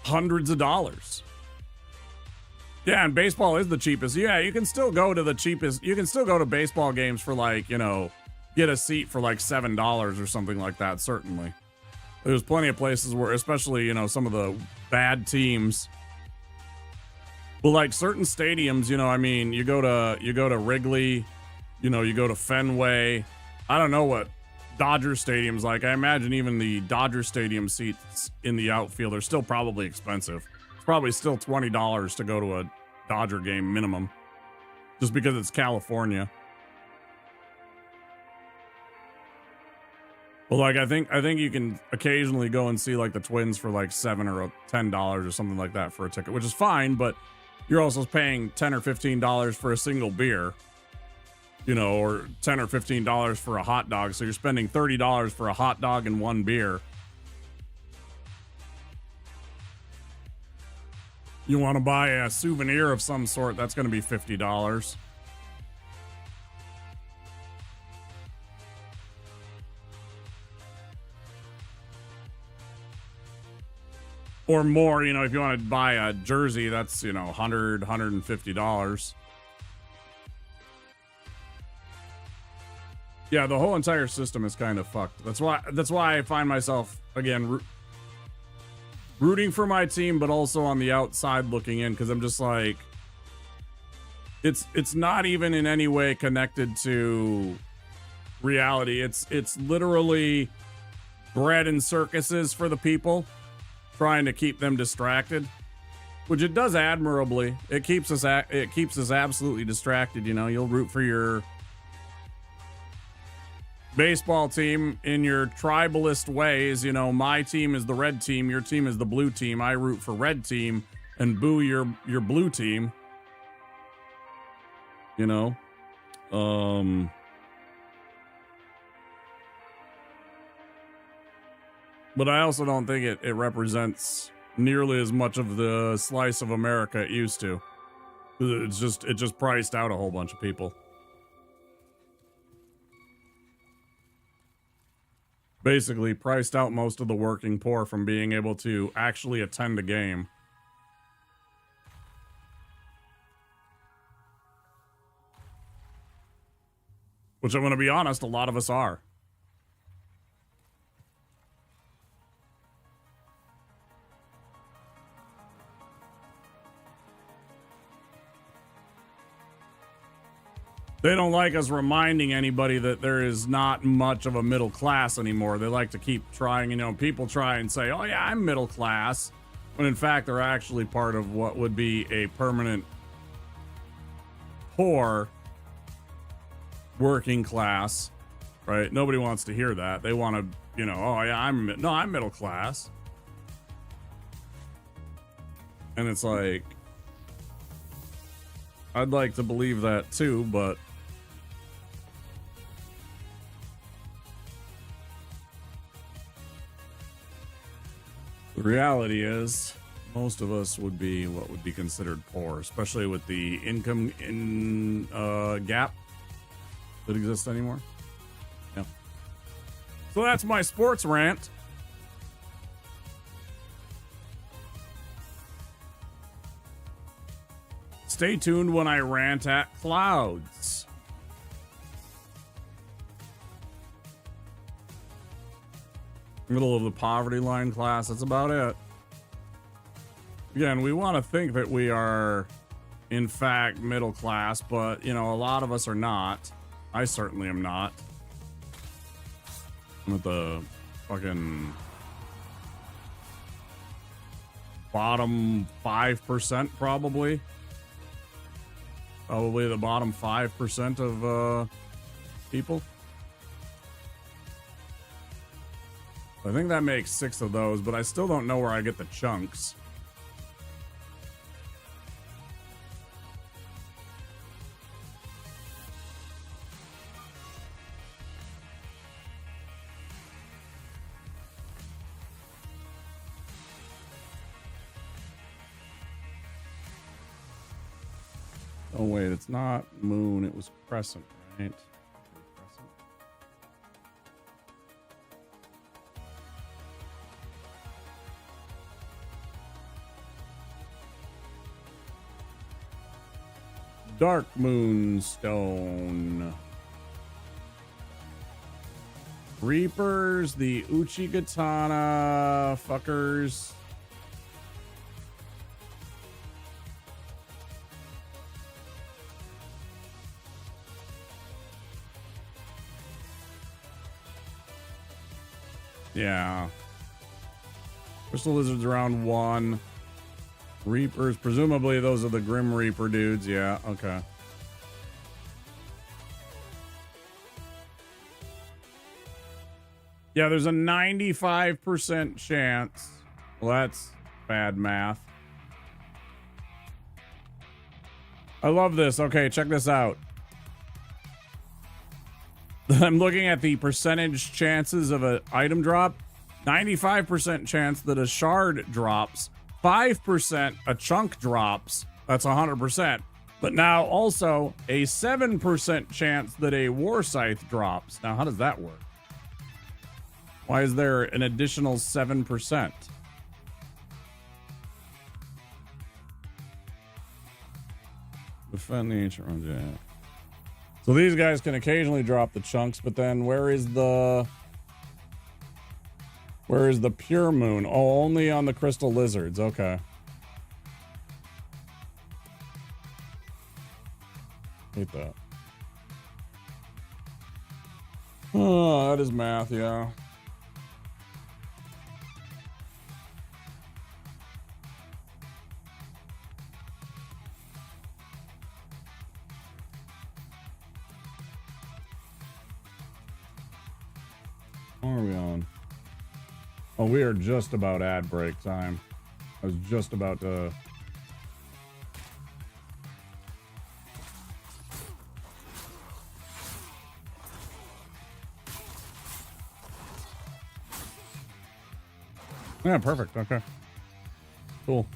hundreds of dollars. Yeah, and baseball is the cheapest. Yeah, you can still go to the cheapest. You can still go to baseball games for like, you know, get a seat for like $7 or something like that. Certainly. There's plenty of places where, especially, you know, some of the bad teams, but like certain stadiums, you know, I mean, you go to Wrigley, you know, you go to Fenway. I don't know what Dodger Stadium's like. I imagine even the Dodger Stadium seats in the outfield are still probably expensive. It's probably still $20 to go to a Dodger game minimum, just because it's California. Well, like I think you can occasionally go and see like the Twins for like $7 or $10 or something like that for a ticket, which is fine, but you're also paying $10 or $15 for a single beer, you know, or $10 or $15 for a hot dog. So you're spending $30 for a hot dog and one beer. You want to buy a souvenir of some sort, that's going to be $50. or more. You know, if you want to buy a jersey, that's, you know, $150. Yeah, the whole entire system is kind of fucked. That's why I find myself again rooting for my team, but also on the outside looking in, because I'm just like, it's not even in any way connected to reality. It's literally bread and circuses for the people, trying to keep them distracted, which it does admirably. It keeps us absolutely distracted. You know, you'll root for your baseball team in your tribalist ways. You know, my team is the red team, your team is the blue team. I root for red team and boo your blue team. You know, but I also don't think it represents nearly as much of the slice of America it used to. It just priced out a whole bunch of people. Basically priced out most of the working poor from being able to actually attend a game. Which I'm going to be honest, a lot of us are. They don't like us reminding anybody that there is not much of a middle class anymore. They like to keep trying, you know, people try and say, oh yeah, I'm middle class, when in fact they're actually part of what would be a permanent poor working class, right? Nobody wants to hear that. They want to, you know, oh yeah, I'm middle class. And it's like, I'd like to believe that too, but the reality is most of us would be what would be considered poor, especially with the income gap that exists anymore. Yeah. So that's my sports rant. Stay tuned when I rant at clouds. Middle of the poverty line class, that's about it. Again, we want to think that we are, in fact, middle class, but, you know, a lot of us are not. I certainly am not. I'm at the fucking bottom 5%, probably. Probably the bottom 5% of people. I think that makes 6 of those, but I still don't know where I get the chunks. Oh wait, it's not moon, it was crescent, right? Crescent. Dark Moonstone. Reapers, the Uchigatana fuckers. Yeah. Crystal Lizards around 1. Reapers, presumably those are the Grim Reaper dudes. Yeah, okay. Yeah, there's a 95% chance. Well, that's bad math. I love this. Okay, check this out. I'm looking at the percentage chances of an item drop. 95% chance that a shard drops. 5% a chunk drops. That's 100%. But now also a 7% chance that a war scythe drops. Now, how does that work? Why is there an additional 7%? defend the ancient ruins, yeah. So these guys can occasionally drop the chunks, but then where is the pure moon? Oh, only on the crystal lizards. Okay. Hate that. Oh, that is math, yeah. What are we on? Oh, we are just about ad break time. I was just about to... Yeah, perfect. Okay. Cool.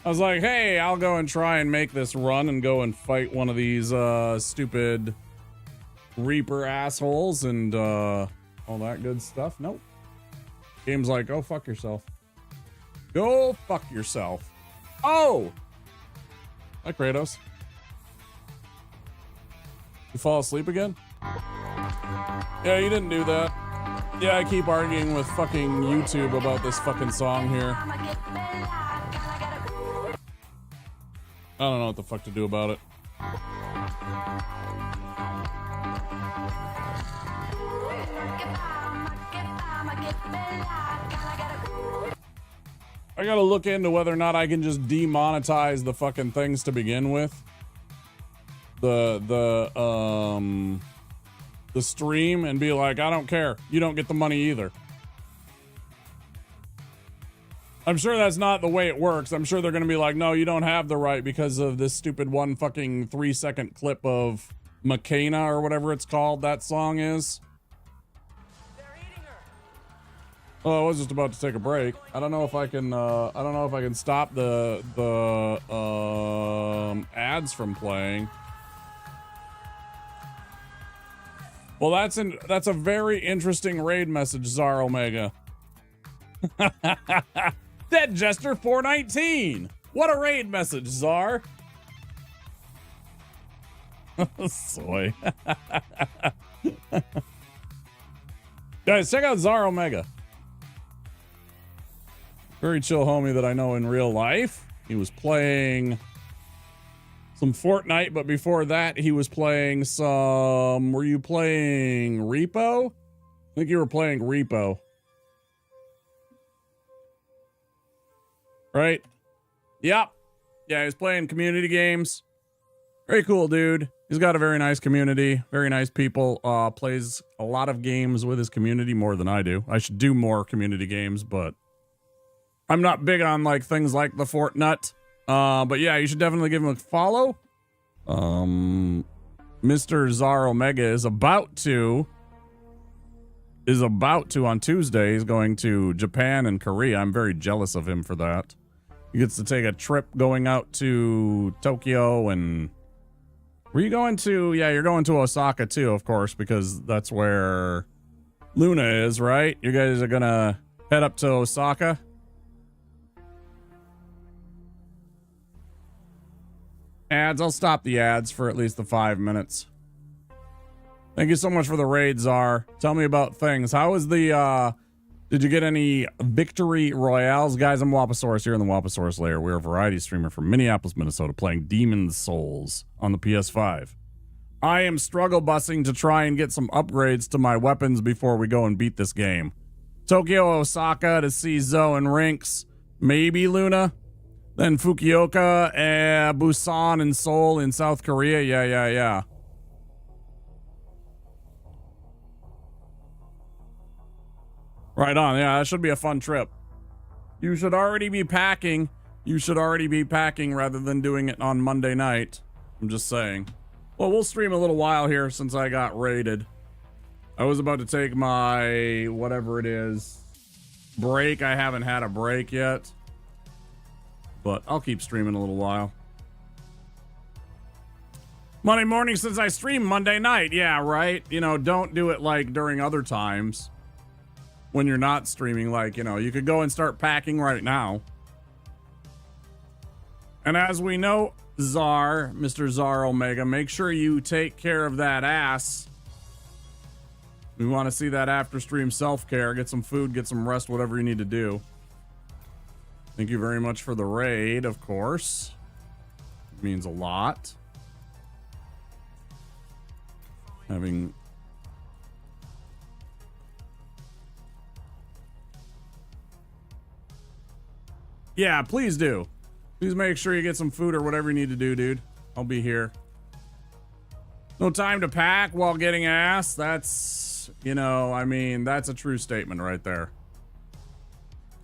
I was like, hey, I'll go and try and make this run and go and fight one of these stupid Reaper assholes and all that good stuff. Nope. Game's like, go fuck yourself. Go fuck yourself. Oh! Hi, Kratos. You fall asleep again? Yeah, you didn't do that. Yeah, I keep arguing with fucking YouTube about this fucking song here. I don't know what the fuck to do about it. I gotta look into whether or not I can just demonetize the fucking things to begin with. The stream and be like, I don't care. You don't get the money either. I'm sure that's not the way it works. I'm sure they're going to be like, no, you don't have the right because of this stupid one fucking 3-second clip of McKenna or whatever it's called that song is. They're eating her. Oh, I was just about to take a break. I don't know if I can stop the ads from playing. Well, that's a very interesting raid message, Czar Omega. Dead Jester 419. What a raid message, Czar. Soy. Guys, check out Czar Omega. Very chill homie that I know in real life. He was playing some Fortnite, but before that, he was playing some... Were you playing Repo? I think you were playing Repo. Right? Yep. Yeah, he was playing community games. Very cool, dude. He's got a very nice community. Very nice people. Plays a lot of games with his community, more than I do. I should do more community games, but... I'm not big on, like, things like the Fortnite. But yeah, you should definitely give him a follow. Mr. Czar Omega is about to on Tuesday. He's going to Japan and Korea. I'm very jealous of him for that. He gets to take a trip going out to Tokyo and were you going to? Yeah, you're going to Osaka too, of course, because that's where Luna is, right? You guys are gonna head up to Osaka. Ads, I'll stop the ads for at least the 5 minutes. Thank you so much for the raid, Czar. Tell me about things. How is the, did you get any victory royales? Guys, I'm Wapasaurus here in the Wapasaurus Lair. We're a variety streamer from Minneapolis, Minnesota, playing Demon's Souls on the PS5. I am struggle busing to try and get some upgrades to my weapons before we go and beat this game. Tokyo, Osaka to see Zoe and Rinks. Maybe Luna. Then Fukuoka, Busan, and Seoul in South Korea. Yeah. Right on. Yeah, that should be a fun trip. You should already be packing. You should already be packing rather than doing it on Monday night. I'm just saying. Well, we'll stream a little while here since I got raided. I was about to take my, whatever it is, break. I haven't had a break yet. But I'll keep streaming a little while. Monday morning since I stream Monday night. Yeah, right? You know, don't do it like during other times. When you're not streaming, like, you know, you could go and start packing right now. And as we know, Mr. Czar Omega. Make sure you take care of that ass. We want to see that after stream self-care. Get some food, get some rest, whatever you need to do. Thank you very much for the raid, of course. It means a lot. Having... Yeah, please do. Please make sure you get some food or whatever you need to do, dude. I'll be here. No time to pack while getting ass. That's, you know, I mean, that's a true statement right there.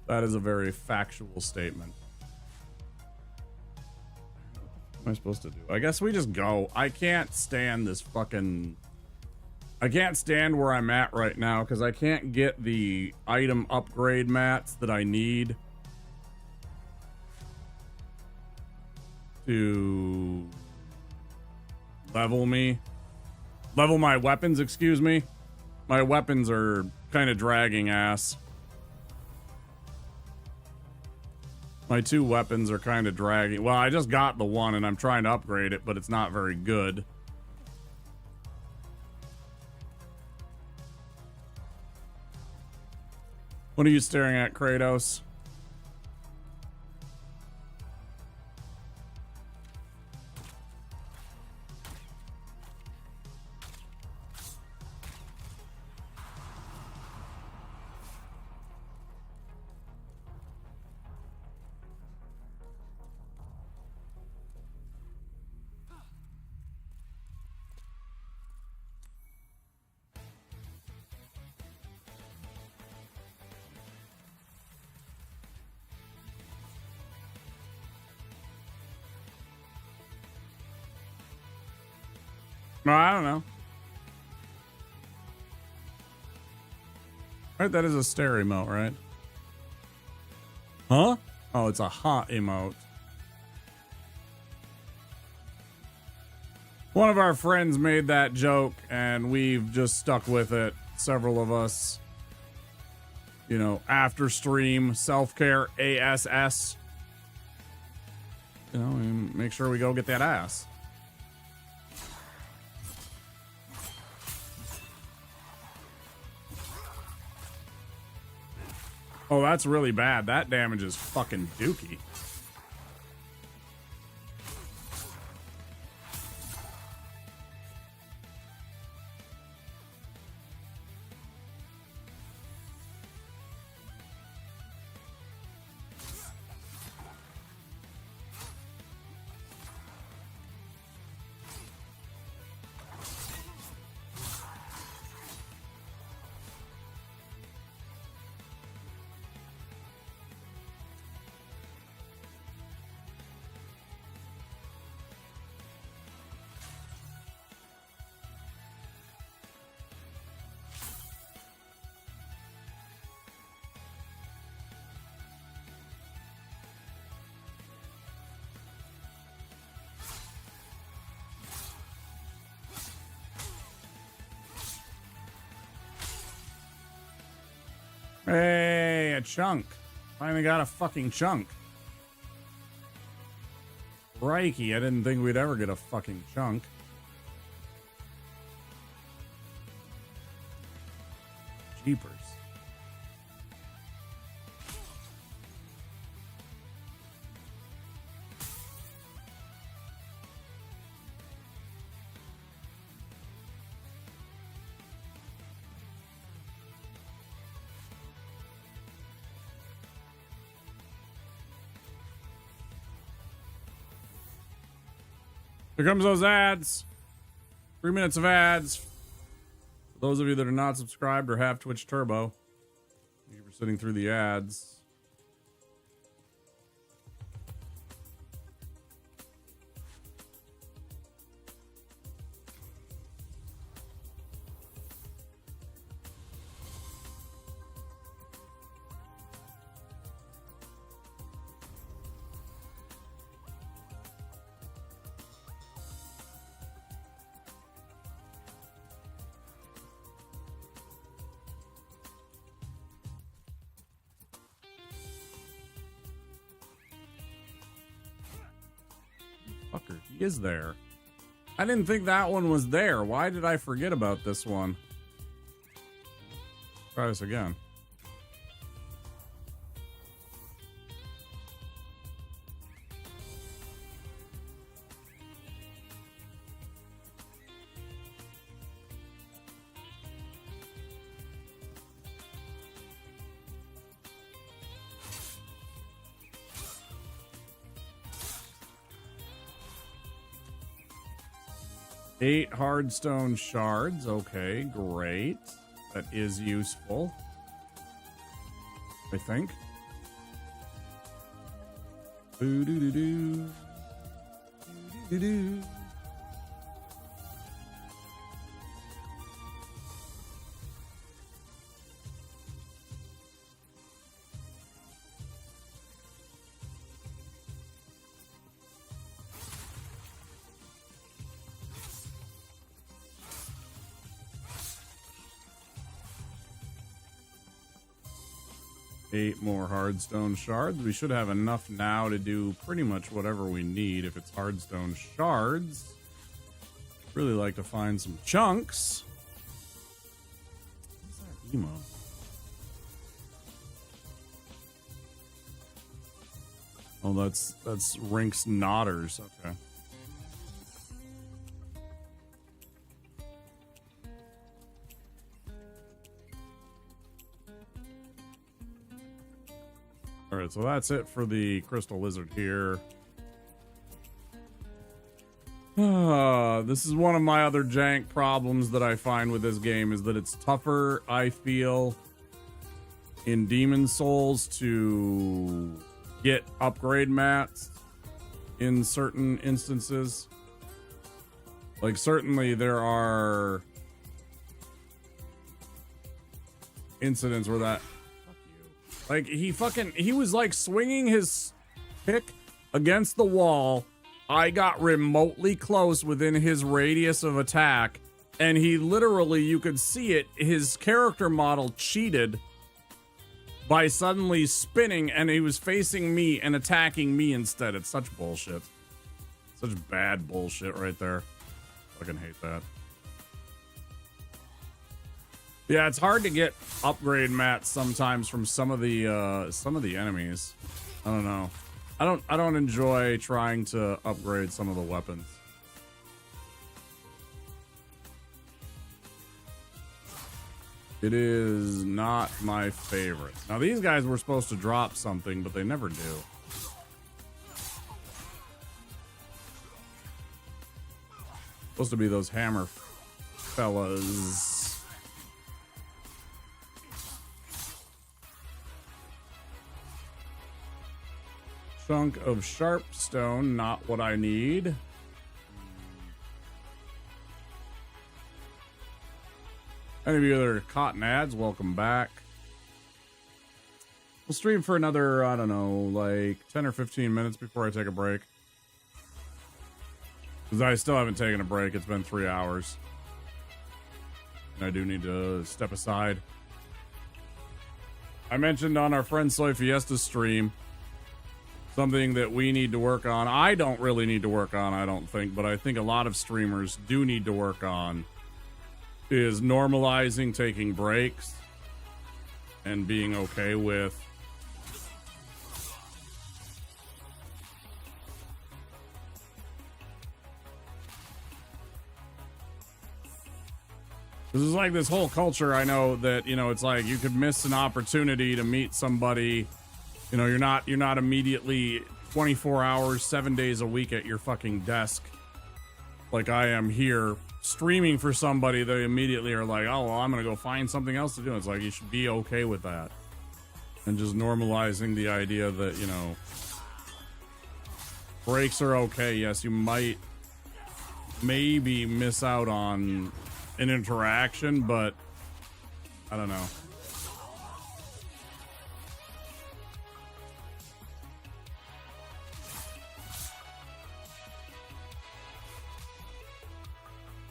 That is a very factual statement. What am I supposed to do? I guess we just go. I can't stand this fucking... I can't stand where I'm at right now because I can't get the item upgrade mats that I need to level my weapons, excuse me. My weapons are kind of dragging ass. My 2 weapons are kind of dragging. Well, I just got the one and I'm trying to upgrade it, but it's not very good. What are you staring at, Kratos? No, I don't know. Right, that is a stare emote, right? Huh? Oh, it's a hot emote. One of our friends made that joke, and we've just stuck with it. Several of us. You know, after stream, self-care, ASS. You know, and make sure we go get that ass. Oh, that's really bad. That damage is fucking dookie. Hey, a chunk. Finally got a fucking chunk. Crikey, I didn't think we'd ever get a fucking chunk. Jeepers. Here comes those ads. 3 minutes of ads. For those of you that are not subscribed or have Twitch Turbo, thank you for sitting through the ads. He is there. I didn't think that one was there. Why did I forget about this one? Try this again. Eight hardstone shards. Okay, great. That is useful, I think. Boo doo doo doo. Doo doo doo. Eight more hardstone shards. We should have enough now to do pretty much whatever we need if it's hardstone shards. Really like to find some chunks. What's that emo? Oh, that's Rink's Knotters. Okay. All right, so that's it for the crystal lizard here. This is one of my other jank problems that I find with this game is that it's tougher, I feel, in Demon Souls to get upgrade mats in certain instances. Like, certainly there are incidents where that... Like, he was like swinging his pick against the wall. I got remotely close within his radius of attack, and he literally, you could see it, his character model cheated by suddenly spinning, and he was facing me and attacking me instead. It's such bullshit. Such bad bullshit right there. Fucking hate that. Yeah, it's hard to get upgrade mats sometimes from some of the enemies. I don't know. I don't enjoy trying to upgrade some of the weapons. It is not my favorite. Now these guys were supposed to drop something, but they never do. Supposed to be those hammer fellas. Chunk of sharp stone, not what I need. Any of you other cotton ads, welcome back. We'll stream for another, I don't know, like 10 or 15 minutes before I take a break. Because I still haven't taken a break. It's been 3 hours. And I do need to step aside. I mentioned on our friend Soy Fiesta stream something that we need to work on. I don't really need to work on, I don't think, but I think a lot of streamers do need to work on is normalizing taking breaks and being okay with this is like this whole culture. I know that, you know, it's like you could miss an opportunity to meet somebody. You know, you're not immediately 24 hours, 7 days a week at your fucking desk like I am here streaming for somebody. They immediately are like, oh, well, I'm gonna go find something else to do. It's like you should be okay with that. And just normalizing the idea that, you know, breaks are okay. Yes, you might maybe miss out on an interaction, but I don't know.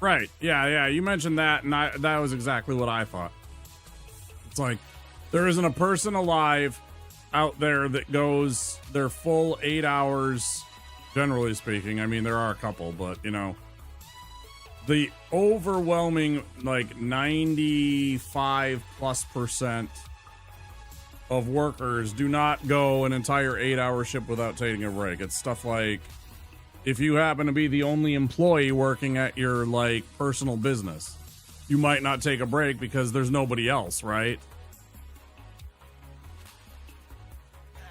Right. Yeah. You mentioned that, and that was exactly what I thought. It's like, there isn't a person alive out there that goes their full 8 hours Generally speaking, I mean, there are a couple, but you know, the overwhelming, like 95+% of workers do not go an entire 8-hour shift without taking a break. It's stuff like if you happen to be the only employee working at your like personal business, you might not take a break because there's nobody else, right?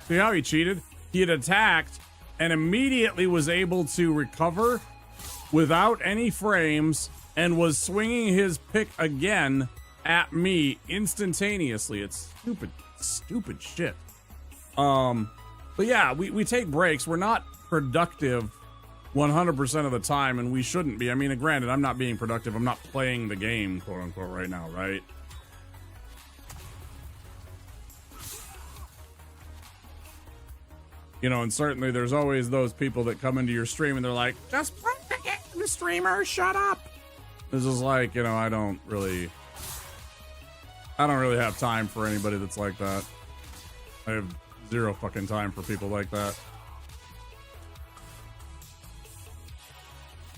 See how he cheated? He had attacked and immediately was able to recover without any frames and was swinging his pick again at me instantaneously. It's stupid shit. But yeah, we take breaks. We're not productive 100% of the time, and we shouldn't be. I mean, granted, I'm not being productive. I'm not playing the game, quote unquote, right now, right? You know, and certainly there's always those people that come into your stream and they're like, just play the game, streamer, shut up. This is like, you know, I don't really have time for anybody that's like that. I have zero fucking time for people like that.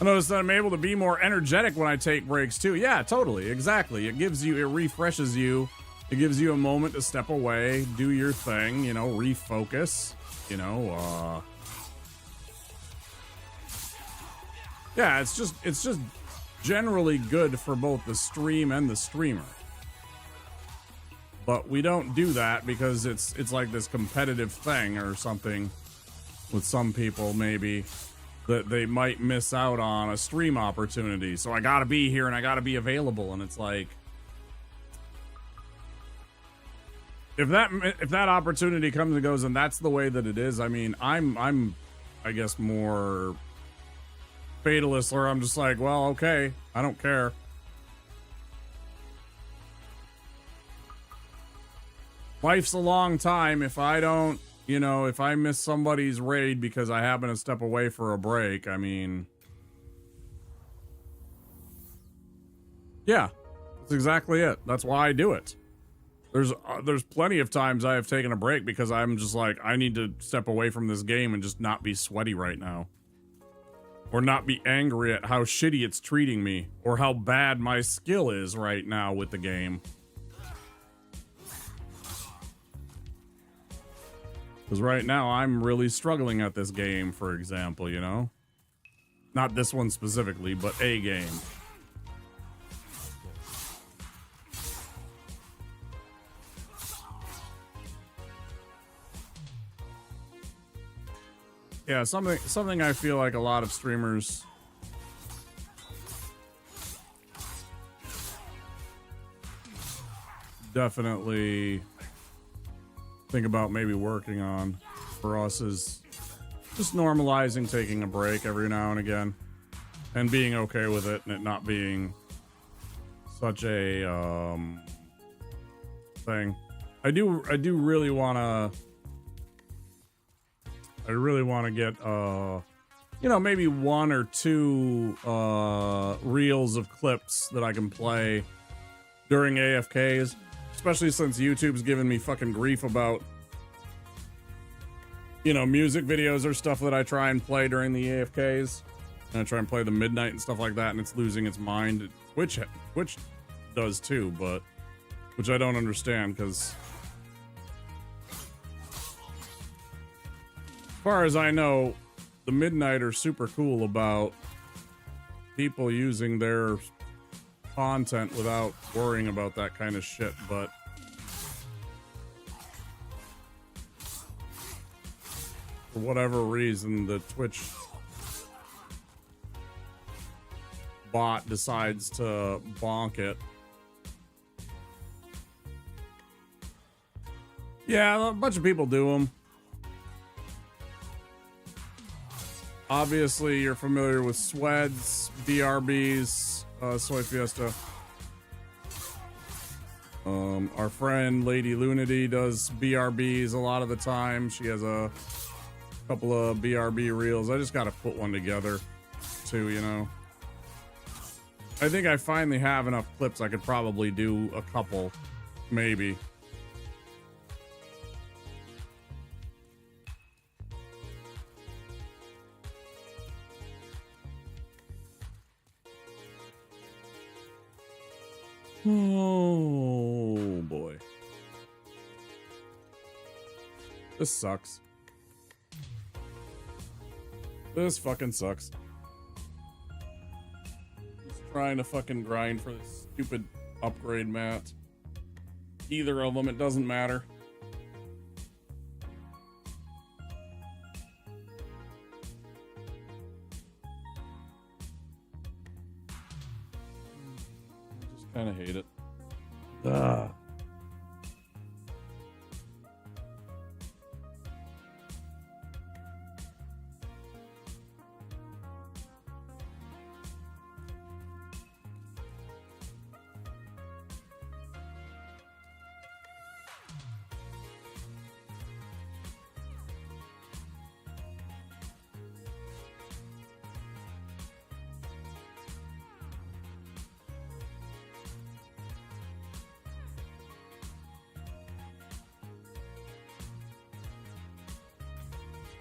I noticed that I'm able to be more energetic when I take breaks too. Yeah, totally. Exactly. It refreshes you. It gives you a moment to step away, do your thing, you know, refocus, you know, yeah, it's just generally good for both the stream and the streamer. But we don't do that because it's like this competitive thing or something with some people, maybe, that they might miss out on a stream opportunity. So I gotta be here and I gotta be available, and it's like, if that opportunity comes and goes and that's the way that it is, I mean, I'm I guess more fatalist, or I'm just like, well, okay, I don't care. Life's a long time. If I don't, you know, if I miss somebody's raid because I happen to step away for a break, I mean, yeah, that's exactly it. That's why I do it. There's plenty of times I have taken a break because I'm just like, I need to step away from this game and just not be sweaty right now. Or not be angry at how shitty it's treating me, or how bad my skill is right now with the game. Because right now I'm really struggling at this game, for example, you know? Not this one specifically, but a game. Yeah, something I feel like a lot of streamers definitely think about maybe working on for us is just normalizing taking a break every now and again and being okay with it, and it not being such a thing. I do really want to get you know, maybe 1 or 2 reels of clips that I can play during AFKs, especially since YouTube's giving me fucking grief about, you know, music videos or stuff that I try and play during the AFKs, and I try and play the midnight and stuff like that, and it's losing its mind. Twitch does too, but which I don't understand, because as far as I know, the Midnight are super cool about people using their content without worrying about that kind of shit, but for whatever reason, the Twitch bot decides to bonk it. Yeah, a bunch of people do them. Obviously, you're familiar with Sweds, BRBs, Soy Fiesta. Our friend Lady Lunity does BRBs a lot of the time. She has a couple of BRB reels. I just got to put one together too, you know. I think I finally have enough clips. I could probably do a couple, maybe. Oh boy. This sucks. This fucking sucks. Just trying to fucking grind for this stupid upgrade mat. Either of them, it doesn't matter. I just kind of hate it. Ugh.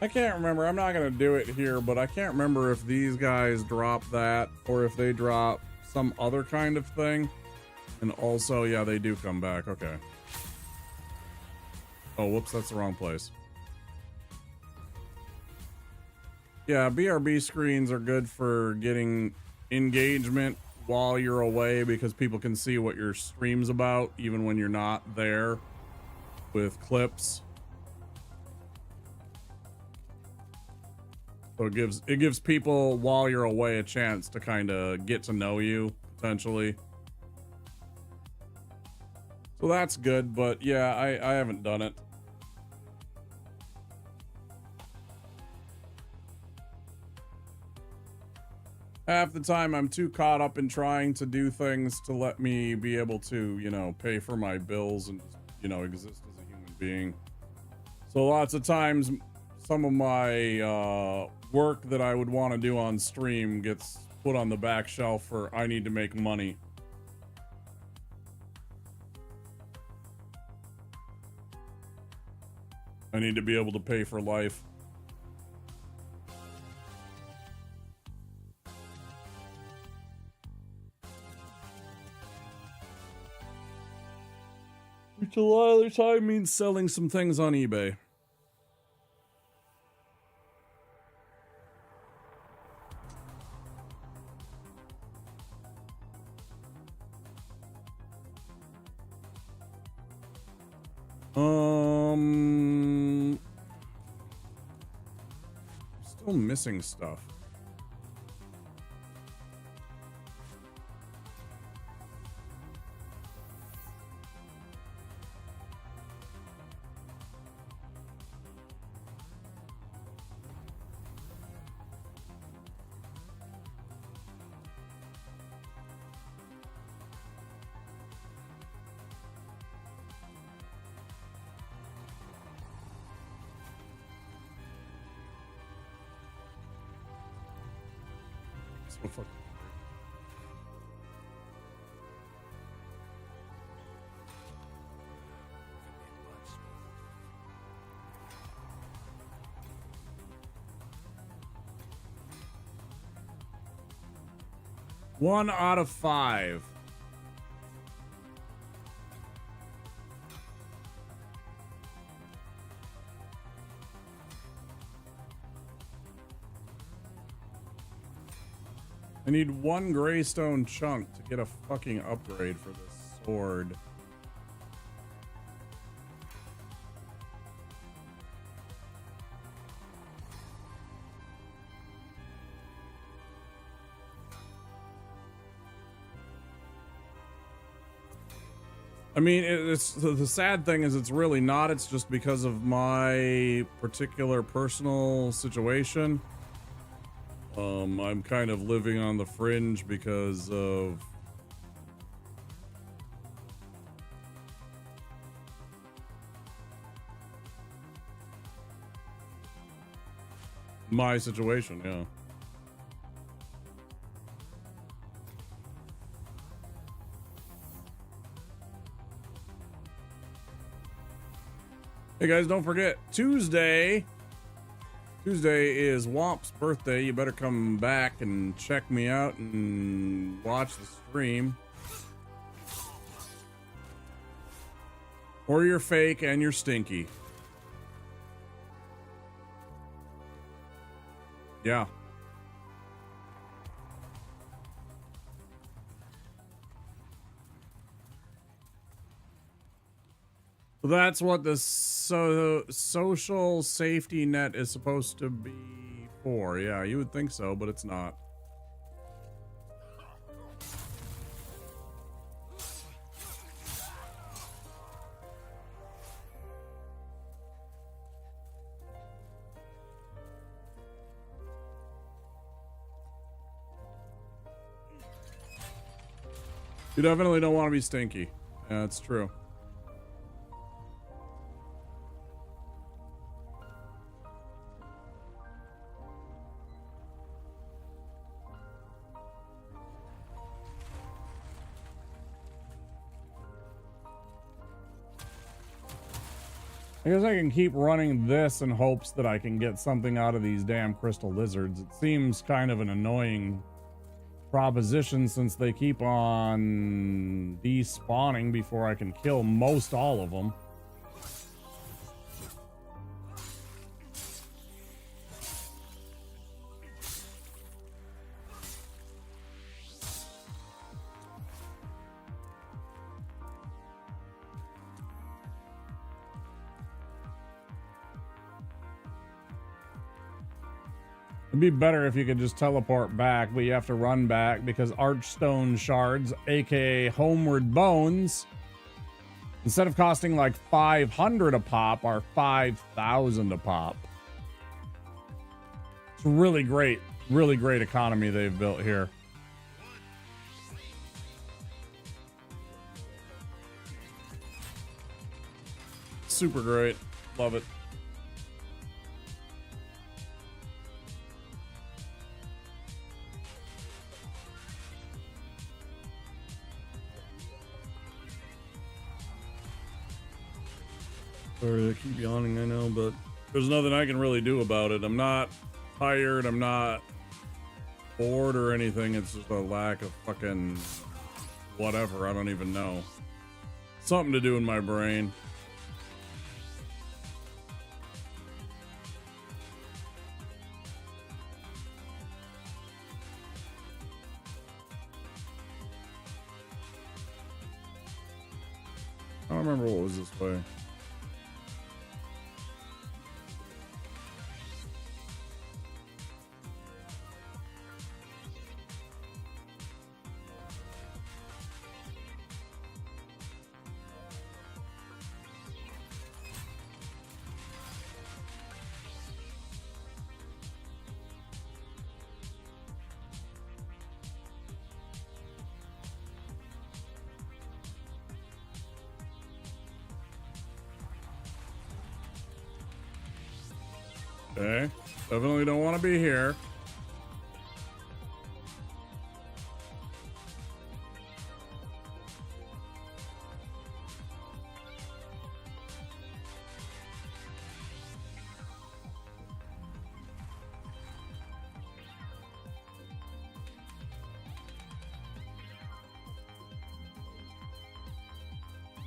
I can't remember. I'm not going to do it here, but I can't remember if these guys drop that or if they drop some other kind of thing. And also, yeah, they do come back. Okay. Oh, whoops, that's the wrong place. Yeah, BRB screens are good for getting engagement while you're away because people can see what your stream's about even when you're not there with clips. So it gives people while you're away a chance to kind of get to know you potentially. So that's good, but yeah, I haven't done it. Half the time I'm too caught up in trying to do things to let me be able to, you know, pay for my bills and, you know, exist as a human being. So lots of times some of my work that I would want to do on stream gets put on the back shelf for I need to make money. I need to be able to pay for life. Which a lot of the time means selling some things on eBay. Still missing stuff. So fucking One out of 5. I need 1 greystone chunk to get a fucking upgrade for this sword. I mean, it's the sad thing is it's really not. It's just because of my particular personal situation. I'm kind of living on the fringe because of my situation, yeah. Hey guys, don't forget, Tuesday is Womp's birthday. You better come back and check me out and watch the stream. Or you're fake and you're stinky. Yeah. That's what the social safety net is supposed to be for. Yeah, you would think so, but it's not. You definitely don't want to be stinky. Yeah, that's true. I guess I can keep running this in hopes that I can get something out of these damn crystal lizards. It seems kind of an annoying proposition since they keep on despawning before I can kill most all of them. It'd be better if you could just teleport back, but you have to run back because Archstone Shards, aka Homeward Bones, instead of costing like 500 a pop, are 5,000 a pop. It's really great economy they've built here. Super great. Love it. Sorry, I keep yawning, I know, but there's nothing I can really do about it. I'm not tired, I'm not bored or anything. It's just a lack of fucking whatever. I don't even know. Something to do in my brain. I don't remember what was this way. Okay, definitely don't want to be here.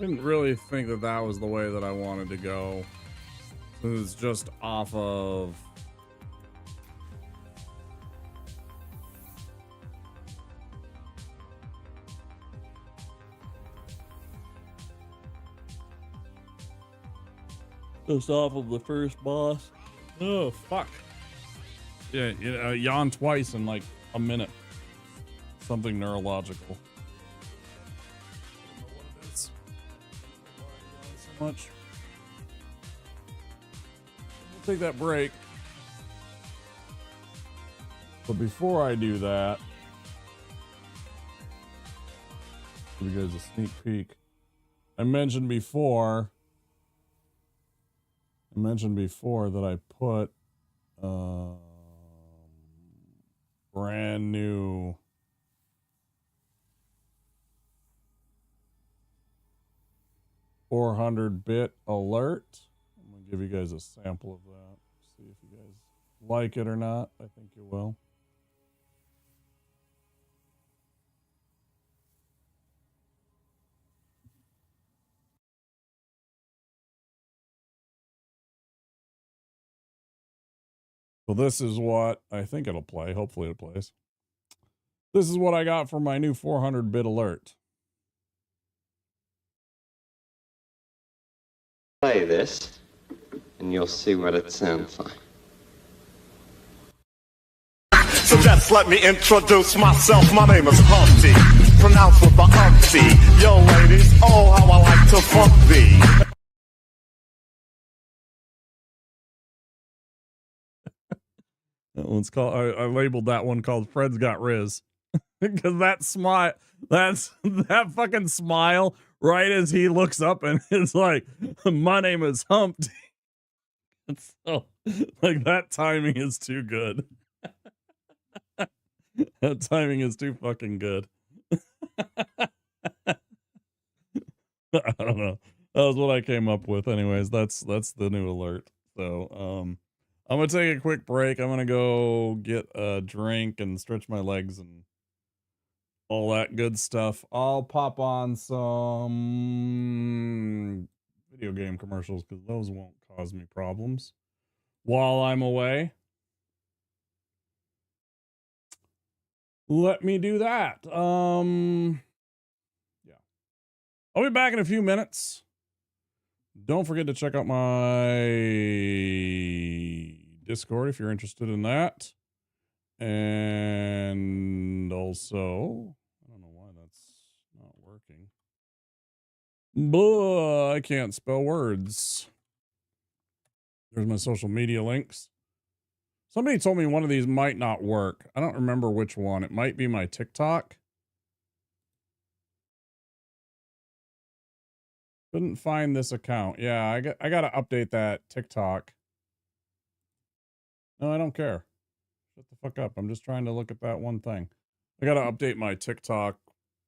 Didn't really think that that was the way that I wanted to go. It's just off of the first boss. Oh fuck. Yeah, yawn twice in like a minute. Something neurological. I don't know what it is. Why I yawn so much. Take that break. But before I do that, give you guys a sneak peek. I mentioned before that I put brand new $400-bit alert. I'm gonna give you guys a sample of that. See if you guys like it or not. I think you will. So this is what I think it'll play. Hopefully it plays. This is what I got for my new 400-bit alert. Play this, and you'll see what it sounds like. So just let me introduce myself. My name is Humpty, pronounced with the umpty. Yo, ladies, oh, how I like to funk thee. That one's called. I labeled that one called "Fred's Got Riz," because that smile, that fucking smile, right as he looks up and is like, "My name is Humpty." It's so like that timing is too good. That timing is too fucking good. I don't know. That was what I came up with. Anyways, that's the new alert. So, I'm gonna take a quick break. I'm gonna go get a drink and stretch my legs and all that good stuff. I'll pop on some video game commercials because those won't cause me problems while I'm away. Let me do that. Yeah. I'll be back in a few minutes. Don't forget to check out my Discord if you're interested in that. And also, I don't know why that's not working. Blah, I can't spell words. There's my social media links. Somebody told me one of these might not work. I don't remember which one. It might be my TikTok. Couldn't find this account. Yeah, I got to update that TikTok. No, I don't care. Shut the fuck up. I'm just trying to look at that one thing. I got to update my TikTok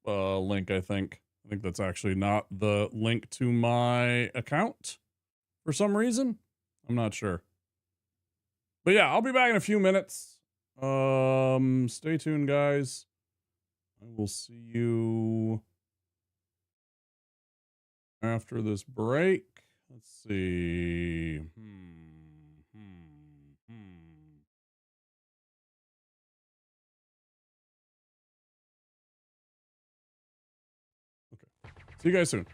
link, I think. I think that's actually not the link to my account for some reason. I'm not sure. But yeah, I'll be back in a few minutes. Stay tuned, guys. I will see you after this break. Let's see. Okay. See you guys soon.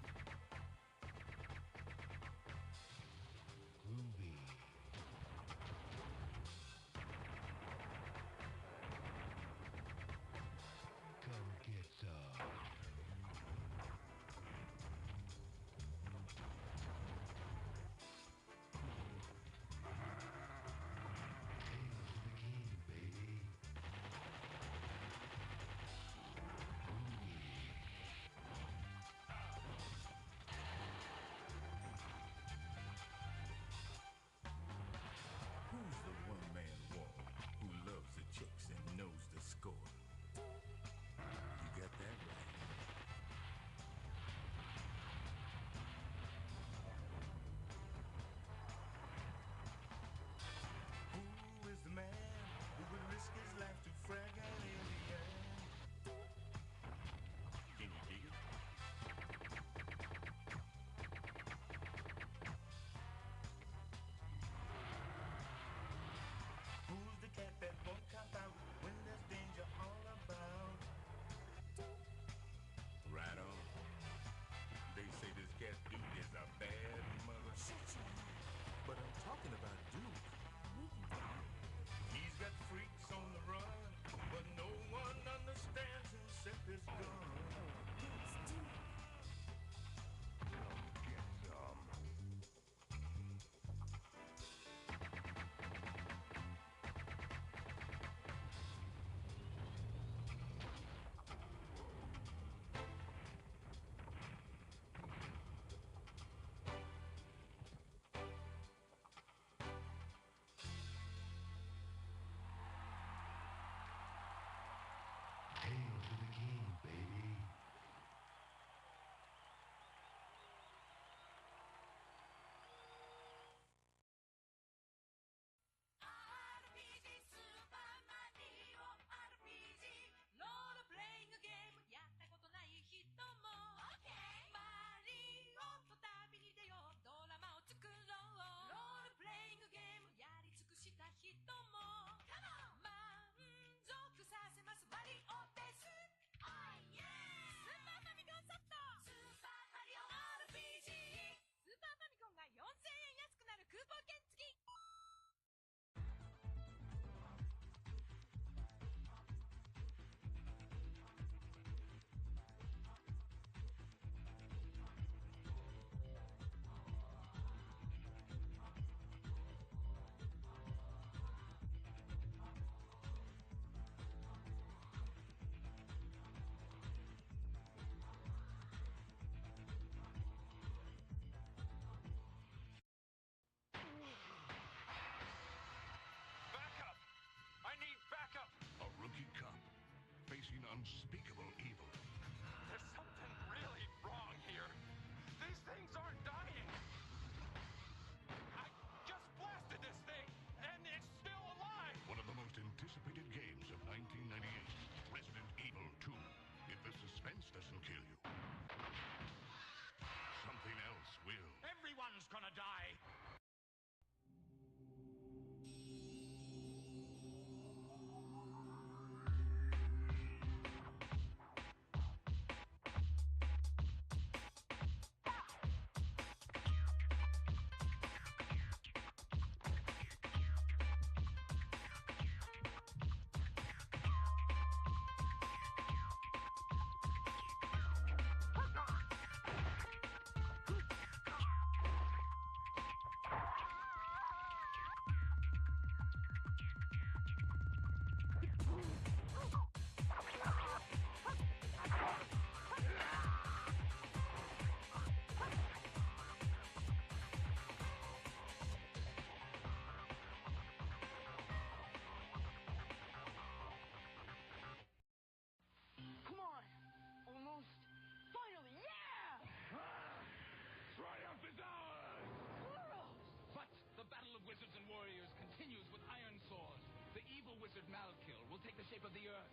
the shape of the earth,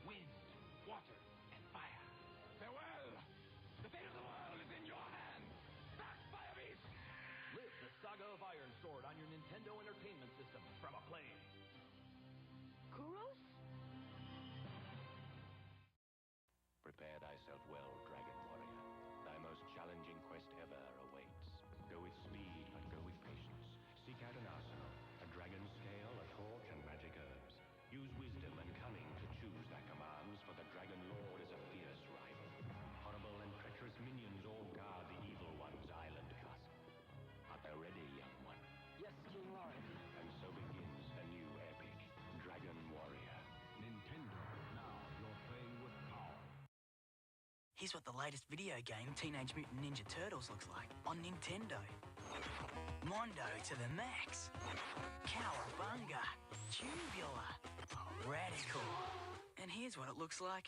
wind, water, and fire. Farewell! The fate of the world is in your hands! Back, Fire Beast! Live the saga of Iron Sword on your Nintendo Entertainment System from Acclaim. Kuros? Prepare thyself well, Dragon Warrior. Thy most challenging quest ever awaits. Go with speed, but go with patience. Seek out an arsenal, a dragon scale, a torch, and magic herbs. Use wisdom and cunning to choose thy commands, for the Dragon Lord is a fierce rival. Horrible and treacherous minions all guard the Evil One's island castle. Art thou ready, young one? Yes, King Lord. And so begins a new epic, Dragon Warrior. Nintendo, now you're playing with power. Here's what the latest video game, Teenage Mutant Ninja Turtles, looks like on Nintendo. Mondo to the max. Cowabunga. Tubular. Radical. And here's what it looks like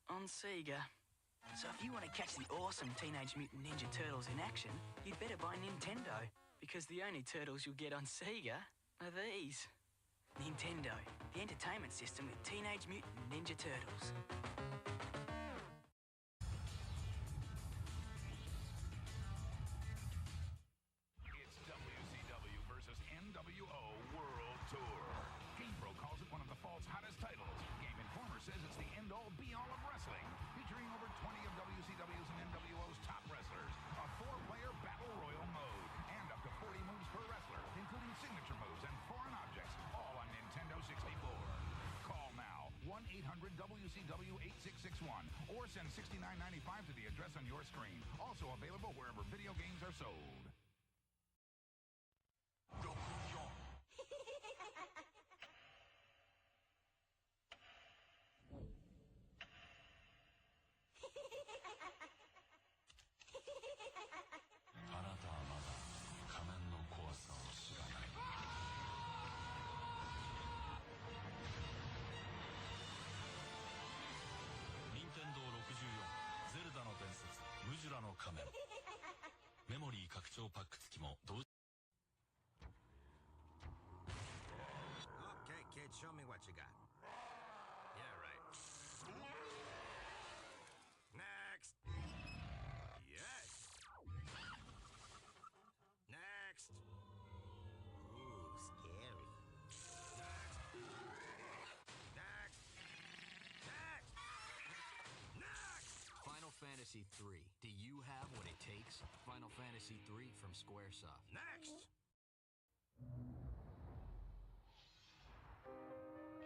on Sega. So if you want to catch the awesome Teenage Mutant Ninja Turtles in action, you'd better buy Nintendo, because the only turtles you'll get on Sega are these. Nintendo, the entertainment system with Teenage Mutant Ninja Turtles. It's WCW versus NWO World Tour. GamePro calls it one of the fall's hottest titles. Game Informer says it's the end-all, be-all of wrestling, featuring over 20 of WCW's and NWO's top wrestlers, a 4-player battle royal mode, and up to 40 moves per wrestler, including signature moves and foreign objects, all on Nintendo 64. Call now, 1-800-WCW-8661, or send $69.95 to the address on your screen. Also available wherever video games are sold. Okay, kid, show me what you got. Yeah, right. Next. Yes. Next. Ooh, scary. Next. Next. Next. Next. Final Fantasy III. Do you have what it takes? Final Fantasy III from Squaresoft. Next.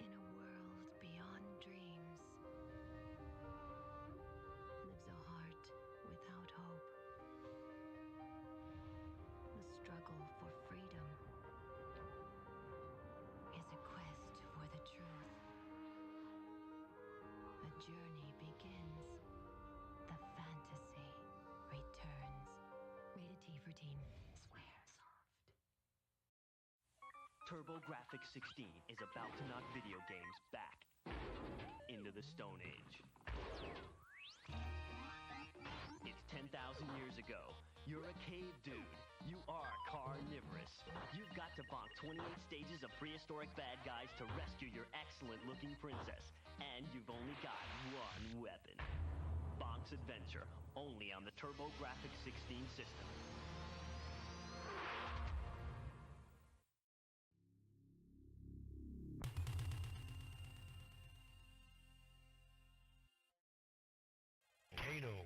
In a world beyond dreams lives a heart without hope. The struggle for freedom is a quest for the truth. A journey begins. The fantasy returns. Rated T for Teen. Squaresoft. TurboGrafx 16 is about to knock video games back into the Stone Age. It's 10,000 years ago. You're a cave dude. You are carnivorous. You've got to bonk 28 stages of prehistoric bad guys to rescue your excellent-looking princess. And you've only got one weapon. Bonk's Adventure, only on the TurboGrafx 16 system. Kano.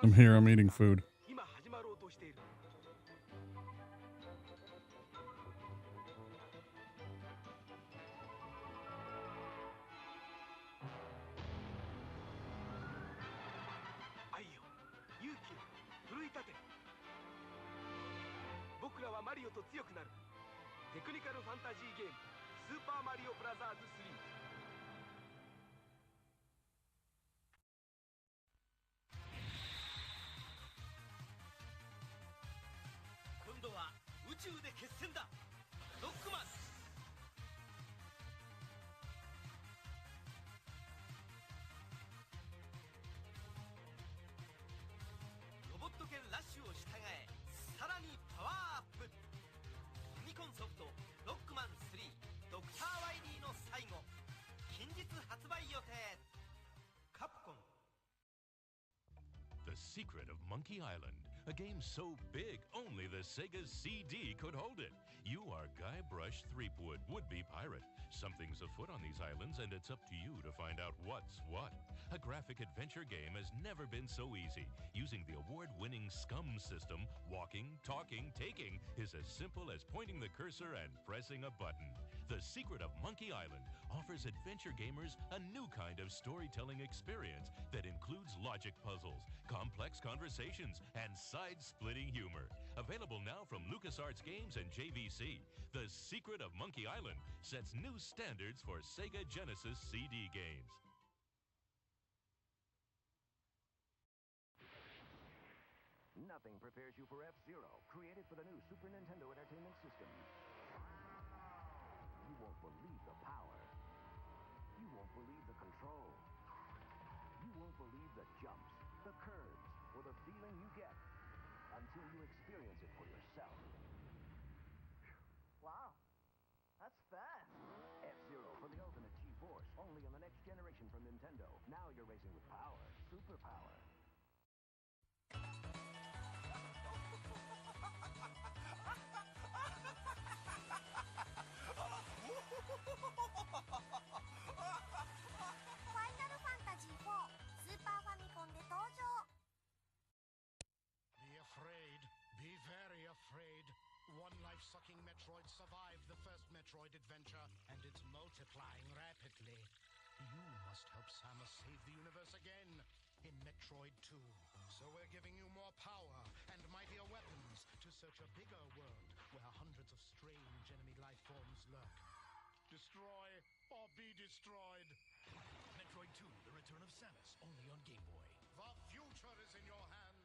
I'm here, I'm eating food. 今始まろうとしている。愛よ、勇気を奮い立て。僕らはマリオと強くなる。テクニカルファンタジーゲームスーパーマリオブラザーズ3。今度は宇宙で決戦だ。ロックマン。ロボット犬ラッシュを従え、さらにパワーアップ。ファミコンソフトロックマン3ドクター・ワイリーの最後、近日発売予定。カプコン。 The Secret of Monkey Island, a game so big only the Sega CD could hold it. You are Guybrush Threepwood, would-be pirate. Something's afoot on these islands, and it's up to you to find out what's what. A graphic adventure game has never been so easy. Using the award-winning SCUM system, walking, talking, taking is as simple as pointing the cursor and pressing a button. The Secret of Monkey Island offers adventure gamers a new kind of storytelling experience that includes logic puzzles, complex conversations, and side-splitting humor. Available now from LucasArts Games and JVC, The Secret of Monkey Island sets new standards for Sega Genesis CD games. Nothing prepares you for F-Zero, created for the new Super Nintendo Entertainment System. You won't believe the power. You won't believe the control. You won't believe the jumps, the curves, or the feeling you get until you experience it for yourself. Wow, that's fast. F-Zero for the ultimate G-Force, only on the next generation from Nintendo. Now you're racing with power, superpower. Final Fantasy 4スーパーファミコンで登場。 Be afraid. Be very afraid. One life-sucking Metroid survived the first Metroid adventure, and it's multiplying rapidly. You must help Samus save the universe again in Metroid 2. So we're giving you more power and mightier weapons to search a bigger world where hundreds of strange enemy life forms lurk. Destroy or be destroyed. Metroid 2, The Return of Samus, only on Game Boy. The future is in your hands.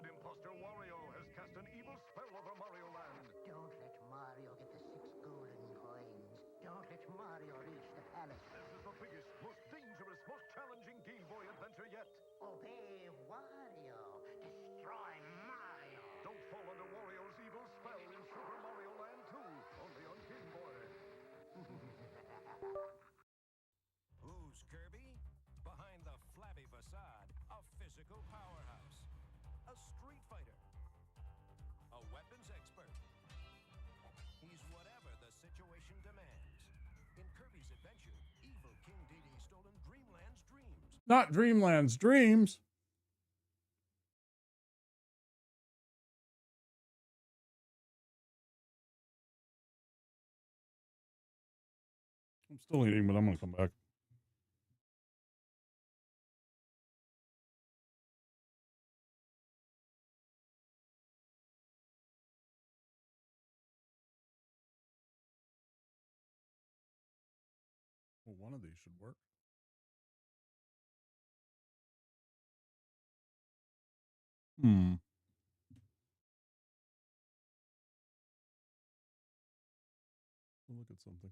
Imposter Wario has cast an evil spell over Mario Land. Don't let Mario get the 6 golden coins. Don't let Mario reach the palace. This is the biggest, most dangerous, most challenging Game Boy adventure yet. Obey Wario. Destroy Mario. Don't fall under Wario's evil spell in Super Mario Land 2, only on Game Boy. Who's Kirby? Behind the flabby facade, a physical powerhouse. A street fighter. A weapons expert. He's whatever the situation demands. In Kirby's Adventure, evil King Dede's stolen Not Dreamland's dreams. I'm still eating, but I'm going to come back. Well, one of these should work. Look at something.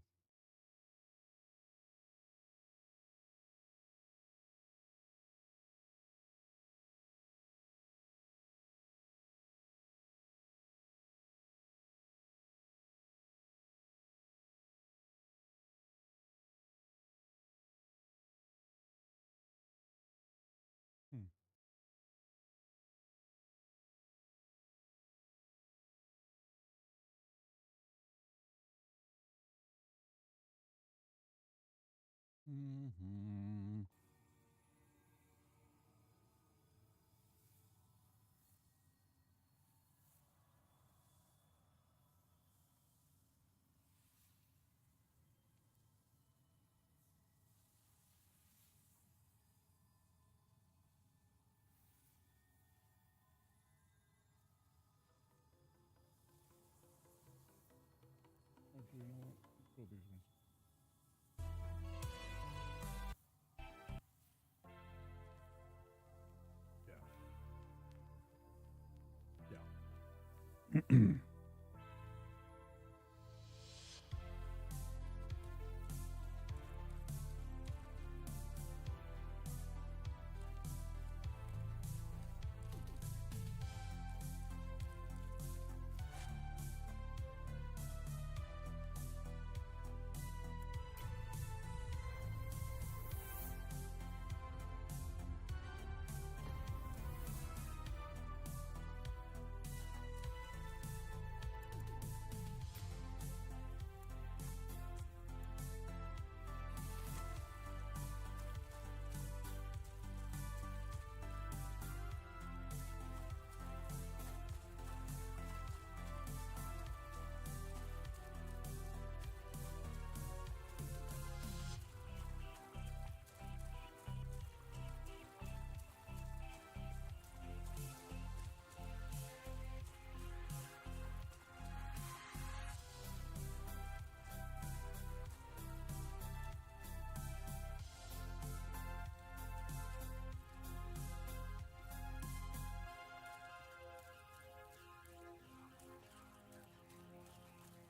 Mm-hmm. Actually, you know what? Let's go these ones. Yeah.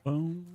Boom.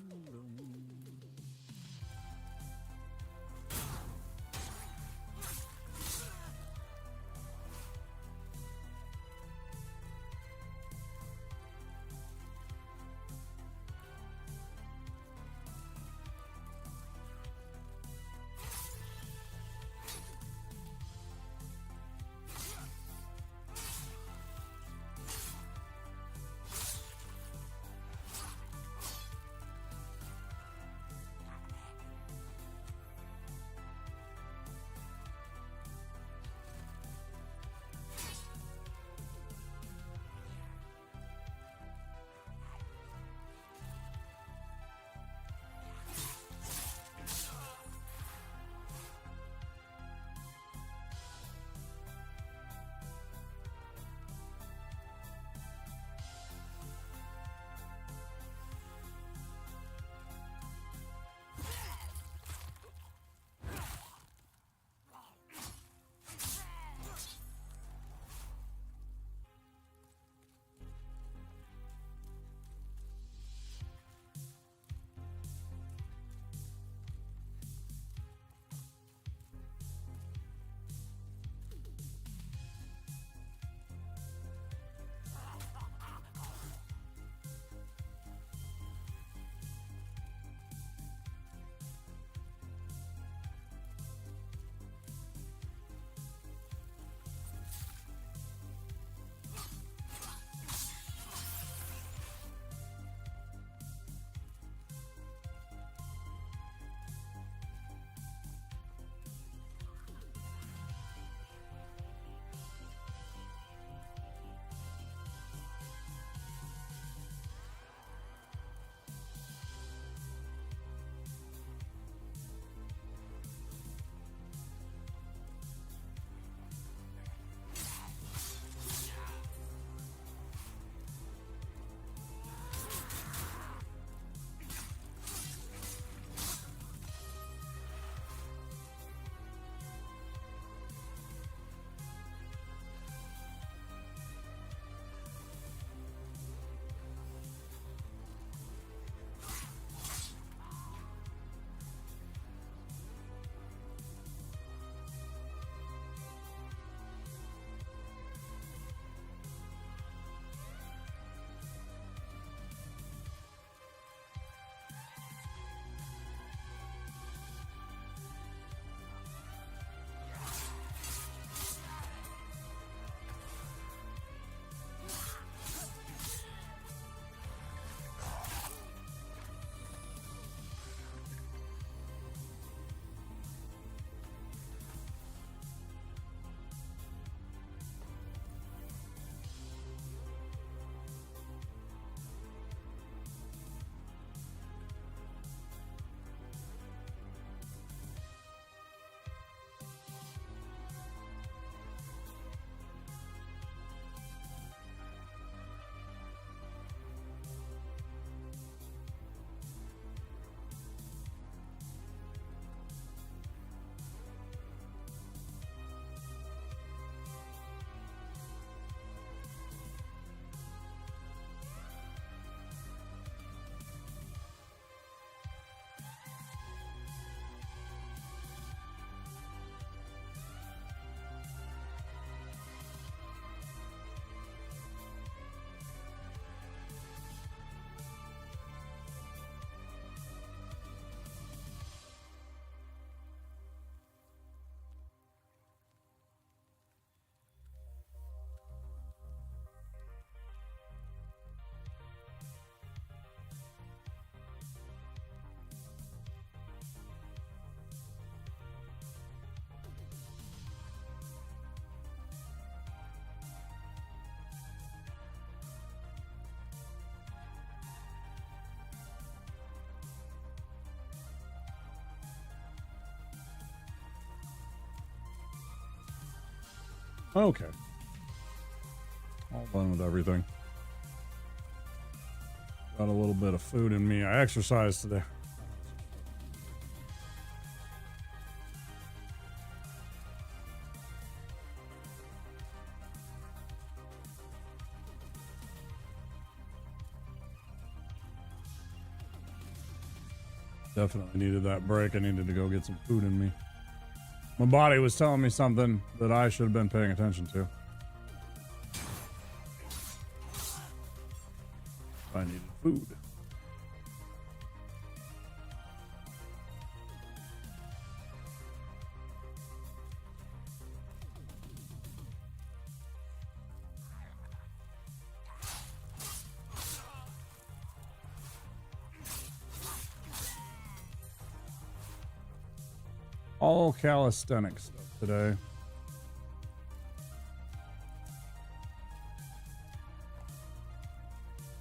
Okay. All done with everything. Got a little bit of food in me. I exercised today. Definitely needed that break. I needed to go get some food in me. My body was telling me something that I should have been paying attention to. I needed food. All calisthenics stuff today.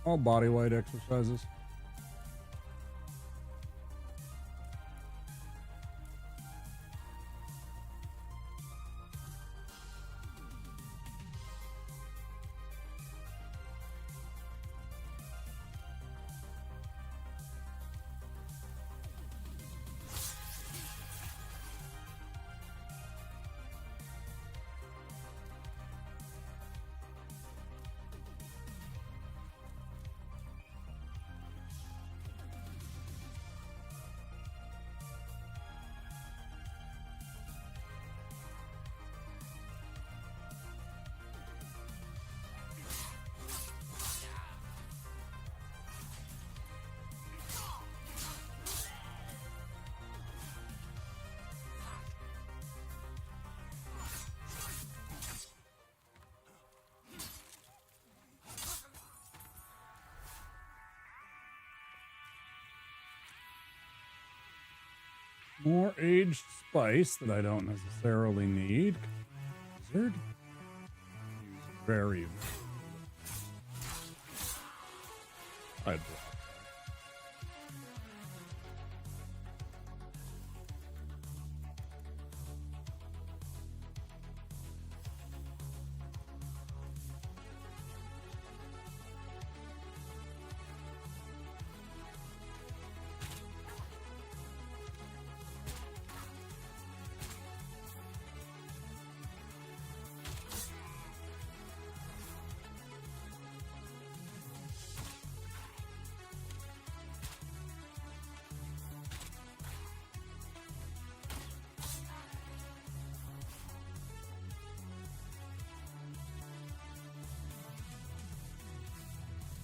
All body weight exercises. More aged spice that I don't necessarily need. Wizard. Use very. I'd block that.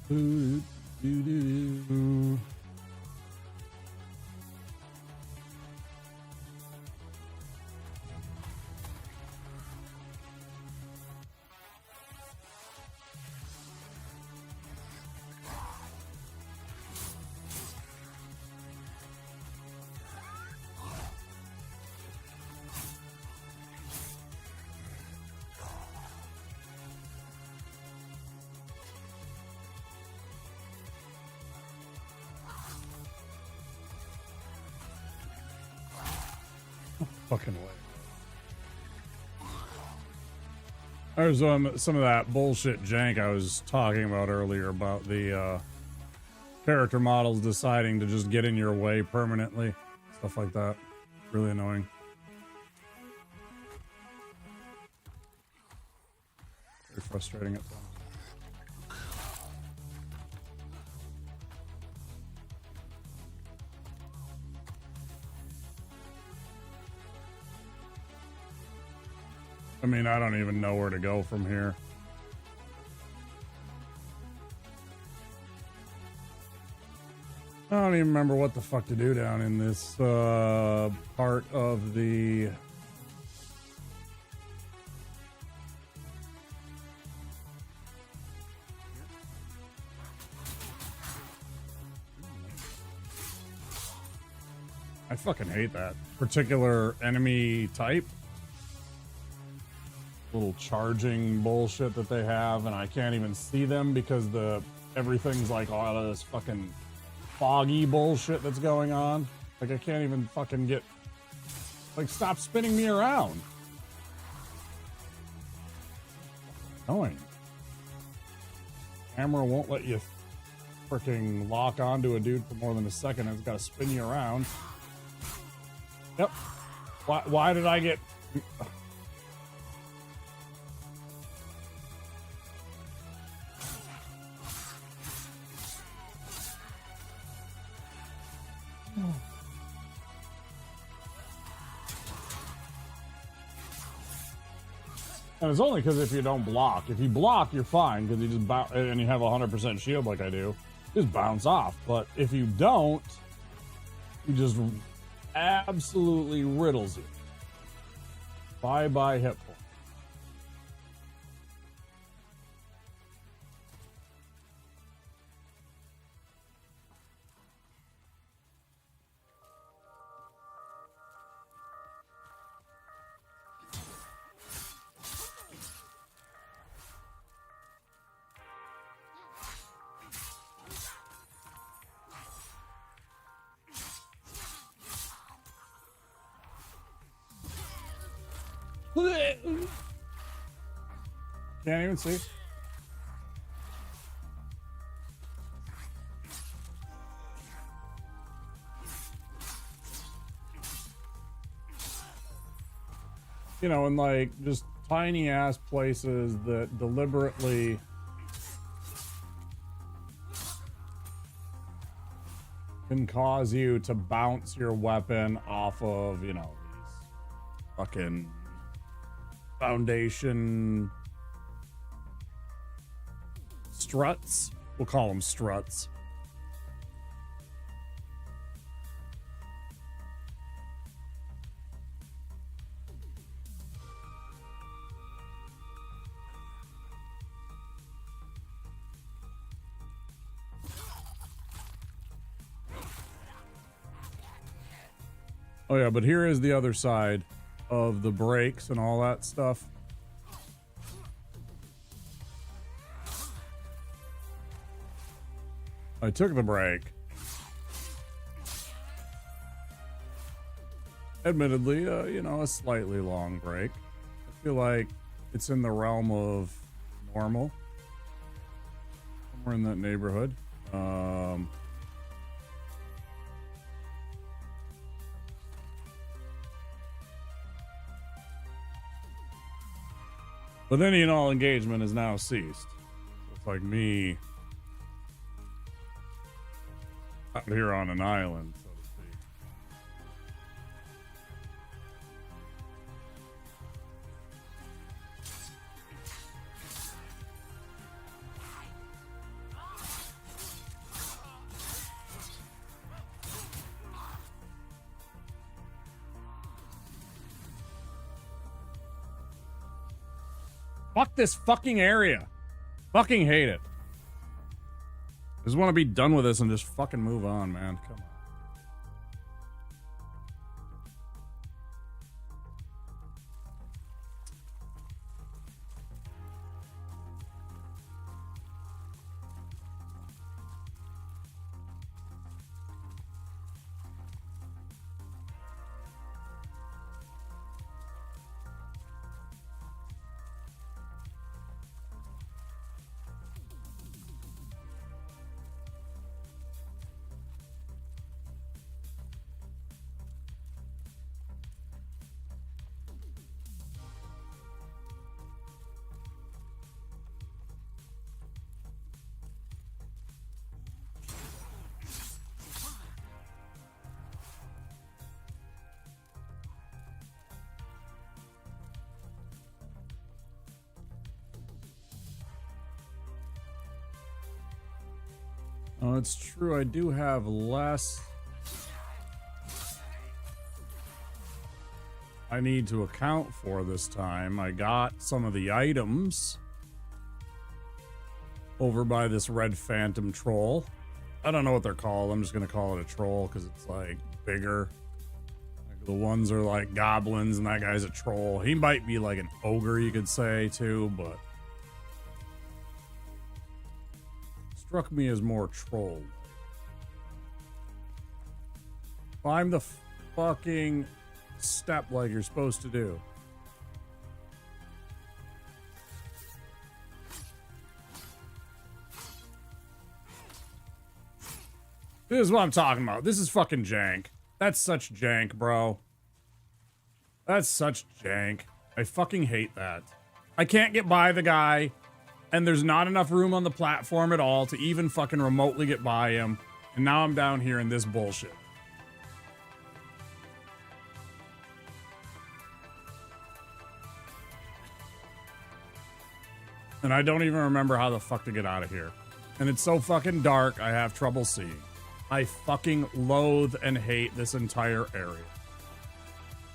Do, do, do, do. Fucking way. There's some of that bullshit jank I was talking about earlier about the character models deciding to just get in your way permanently. Stuff like that. Really annoying. Very frustrating at times. I mean, I don't even know where to go from here. I don't even remember what the fuck to do down in this part of the... I fucking hate that particular enemy type. Little charging bullshit that they have, and I can't even see them because everything's like all of this fucking foggy bullshit that's going on. Like I can't even fucking get, like, stop spinning me around. Annoying. Camera won't let you freaking lock onto a dude for more than a second. It's got to spin you around. Yep. Why did I get... And it's only because if you don't block. If you block, you're fine because you just bounce and you have 100% shield like I do. Just bounce off. But if you don't, he just absolutely riddles you. Bye-bye hit point. Can't even see. You know, in like just tiny ass places that deliberately can cause you to bounce your weapon off of, you know, these fucking foundation struts. We'll call them struts. Oh yeah, but here is the other side of the brakes and all that stuff. I took the break. Admittedly, you know, a slightly long break. I feel like it's in the realm of normal. Somewhere in that neighborhood. But any and all engagement is now ceased. So it's like me out here on an island, so to speak. Fuck this fucking area. Fucking hate it. Just want to be done with this and just fucking move on, man. Come on. Oh, it's true. I do have less I need to account for this time. I got some of the items over by this red phantom troll. I don't know what they're called. I'm just going to call it a troll because it's like bigger. Like the ones are like goblins and that guy's a troll. He might be like an ogre, you could say, too, but struck me as more troll. Climb the fucking step like you're supposed to do. This is what I'm talking about. This is fucking jank. That's such jank, bro. That's such jank. I fucking hate that. I can't get by the guy, and there's not enough room on the platform at all to even fucking remotely get by him. And now I'm down here in this bullshit. And I don't even remember how the fuck to get out of here. And it's so fucking dark, I have trouble seeing. I fucking loathe and hate this entire area.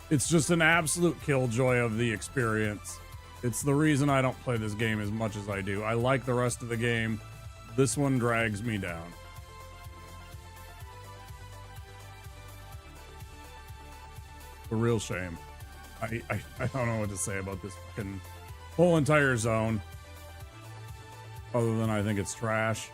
It's just an absolute killjoy of the experience. It's the reason I don't play this game as much as I do. I like the rest of the game. This one drags me down. A real shame. I don't know what to say about this fucking whole entire zone. Other than I think it's trash.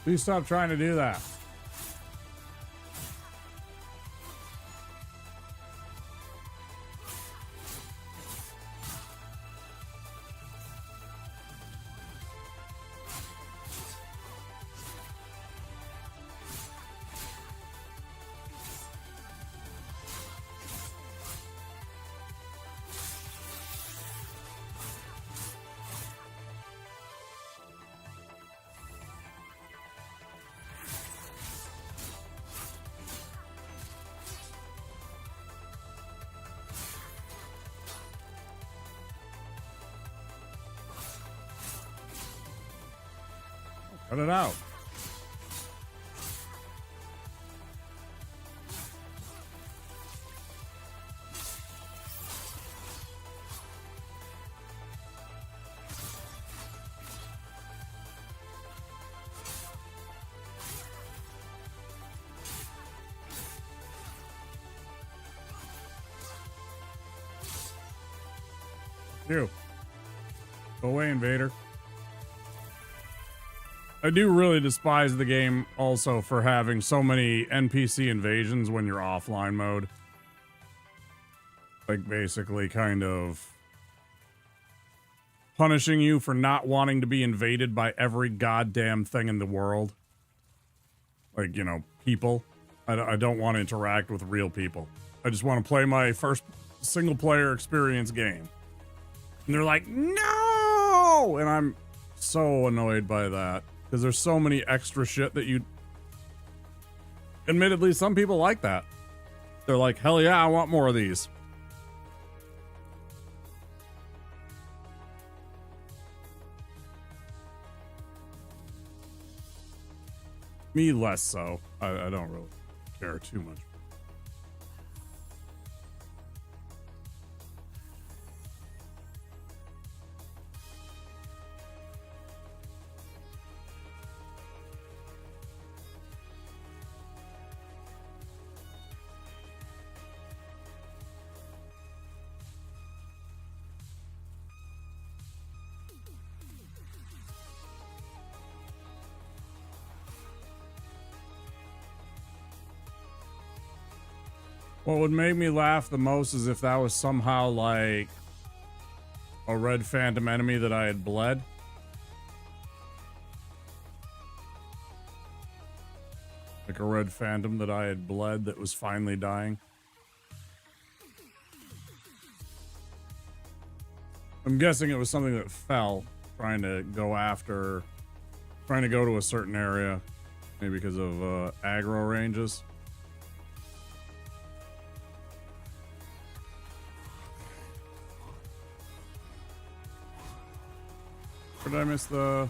Please stop trying to do that. Cut it out. You. Go away, invader. I do really despise the game also for having so many NPC invasions when you're offline mode. Like basically kind of punishing you for not wanting to be invaded by every goddamn thing in the world. Like, you know, people. I don't want to interact with real people. I just want to play my first single player experience game. And they're like, no! And I'm so annoyed by that. Because there's so many extra shit that you... Admittedly, some people like that. They're like, hell yeah, I want more of these. Me less so. I don't really care too much. What would make me laugh the most is if that was somehow like a red phantom enemy that I had bled. Like a red phantom that I had bled that was finally dying. I'm guessing it was something that fell trying to go to a certain area, maybe because of aggro ranges. Or did I miss the...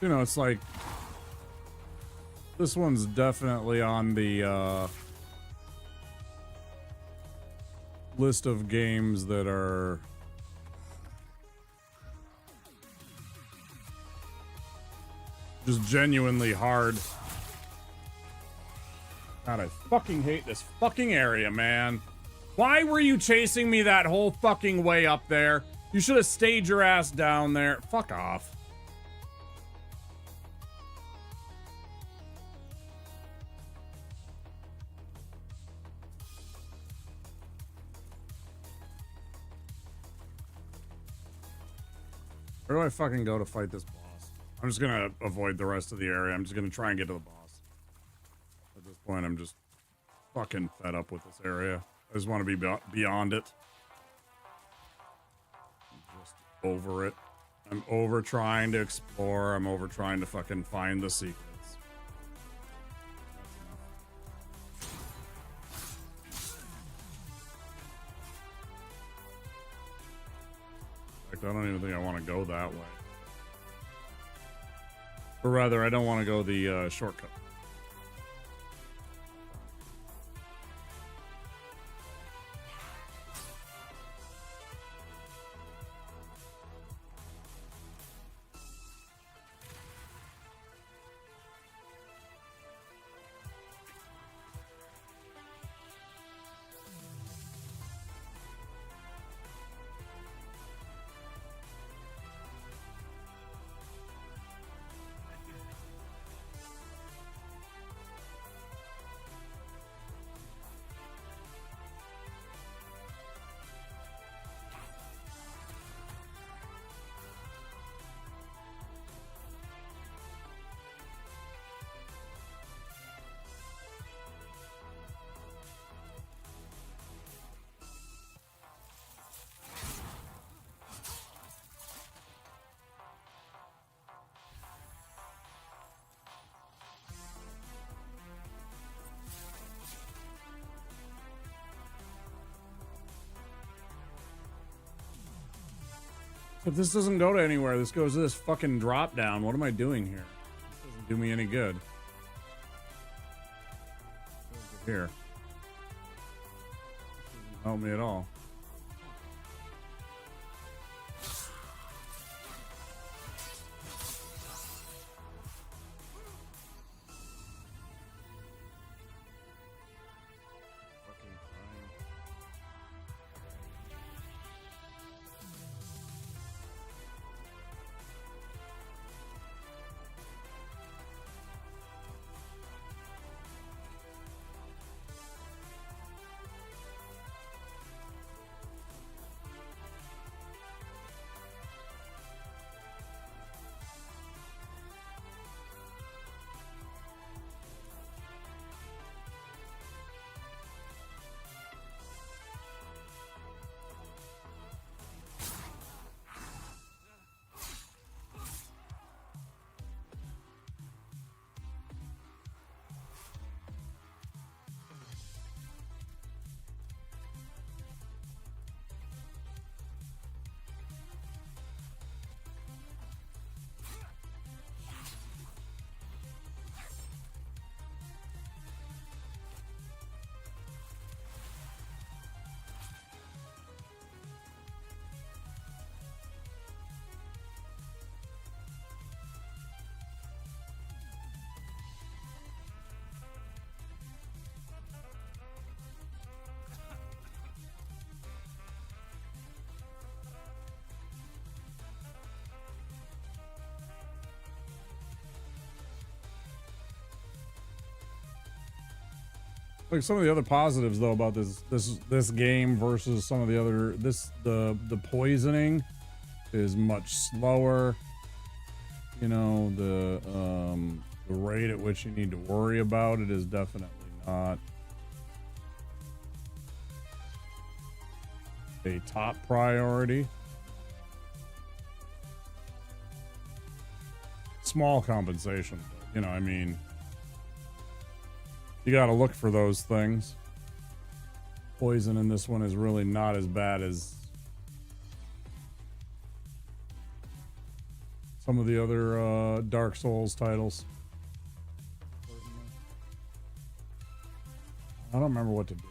You know, it's like this one's definitely on the list of games that are just genuinely hard. God, I fucking hate this fucking area, man. Why were you chasing me that whole fucking way up there? You should have stayed your ass down there. Fuck off. Where do I fucking go to fight this boss? I'm just gonna avoid the rest of the area. I'm just gonna try and get to the boss. At this point, I'm just fucking fed up with this area. I just want to be beyond it. I'm just over it. I'm over trying to explore. I'm over trying to fucking find the secrets. I don't even think I want to go that way. Or rather, I don't want to go the shortcut. But this doesn't go to anywhere. This goes to this fucking drop down. What am I doing here? This doesn't do me any good. Here. Doesn't help me at all. Like some of the other positives though about this game versus some of the other the poisoning is much slower. You know, the rate at which you need to worry about it is definitely not a top priority. Small compensation, but, you know, I mean, you got to look for those things. Poison in this one is really not as bad as some of the other Dark Souls titles. I don't remember what to do.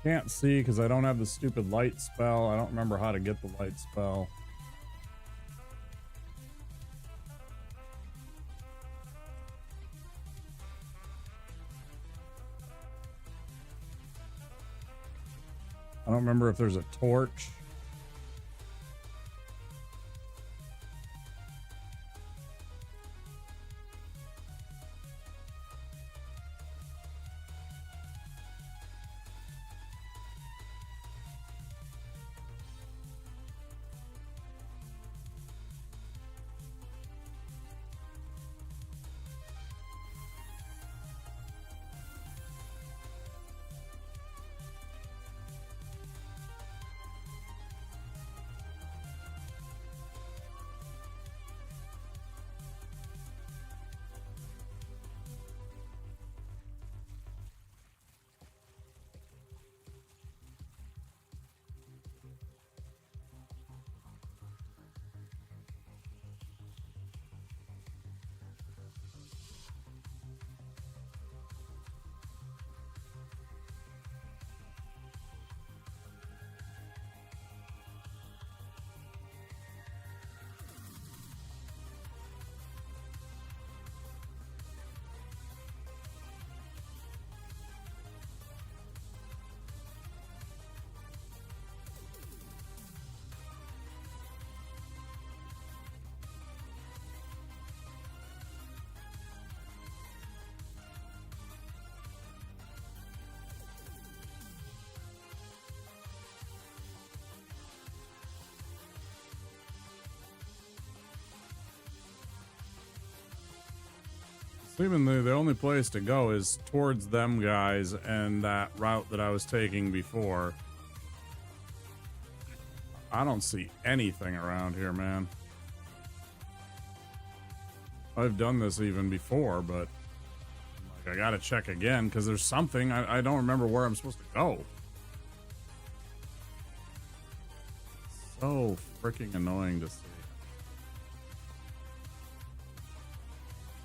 Can't see because I don't have the stupid light spell. I don't remember how to get the light spell. I don't remember if there's a torch. Seemingly the only place to go is towards them guys and that route that I was taking before. I don't see anything around here, man. I've done this even before, but like, I gotta check again because there's something. I don't remember where I'm supposed to go. So freaking annoying to see.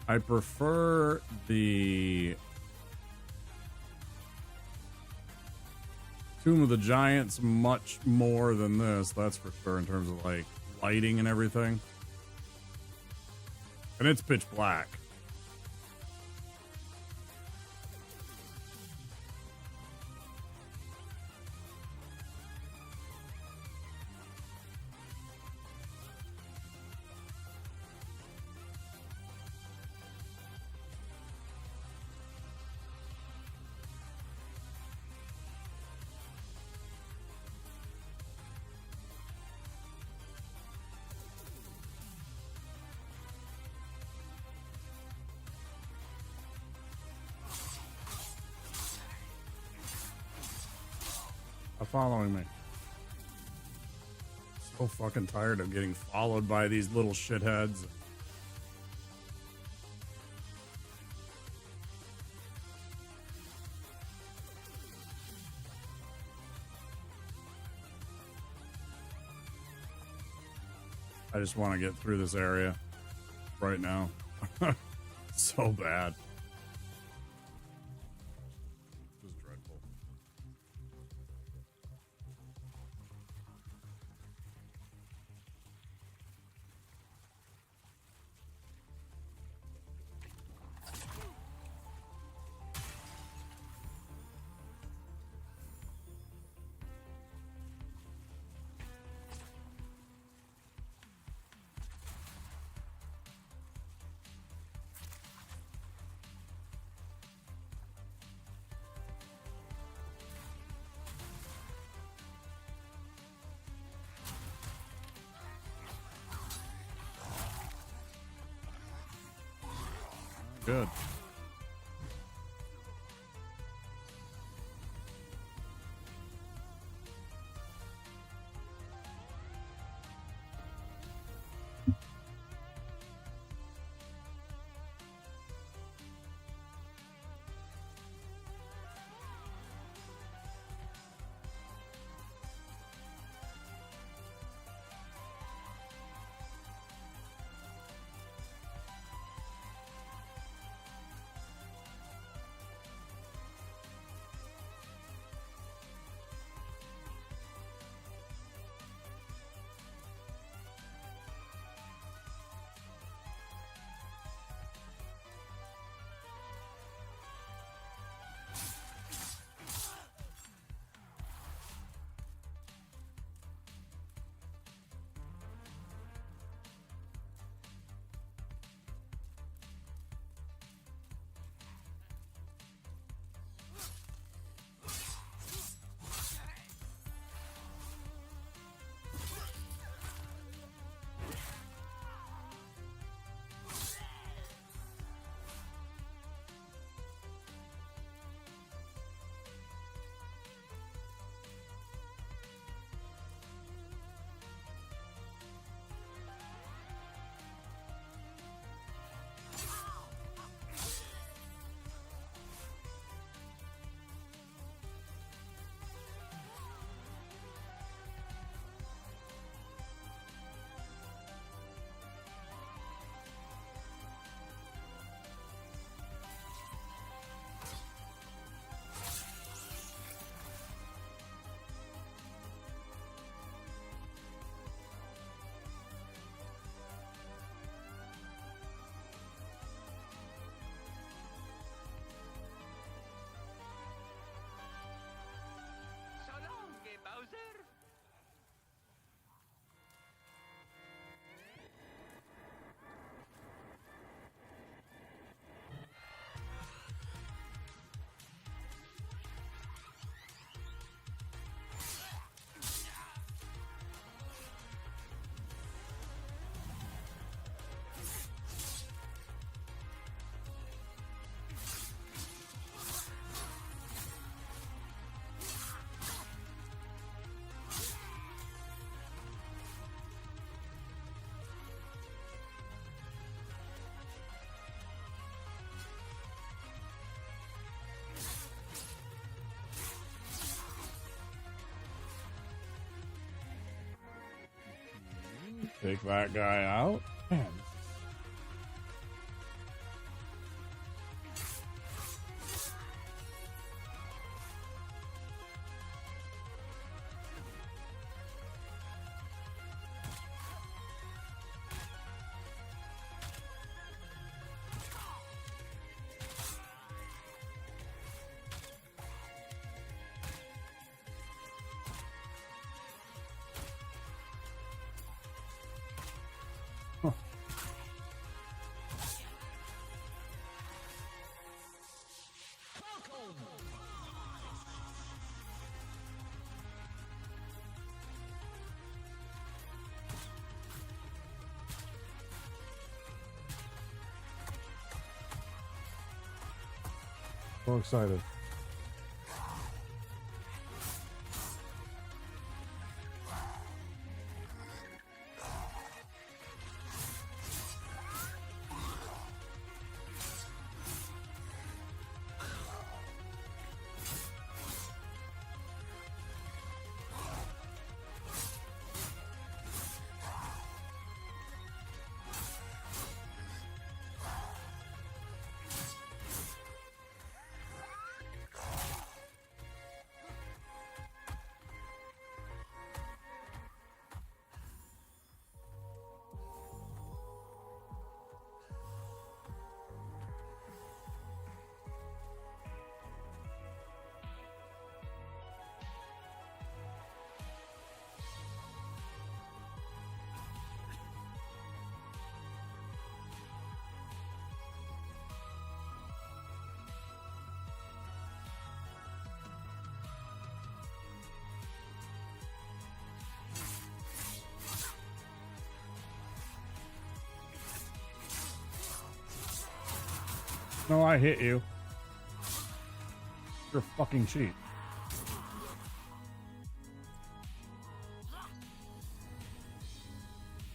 I prefer the Tomb of the Giants much more than this, that's for sure, in terms of like lighting and everything. And it's pitch black. Following me. So fucking tired of getting followed by these little shitheads. I just want to get through this area right now. So bad. Good. Bowser? Take that guy out. Man. So excited. No, I hit you. You're a fucking cheat.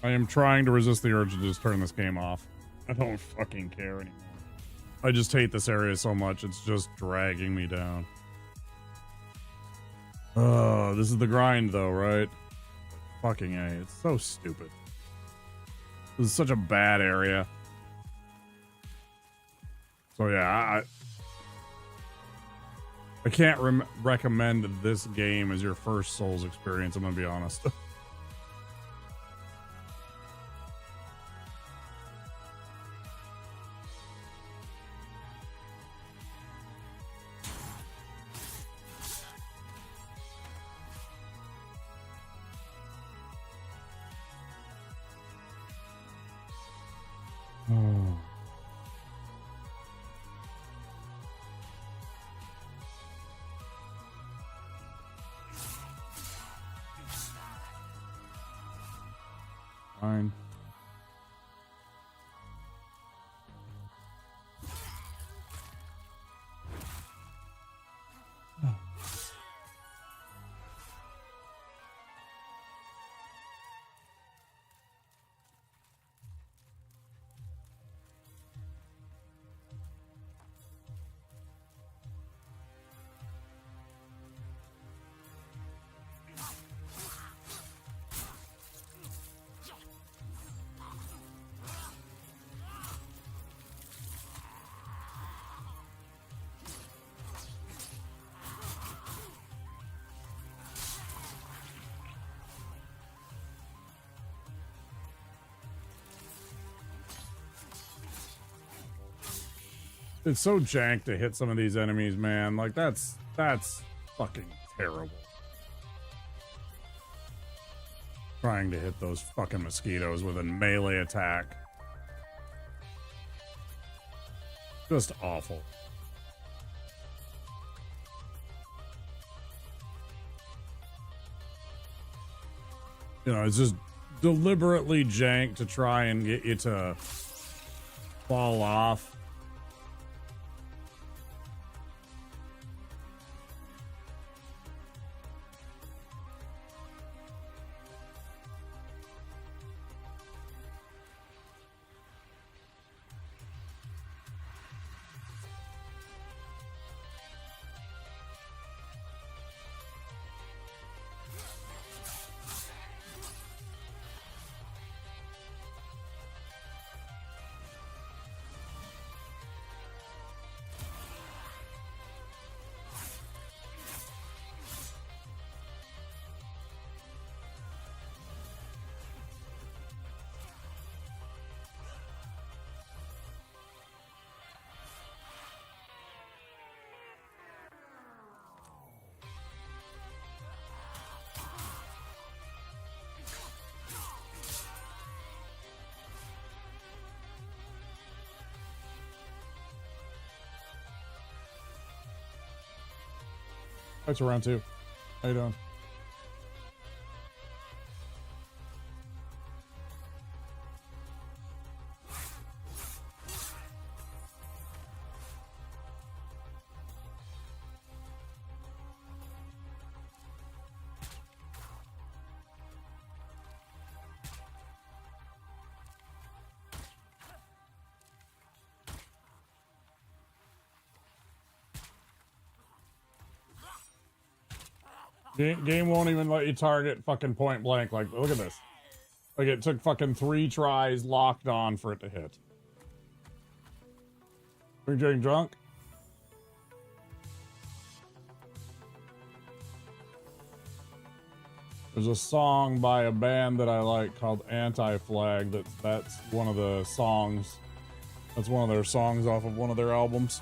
I am trying to resist the urge to just turn this game off. I don't fucking care anymore. I just hate this area so much. It's just dragging me down. Oh, this is the grind though, right? Fucking A. It's so stupid. This is such a bad area. So yeah, I can't recommend this game as your first Souls experience, I'm gonna be honest. Fine. It's so jank to hit some of these enemies, man. Like, that's fucking terrible. Trying to hit those fucking mosquitoes with a melee attack. Just awful. You know, it's just deliberately jank to try and get you to fall off. That's round two. How you doing? Game won't even let you target fucking point blank. Like, look at this. Like, it took fucking 3 tries locked on for it to hit. Are you getting drunk? There's a song by a band that I like called Anti-Flag. That's one of the songs. That's one of their songs off of one of their albums.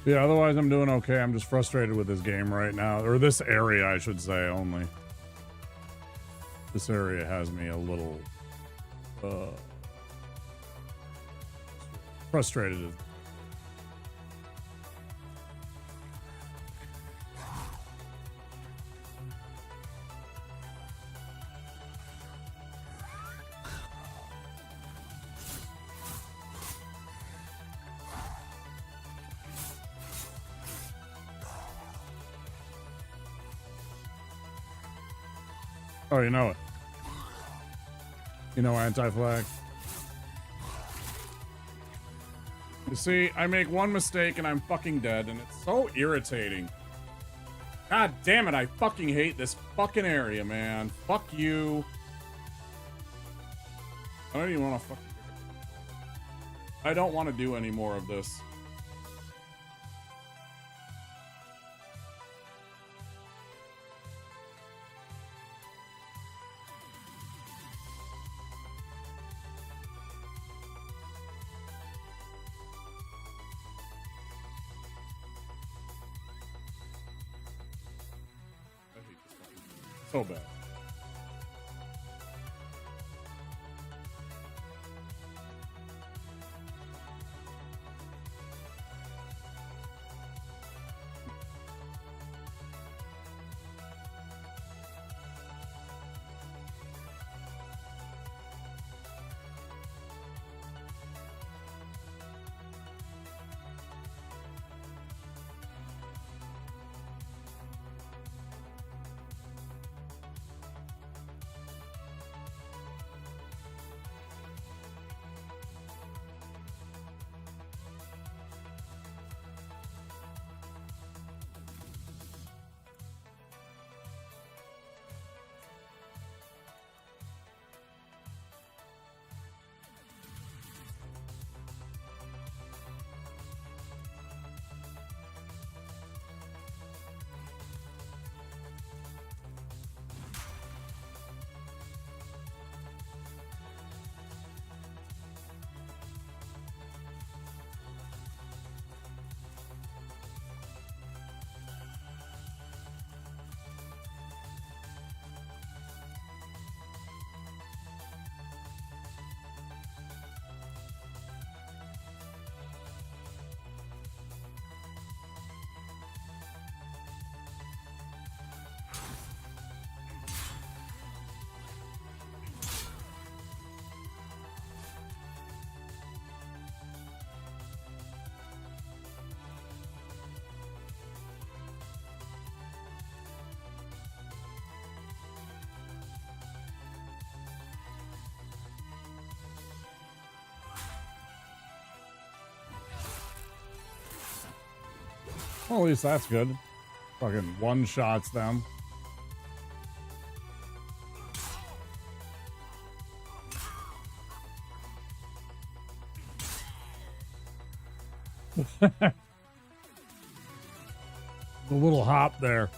Yeah, otherwise I'm doing okay. I'm just frustrated with this game right now. Or this area, I should say, only. This area has me a little frustrated. Oh, you know it. You know anti-flag. You see, I make one mistake and I'm fucking dead, and it's so irritating. God damn it, I fucking hate this fucking area, man. Fuck you. I don't even want to fucking... I don't want to do any more of this. So bad. Well, at least that's good. Fucking one-shots them. The little hop there.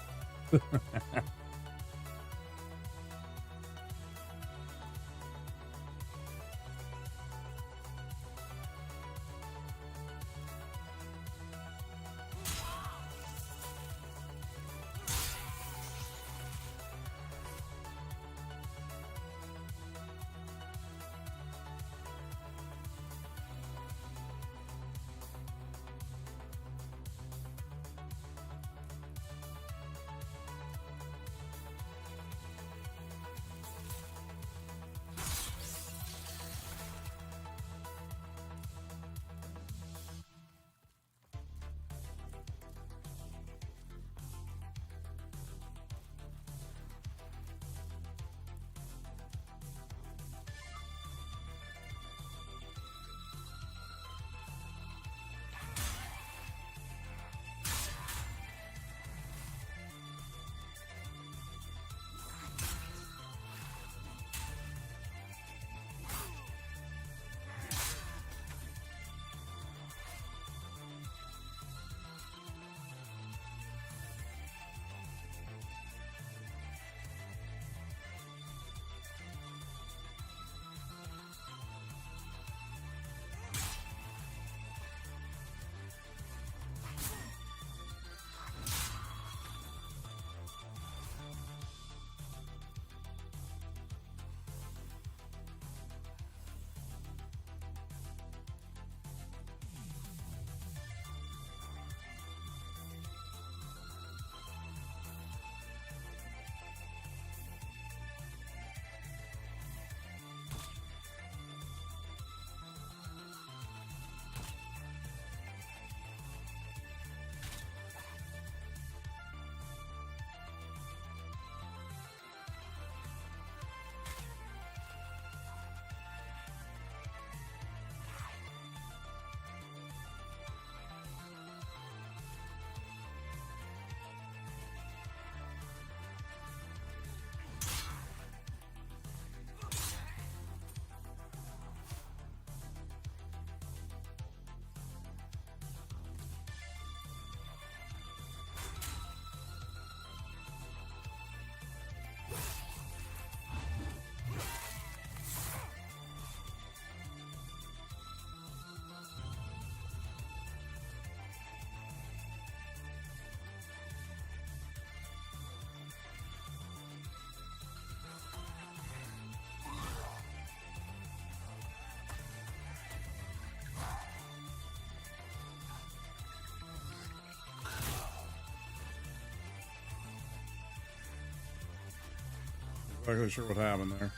Exactly sure what happened there.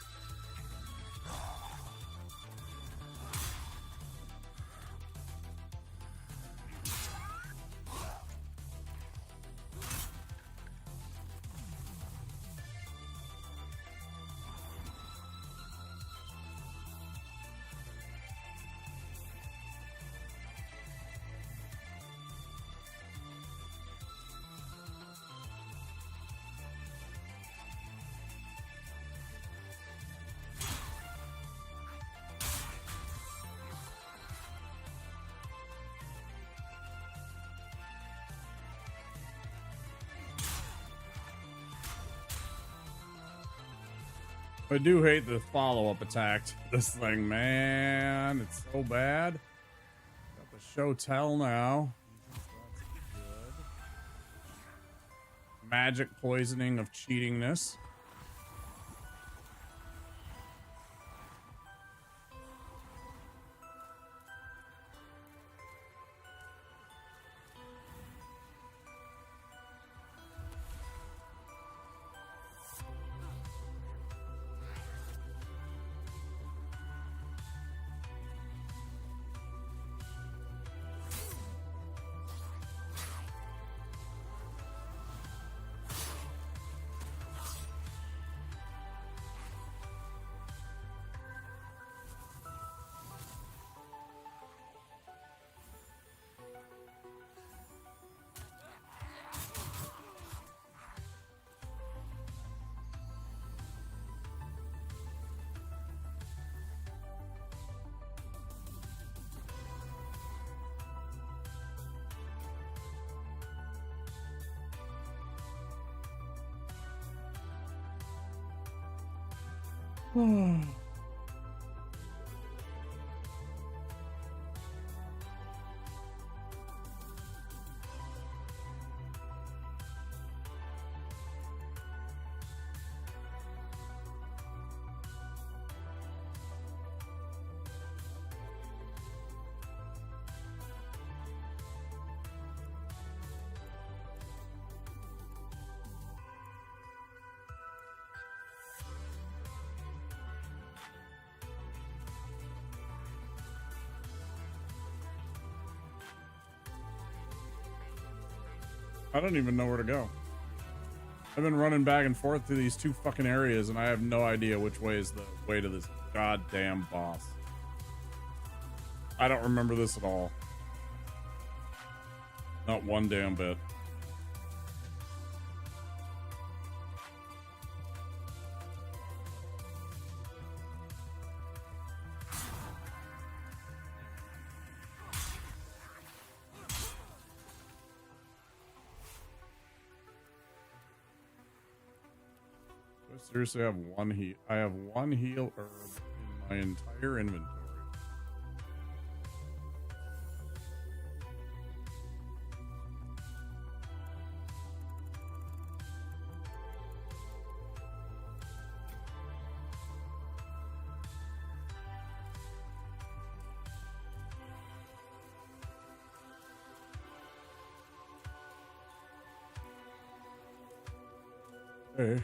I do hate the follow-up attack to this thing, man. It's so bad. Got the show tell now. That's good. Magic poisoning of cheatingness. I don't even know where to go. I've been running back and forth through these two fucking areas and I have no idea which way is the way to this goddamn boss. I don't remember this at all. Not one damn bit. I seriously have one heal. I have one heal herb in my entire inventory. Hey.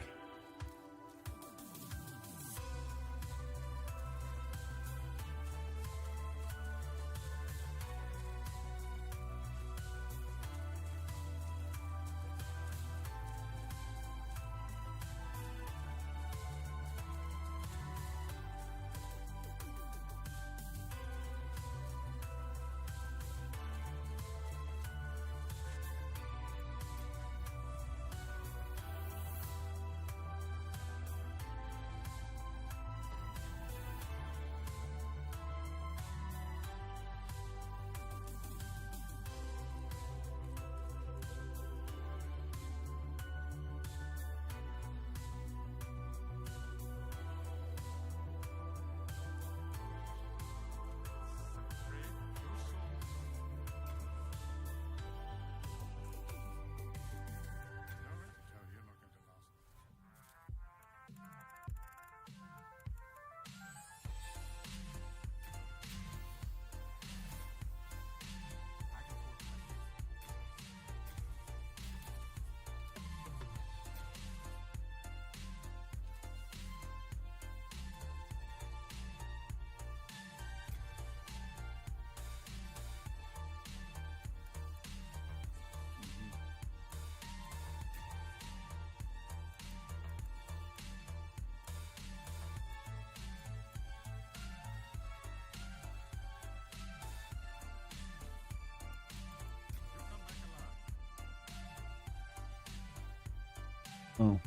Oh.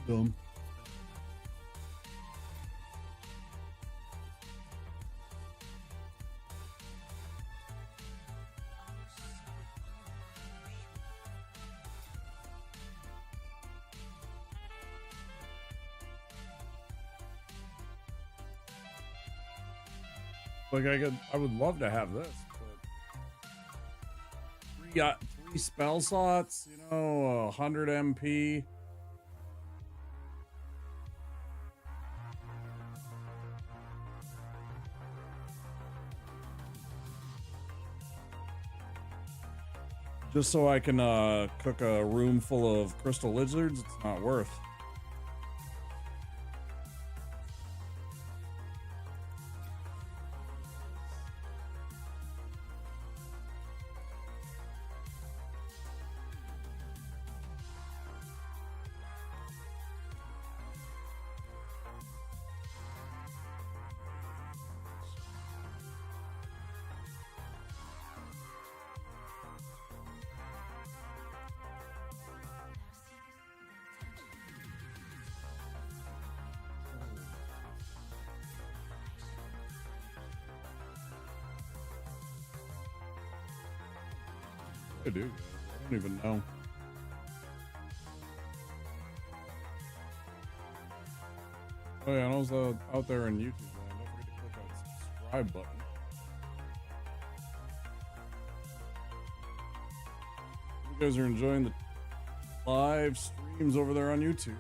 Dumb. Like I would love to have this, but three spell slots, 100 MP. Just so I can cook a room full of crystal lizards, it's not worth. I do. I don't even know. Oh yeah, and I was out there on YouTube, man. Don't forget to click that subscribe button. You guys are enjoying the live streams over there on YouTube.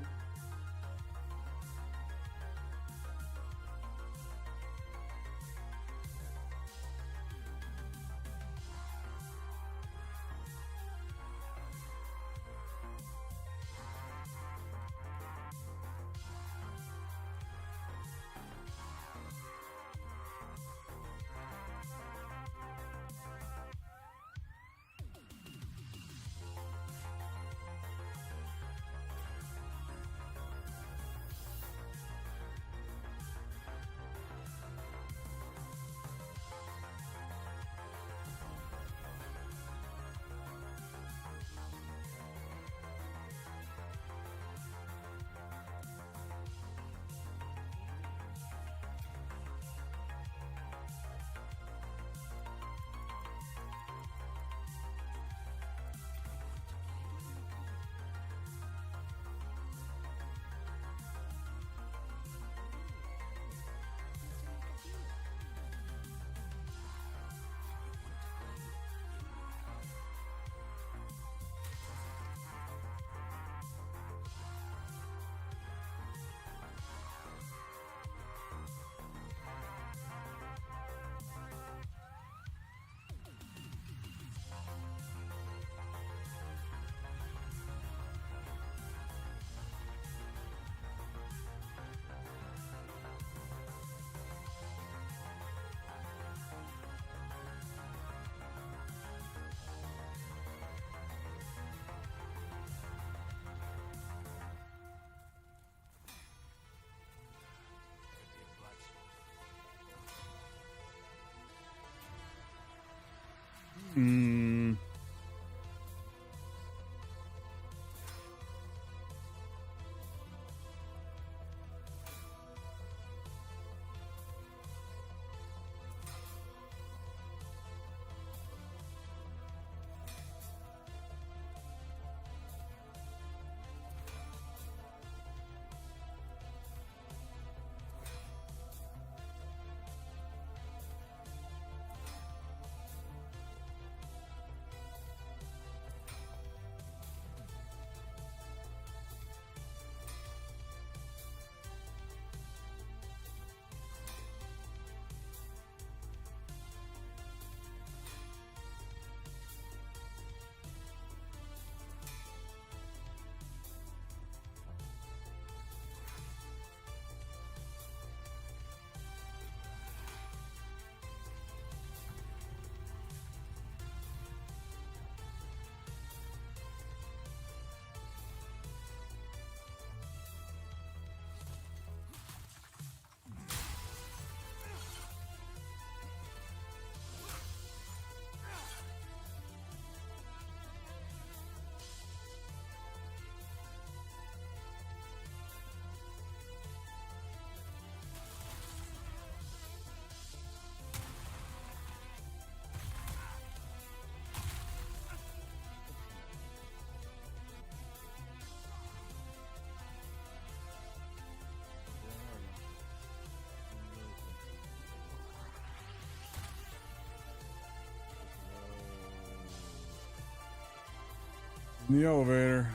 in the elevator.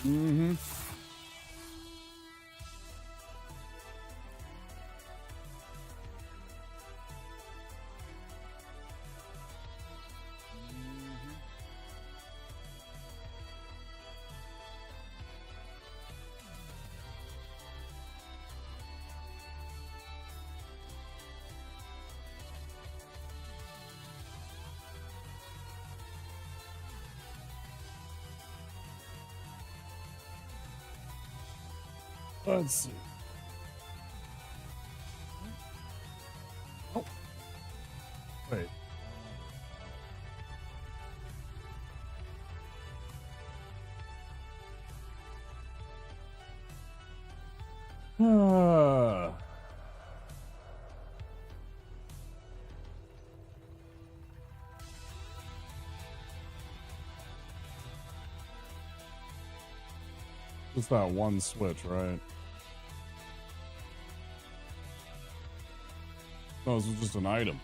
Mm-hmm. Let's see. Oh. Wait. Just that one switch, right? No, this is just an item.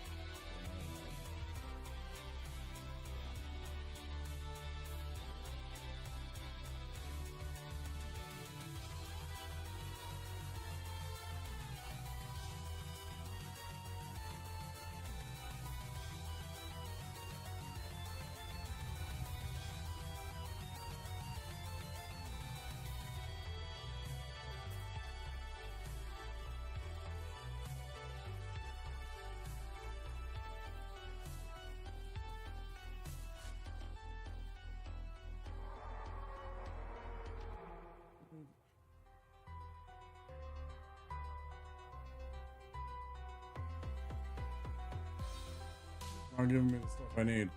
Not giving me the stuff I need.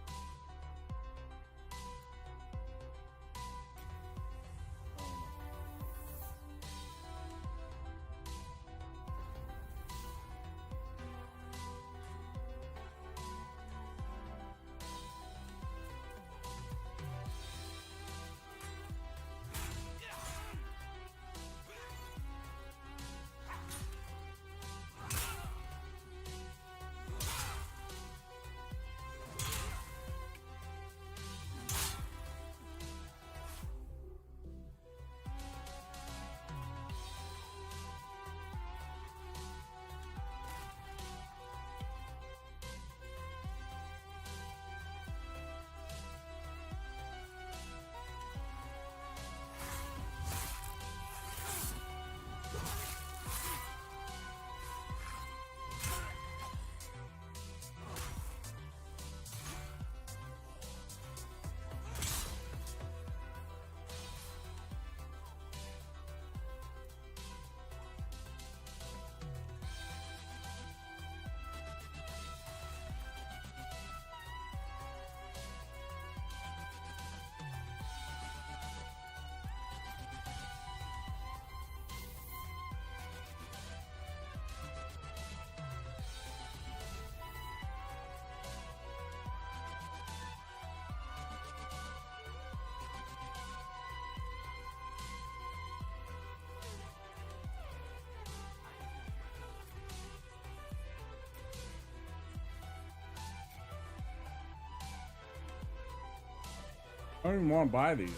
I don't even want to buy these.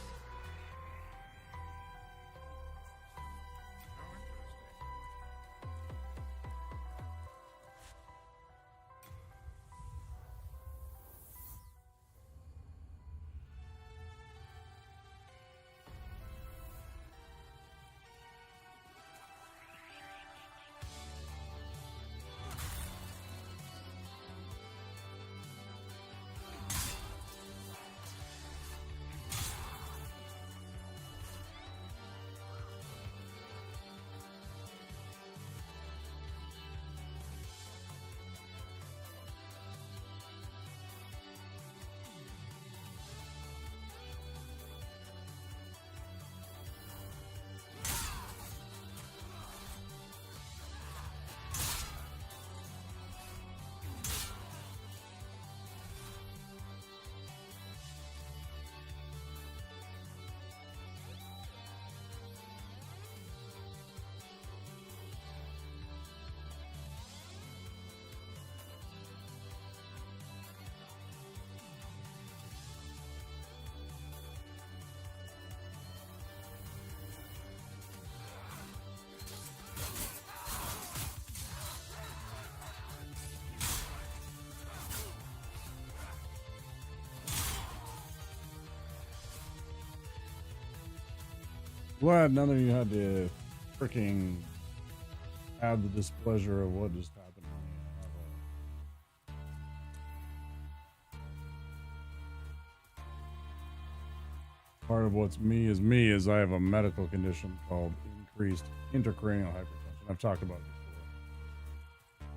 Glad none of you had to freaking have the displeasure of what just happened. Part of what's me is I have a medical condition called increased intracranial hypertension. I've talked about it before.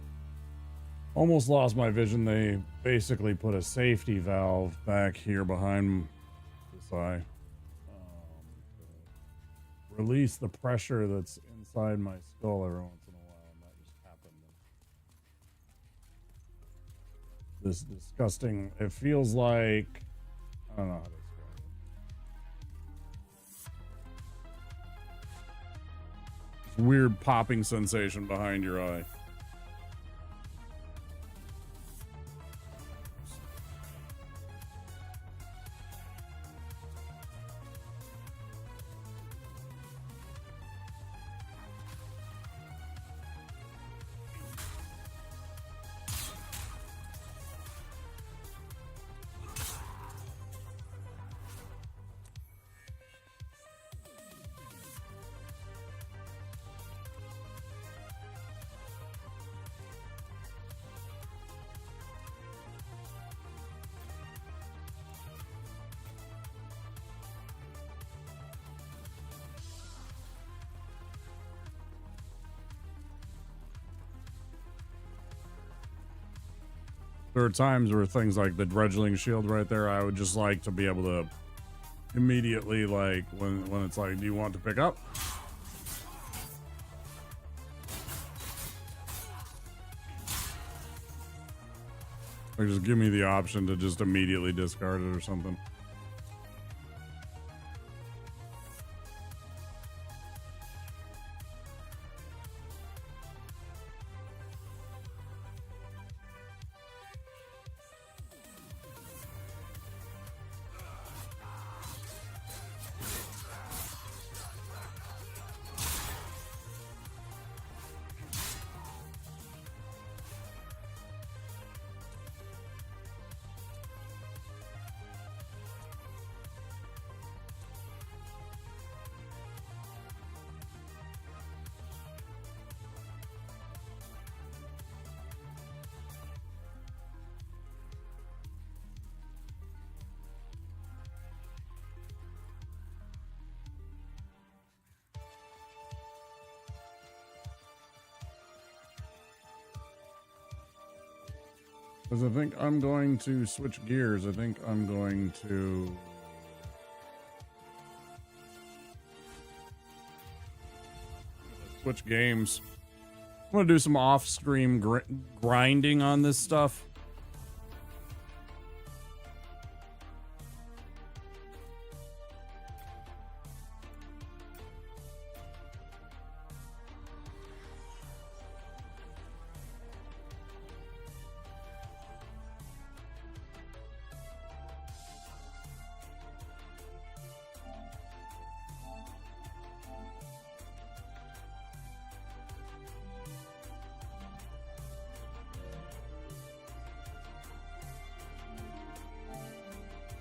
Almost lost my vision. They basically put a safety valve back here behind this eye. Release the pressure that's inside my skull every once in a while, and that just happened. This disgusting, it feels like, I don't know how to describe it. This weird popping sensation behind your eye. There are times where things like the Dredgeling Shield right there, I would just like to be able to immediately, like, when it's like, do you want to pick up? Or just give me the option to just immediately discard it or something. Because I think I'm going to switch gears. I think I'm going to switch games. I'm going to do some off-stream grinding on this stuff.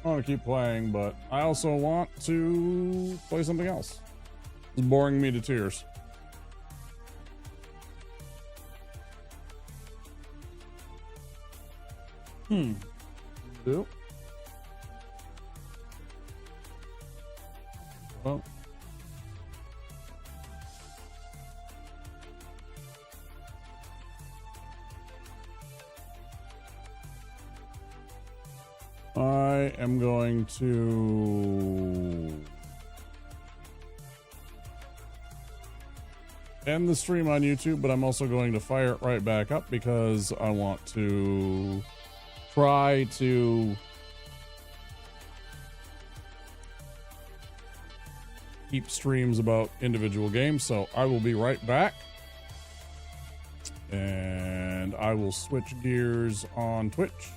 I want to keep playing, but I also want to play something else. It's boring me to tears. Do. Well. I am going to end the stream on YouTube, but I'm also going to fire it right back up because I want to try to keep streams about individual games. So I will be right back, and I will switch gears on Twitch.